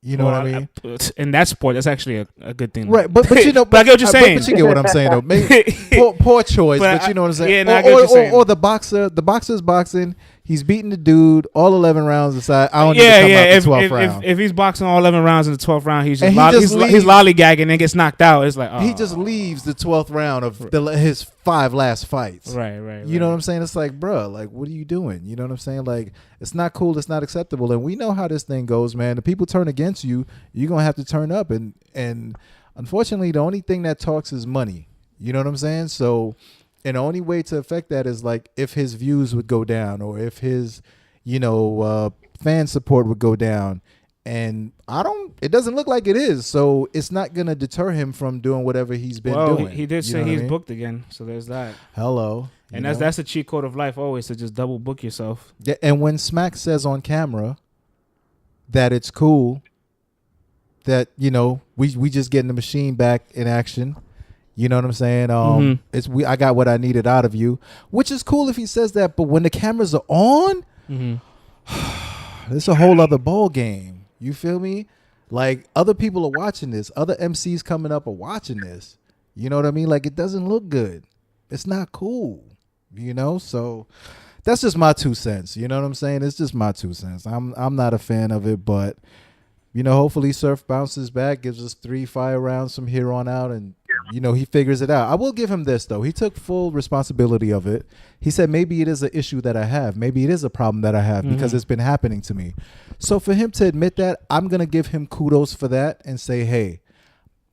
You know what I mean? In that sport, that's actually a good thing. Right, but but I get what you're saying. But you get what I'm saying, though. Maybe poor choice, but you know what I'm saying. Yeah, I get what you're saying. Or the boxer's boxing. He's beating the dude all 11 rounds aside. I don't need to come out the 12th round. If he's boxing all 11 rounds in the 12th round, he's leaves. lollygagging and gets knocked out. It's like, he just leaves the 12th round of his 5 last fights. Right. You know what I'm saying? It's like, bro, like, what are you doing? You know what I'm saying? Like, it's not cool. It's not acceptable. And we know how this thing goes, man. The people turn against you. You're going to have to turn up. And unfortunately, the only thing that talks is money. You know what I'm saying? So, and the only way to affect that is like if his views would go down or if his, fan support would go down. And it doesn't look like it is. So it's not going to deter him from doing whatever he's been doing. He did say he's booked again. So there's that. Hello. And that's a cheat code of life always, to just double book yourself. Yeah, and when Smack says on camera that it's cool, that, we just getting the machine back in action. You know what I'm saying? I got what I needed out of you, which is cool if he says that. But when the cameras are on, it's a whole other ball game. You feel me? Like, other people are watching this. Other MCs coming up are watching this. You know what I mean? Like, it doesn't look good. It's not cool. So that's just my 2 cents. You know what I'm saying? It's just my 2 cents. I'm not a fan of it, but hopefully Surf bounces back, gives us 3 fire rounds from here on out, and he figures it out. I will give him this though. He took full responsibility of it. He said maybe it is an issue that I have. Maybe it is a problem that I have because it's been happening to me. So for him to admit that, I'm going to give him kudos for that and say, hey,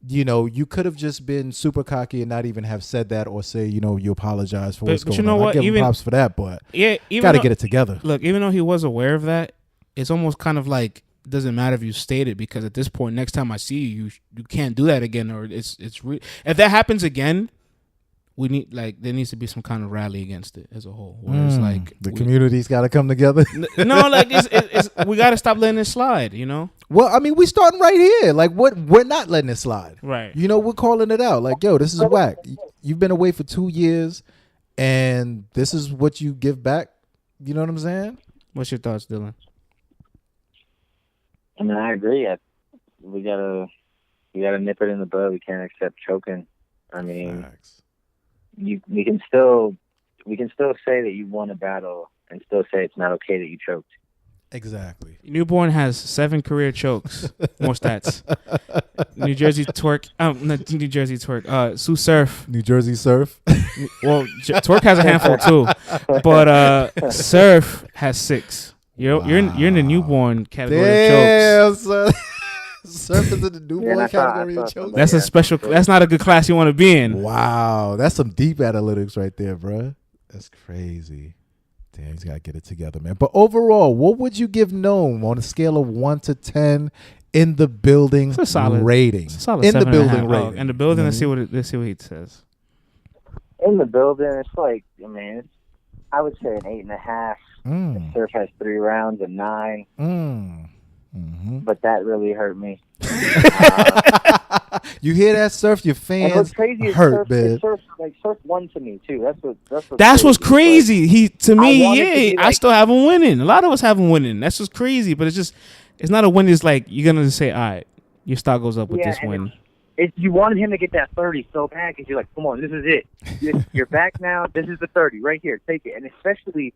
you could have just been super cocky and not even have said that or say, you apologize for what's going on. I give him props for that, but got to get it together. Look, even though he was aware of that, it's almost kind of like, it doesn't matter if you state it, because at this point, next time I see you, you can't do that again, or it's if that happens again, there needs to be some kind of rally against it as a whole. Where it's like the community's got to come together. No, like it's we got to stop letting it slide. Well, I mean, we starting right here. Like, we're not letting it slide. Right. We're calling it out. Like, yo, this is whack. You've been away for 2 years, and this is what you give back. You know what I'm saying? What's your thoughts, Dylan? I mean, I agree. We gotta nip it in the bud. We can't accept choking. I mean, we can still say that you won a battle and still say it's not okay that you choked. Exactly. Newborn has 7 career chokes. More stats. New Jersey Twerk. Not New Jersey Twerk. Sue Surf. New Jersey Surf. Well, Twerk has a handful too, but Surf has 6. You're in the newborn category of chokes. Son. Surf is in the newborn category of chokes. That's a special. That's not a good class you want to be in. Wow, that's some deep analytics right there, bro. That's crazy. Damn, he's got to get it together, man. But overall, what would you give NOME on a scale of 1 to 10 in the building it's a solid rating? It's a solid in the building rating. In the building, let's see what he says. In the building, it's like, I mean, I would say an 8.5. Surf has 3 rounds, a 9. But that really hurt me. You hear that, Surf? Your fans what's crazy hurt, is man. Surf won to me too. That's what's crazy. I still have him winning. A lot of us have him winning. That's what's crazy. But it's not a win. It's like you're gonna just say, all right, your stock goes up with this win. You wanted him to get that 30 so bad because you're like, come on, this is it. You're back now. This is the 30 right here. Take it. And especially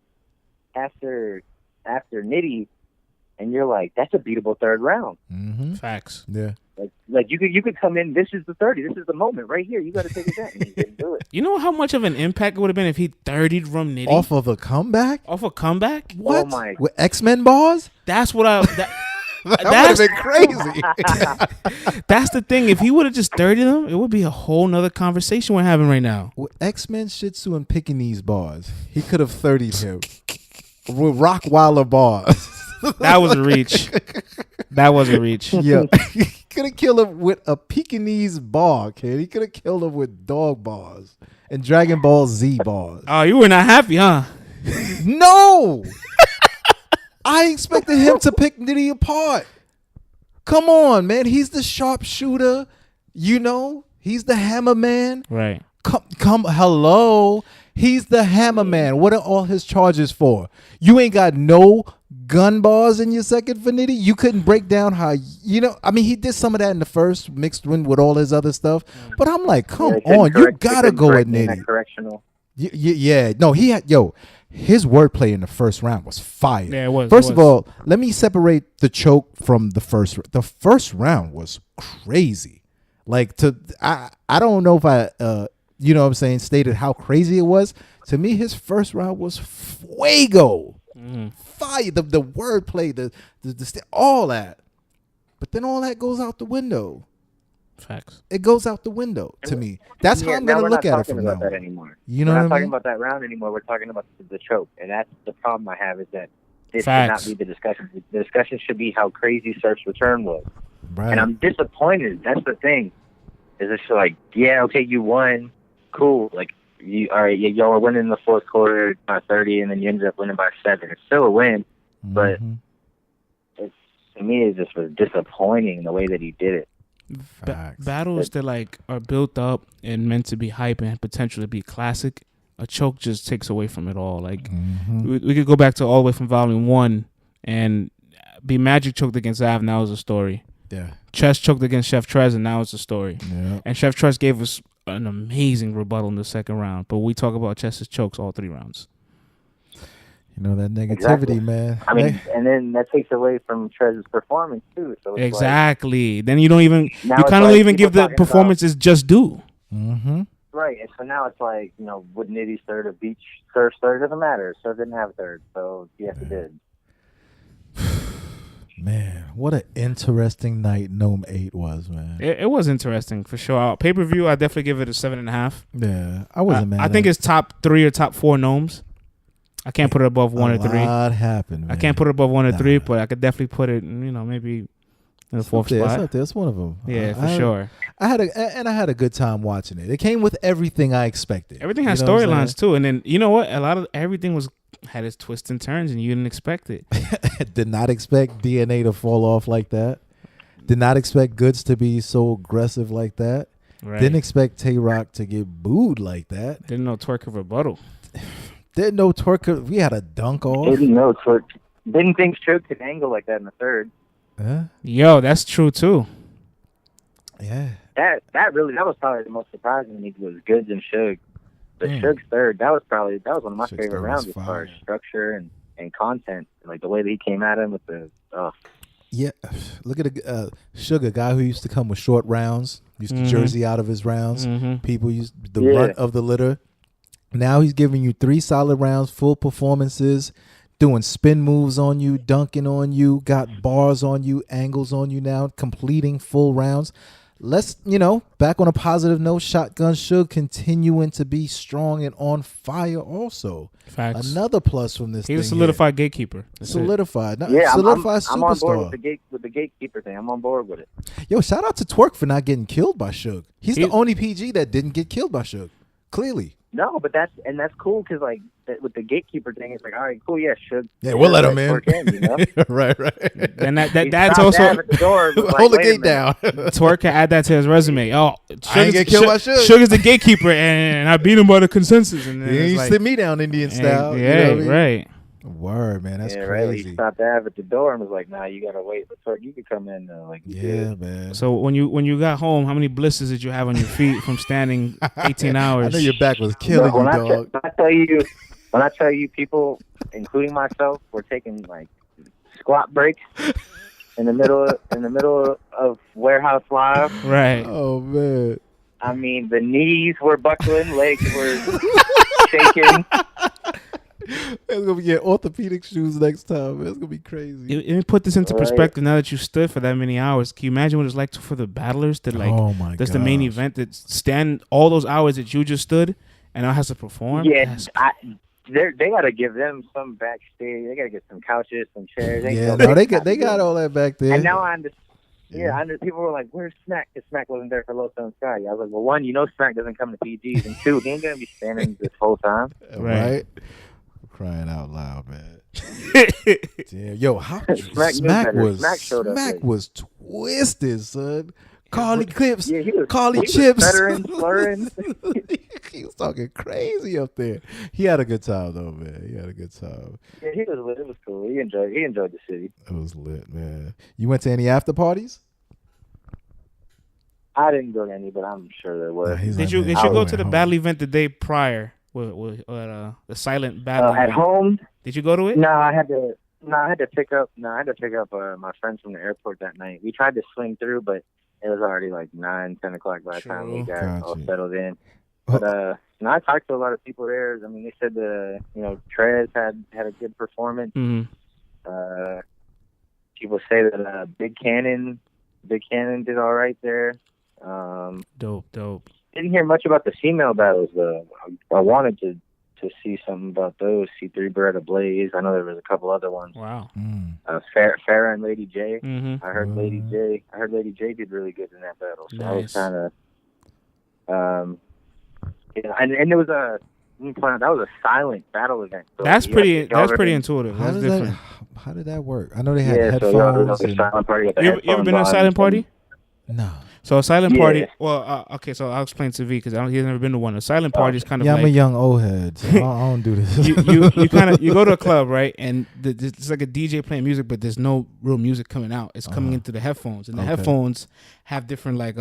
after Nitty, and you're like, that's a beatable 3rd round. Facts. Yeah. Like you could come in. This is the 30. This is the moment right here. You got to take it down. And you didn't do it. You know how much of an impact it would have been if he 30'd from Nitty off of a comeback? Off a comeback? What? Oh my. With X-Men bars? That's what I. That would have been crazy. That's the thing. If he would have just 30'd them, it would be a whole nother conversation we're having right now. With X-Men, Shih Tzu, and Pekingese bars, he could have 30'd him. With Rockweiler bars. That was a reach. Yeah. He could have killed him with a Pekingese bar, kid. He could have killed him with dog bars and Dragon Ball Z bars. Oh, you were not happy, huh? No. I expected him to pick Nitty apart. Come on, man. He's the sharpshooter. He's the hammer man. Right. Come. Hello. He's the hammer man. What are all his charges for? You ain't got no gun bars in your second for Nitty. You couldn't break down how, I mean, he did some of that in the first, mixed in with all his other stuff. But I'm like, come on. You got to go at Nitty. Correctional. Yeah. No, his wordplay in the first round was fire. Yeah, it was. First of all, let me separate the choke from the first. The first round was crazy. Like, I don't know if I, you know what I'm saying, stated how crazy it was. To me, his first round was fuego. Fire. The wordplay, the all that. But then all that goes out the window. Facts. It goes out the window to me. That's how I'm going to look at it from now. That anymore. You know we're what I not mean? talking about that round anymore. We're talking about the choke. And that's the problem I have, is that this should Facts. not be the discussion. The discussion should be how crazy Surf's return was. Right. And I'm disappointed. That's the thing. Is it's like, yeah, okay, you won. Cool. Like, y'all are winning in the fourth quarter by 30, and then you ended up winning by 7. It's still a win, but to me, it just was disappointing the way that he did it. Battles that are built up and meant to be hype and potentially be classic, a choke just takes away from it all. Like we could go back to all the way from Volume 1 and be Magic choked against Av, now is a story. Yeah. Chess choked against Chef Trez, and now it's a story. Yeah. And Chef Trez gave us an amazing rebuttal in the second round. But we talk about Chess's chokes all 3 rounds. You know, that negativity, man. I mean, and then that takes away from Trez's performance too. So it's exactly. Then you don't even you now it's kind of like don't even people give the talking performances just due. Mm-hmm. right. And so now it's like, you know, would Nitty's third or Beach Surf's third? Doesn't matter. Surf didn't have a third, so yes, it did. Man, what an interesting night NOME 8 was, man. It was interesting for sure. Pay per view, I definitely give it a 7.5. Yeah, I wasn't mad. I think it's top 3 or top 4 gnomes. I can't put it above 1 or 3. A lot happened, man. I can't put it above 1 or 3, but I could definitely put it, you know, maybe in the fourth spot. It's up there. It's one of them. Yeah, for sure. I had a good time watching it. It came with everything I expected. Everything has storylines too, and then you know what? A lot of everything had its twists and turns, and you didn't expect it. Did not expect DNA to fall off like that. Did not expect Goods to be so aggressive like that. Right. Didn't expect Tay-Rock to get booed like that. Didn't know Twerk could rebuttal. Didn't know Twerk. We had a dunk off. Didn't know Twerk. Didn't think Suge could angle like that in the third. Yo, that's true too. Yeah. That was probably the most surprising to me was Goods and Suge. But Suge's third, that was one of my Suge's favorite rounds as far as structure and content, like the way that he came at him with the. Yeah, look at Suge, a guy who used to come with short rounds, used to jersey out of his rounds. People used the runt of the litter. Now he's giving you 3 solid rounds, full performances, doing spin moves on you, dunking on you, got bars on you, angles on you now, completing full rounds. Let's, back on a positive note, Shotgun Suge continuing to be strong and on fire also. Facts. Another plus from this thing. He's a solidified gatekeeper. Solidified. Solidified superstar. I'm on board with the gatekeeper thing. I'm on board with it. Yo, shout out to Twerk for not getting killed by Suge. He's the only PG that didn't get killed by Suge. Clearly. No, but that's cool because like with the gatekeeper thing, it's like, all right, cool, yeah, Suge. Yeah, we'll let him in. You know? right. And that's also at the door, hold the gate down. Twerk can add that to his resume. Oh, I ain't get killed by Suge. Suge is the gatekeeper, and I beat him by the consensus. And then he sit me down Indian style. Yeah, you know what I mean? right. Word, man, that's crazy. crazy. He stopped Av at the door and was like, "Nah, you gotta wait. But Twerk, you could come in." Man. So when you got home, how many blisters did you have on your feet from standing 18 hours? I know your back was killing you, dog. When I tell you, people, including myself, were taking like squat breaks in the middle of Warehouse Live. Right. Oh man. I mean, the knees were buckling, legs were shaking. It's gonna be orthopedic shoes next time. Man. It's gonna be crazy. Let me put this into perspective. Now that you stood for that many hours, can you imagine what it's like for the battlers to that's the main event that stand all those hours that you just stood and now has to perform? Yeah, they gotta give them some backstage. They gotta get some couches, some chairs. They got all that back there. And now I understand. Yeah, people were like, "Where's Smack?" Because Smack wasn't there for Low Stone Sky. I was like, "Well, 1, Smack doesn't come to PGs, and 2, he ain't gonna be standing this whole time." Right. Crying out loud, man. Damn. Yo, how Smack was twisted, son. Carly Clips, Carly Chips. Slurring. He was talking crazy up there. He had a good time though, man. He had a good time. Yeah, he was lit. It was cool. He enjoyed the city. It was lit, man. You went to any after parties? I didn't go to any, but I'm sure there was. Did you go to the battle event the day prior? With the silent battle at home. Did you go to it? No, I had to pick up my friends from the airport that night. We tried to swing through, but it was already like 9, 10 o'clock by the time we got all settled in. But I talked to a lot of people there. I mean, they said Trez had a good performance. Mm-hmm. People say that Big Cannon did all right there. Dope. Didn't hear much about the female battles though. I wanted to see something about those. C3 Beretta Blaze. I know there was a couple other ones. Wow. Farrah and Lady J. Mm-hmm. I heard Lady J did really good in that battle. So I was kind of and there was that was a silent battle event. So that's pretty intuitive. That's different. How did that work? I know they had headphones. So silent party. You ever been to a silent party? No. So a silent party. Well, okay. So I'll explain to V because he's never been to one. A silent party is kind of I'm like a young old head. So I don't do this. you go to a club, right? And it's like a DJ playing music, but there's no real music coming out. It's coming into the headphones, and the headphones have different like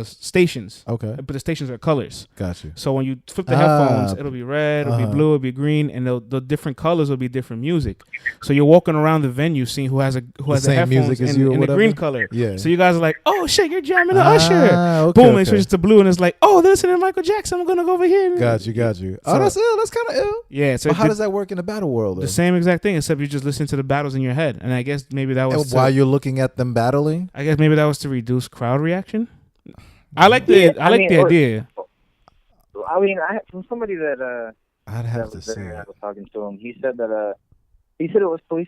stations. Okay. But the stations are colors. Got you. So when you flip the headphones, it'll be red, it'll be blue, it'll be green, and the different colors will be different music. So you're walking around the venue seeing who has the same headphones music as in, you or in the whatever? green color. Yeah. So you guys are like, oh shit, you're jamming to Usher. Okay, Boom, okay. it switches to blue, and it's like, oh, they're listening to Michael Jackson. I'm gonna go over here. Got you. So, That's ill. That's kind of ill. Yeah. So But how does that work in the battle world? the same exact thing, except you just listen to the battles in your head. And I guess maybe that was while you're looking at them battling. I guess maybe that was to reduce crowd reaction. I like the idea. I mean, from somebody that I'd have that to was say there, I was talking to him. He said that he said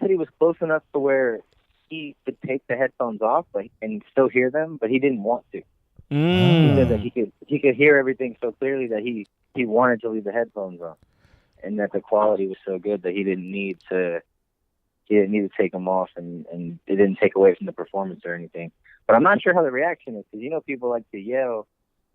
he was close enough to where he could take the headphones off, and still hear them, but he didn't want to. He said that he could hear everything so clearly that he wanted to leave the headphones on, and that the quality was so good that he didn't need to take them off, and it didn't take away from the performance or anything. But I'm not sure how the reaction is, because people like to yell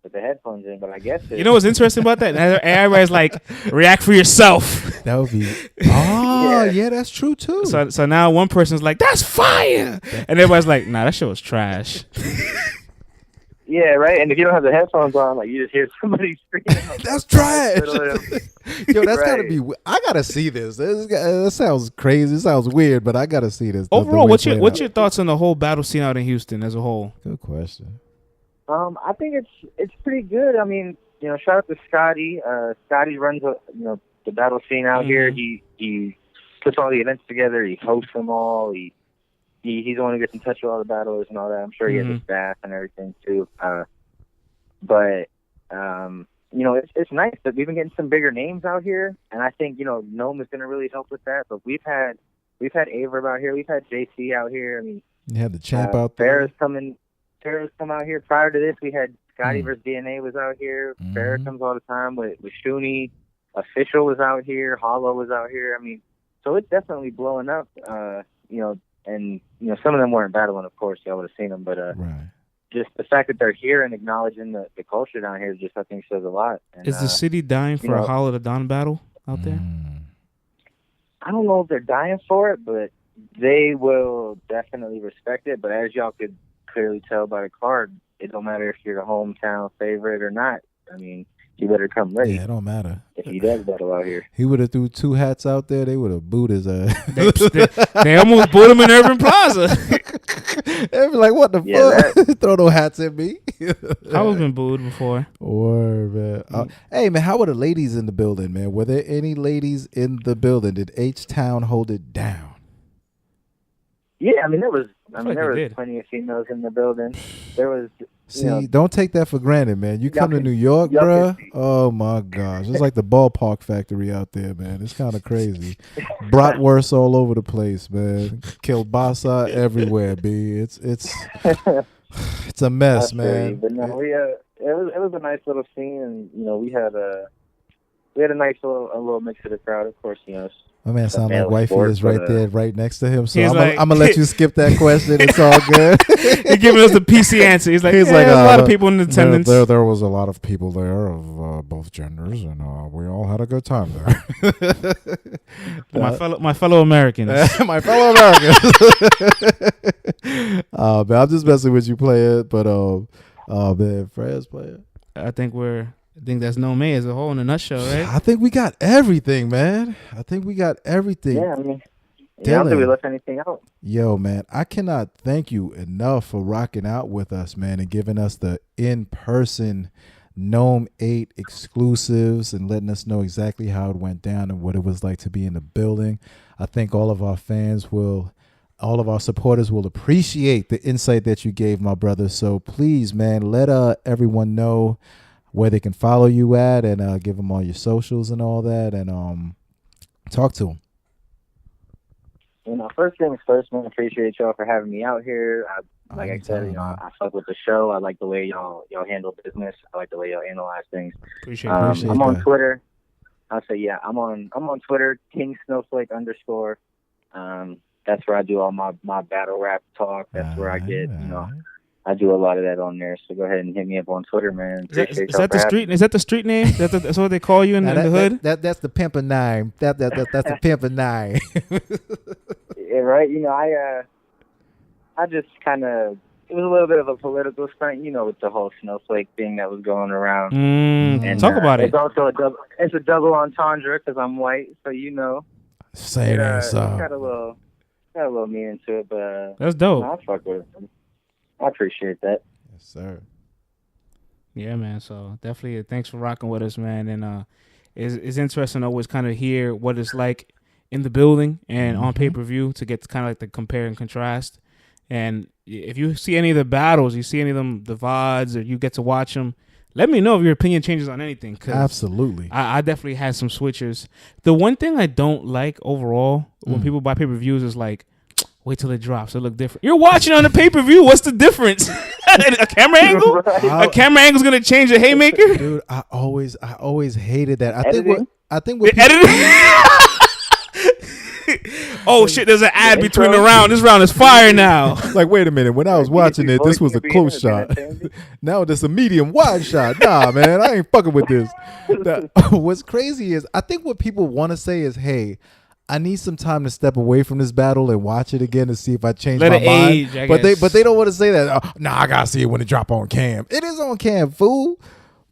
with the headphones in, but I guess you know what's interesting about that? Everybody's like, react for yourself. That would be. Oh, yeah, that's true too. So now one person's like, that's fire, and everybody's like, nah, that shit was trash. Yeah, right. And if you don't have the headphones on, like, you just hear somebody screaming. Like, that's trash. Yo, that's right. gotta be. I gotta see this. That sounds crazy. It sounds weird, but I gotta see this. Overall, what's your thoughts on the whole battle scene out in Houston as a whole? Good question. I think it's pretty good. I mean, shout out to Scotty. Scotty runs the battle scene out here. He puts all the events together. He hosts them all. He's the one who gets in touch with all the battlers and all that. I'm sure he has a staff and everything too. But it's nice that we've been getting some bigger names out here, and I think NOME is going to really help with that. But we've had Averb out here. We've had JC out here. I mean, you had the champ out there. Farrah's come out here. Prior to this, we had Scotty versus DNA was out here. Farrah comes all the time with Shuni. Official was out here. Hollow was out here. I mean, so it's definitely blowing up. And some of them weren't battling, of course. Y'all would have seen them, but right. Just the fact that they're here and acknowledging the culture down here just, I think, says a lot. And, is the city dying for a Hollow to Dawn battle out there? I don't know if they're dying for it, but they will definitely respect it. But as y'all could clearly tell by the card, it don't matter if you're a hometown favorite or not. I mean, you better come ready. Yeah, it don't matter. If he does battle out here. He would have threw 2 hats out there. They would have booed his ass. They almost booed him in Urban Plaza. They'd be like, what the fuck? Throw no hats at me. I've been booed before. Word, man. Hey, man, how were the ladies in the building, man? Were there any ladies in the building? Did H-Town hold it down? Yeah, there was plenty of females in the building. There was. See, don't take that for granted, man. You come to New York, bruh. Oh my gosh, it's like the ballpark factory out there, man. It's kind of crazy. Bratwurst all over the place, man. Kielbasa everywhere, b. It's a mess, That's man. But no, it was a nice little scene, and we had a nice little mix of the crowd. Of course, My man sound like wifey sport, is right there, right next to him. So He's I'm gonna let you skip that question. It's all good. He's giving us the PC answer. He's like, a lot of people in attendance. There was a lot of people there of both genders, and we all had a good time there. My fellow Americans. My fellow Americans. Man, I'm just messing with you, player. But man, Fred's player. I think that's NOME as a whole in a nutshell, right? I think we got everything, man. I think we got everything. Yeah, I don't think we left anything out. Yo, man, I cannot thank you enough for rocking out with us, man, and giving us the in-person NOME 8 exclusives and letting us know exactly how it went down and what it was like to be in the building. I think all of our supporters will appreciate the insight that you gave, my brother. So please, man, let everyone know where they can follow you at, and give them all your socials and all that, and talk to them. First things first, man. Appreciate y'all for having me out here. Like I said, I fuck with the show. I like the way y'all handle business. I like the way y'all analyze things. Appreciate I'm on Twitter. I'll say, yeah, I'm on Twitter, KingSnowflake_. That's where I do all my battle rap talk. That's where I get I do a lot of that on there. So go ahead and hit me up on Twitter, man. Is that the street? Is that the street name? That's what they call you in the hood. That's the pimpin' name. That's the pimpin' name. Yeah, right. You know, I just kind of. It was a little bit of a political stunt, you know, with the whole snowflake thing that was going around. And talk about it. It's also a double entendre because I'm white, so you know. Say that. It's got a little meaning to it, but that's dope. I fuck with it. I appreciate that. Yes, sir. Yeah, man. So definitely, thanks for rocking with us, man. And it's interesting to always kind of hear what it's like in the building and on pay-per-view to get kind of like the compare and contrast. And if you see any of the battles, you see any of them, the VODs, or you get to watch them, let me know if your opinion changes on anything. Cause absolutely. I definitely had some switchers. The one thing I don't like overall when people buy pay-per-views is like, wait till it drops. It'll look different. You're watching on the pay-per-view. What's the difference? A camera angle? A camera angle's going to change a haymaker? Dude, I always hated that. I think what oh shit, there's an ad between the round. This round is fire now. Like, wait a minute. When I was watching it, this was a close shot. Now this a medium wide shot. Nah, man, I ain't fucking with this. What's crazy is I think what people want to say is, hey, I need some time to step away from this battle and watch it again to see if I change my mind. Age, but they don't want to say that. Oh, nah, I gotta see it when it drop on cam. It is on cam, fool.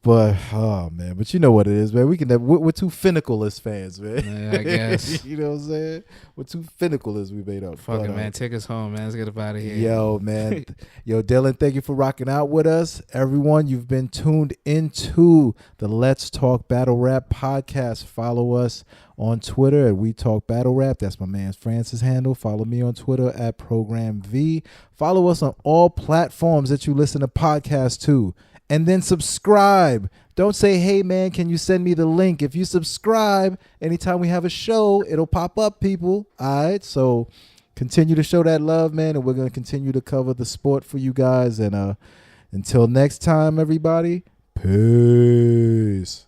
But oh man, but you know what it is, man. We're too finical as fans, man. Yeah, I guess. You know what I'm saying? We're too finical as we made up. Fuck it, man. Take us home, man. Let's get up out of here. Yo, man. Yo, Dylan, thank you for rocking out with us. Everyone, you've been tuned into the Let's Talk Battle Rap podcast. Follow us on Twitter at We Talk Battle Rap. That's my man Francis handle. Follow me on Twitter at Program V. Follow us on all platforms that you listen to podcasts to. And then subscribe. Don't say, hey, man, can you send me the link? If you subscribe, anytime we have a show, it'll pop up, people. All right? So continue to show that love, man, and we're going to continue to cover the sport for you guys. And until next time, everybody, peace.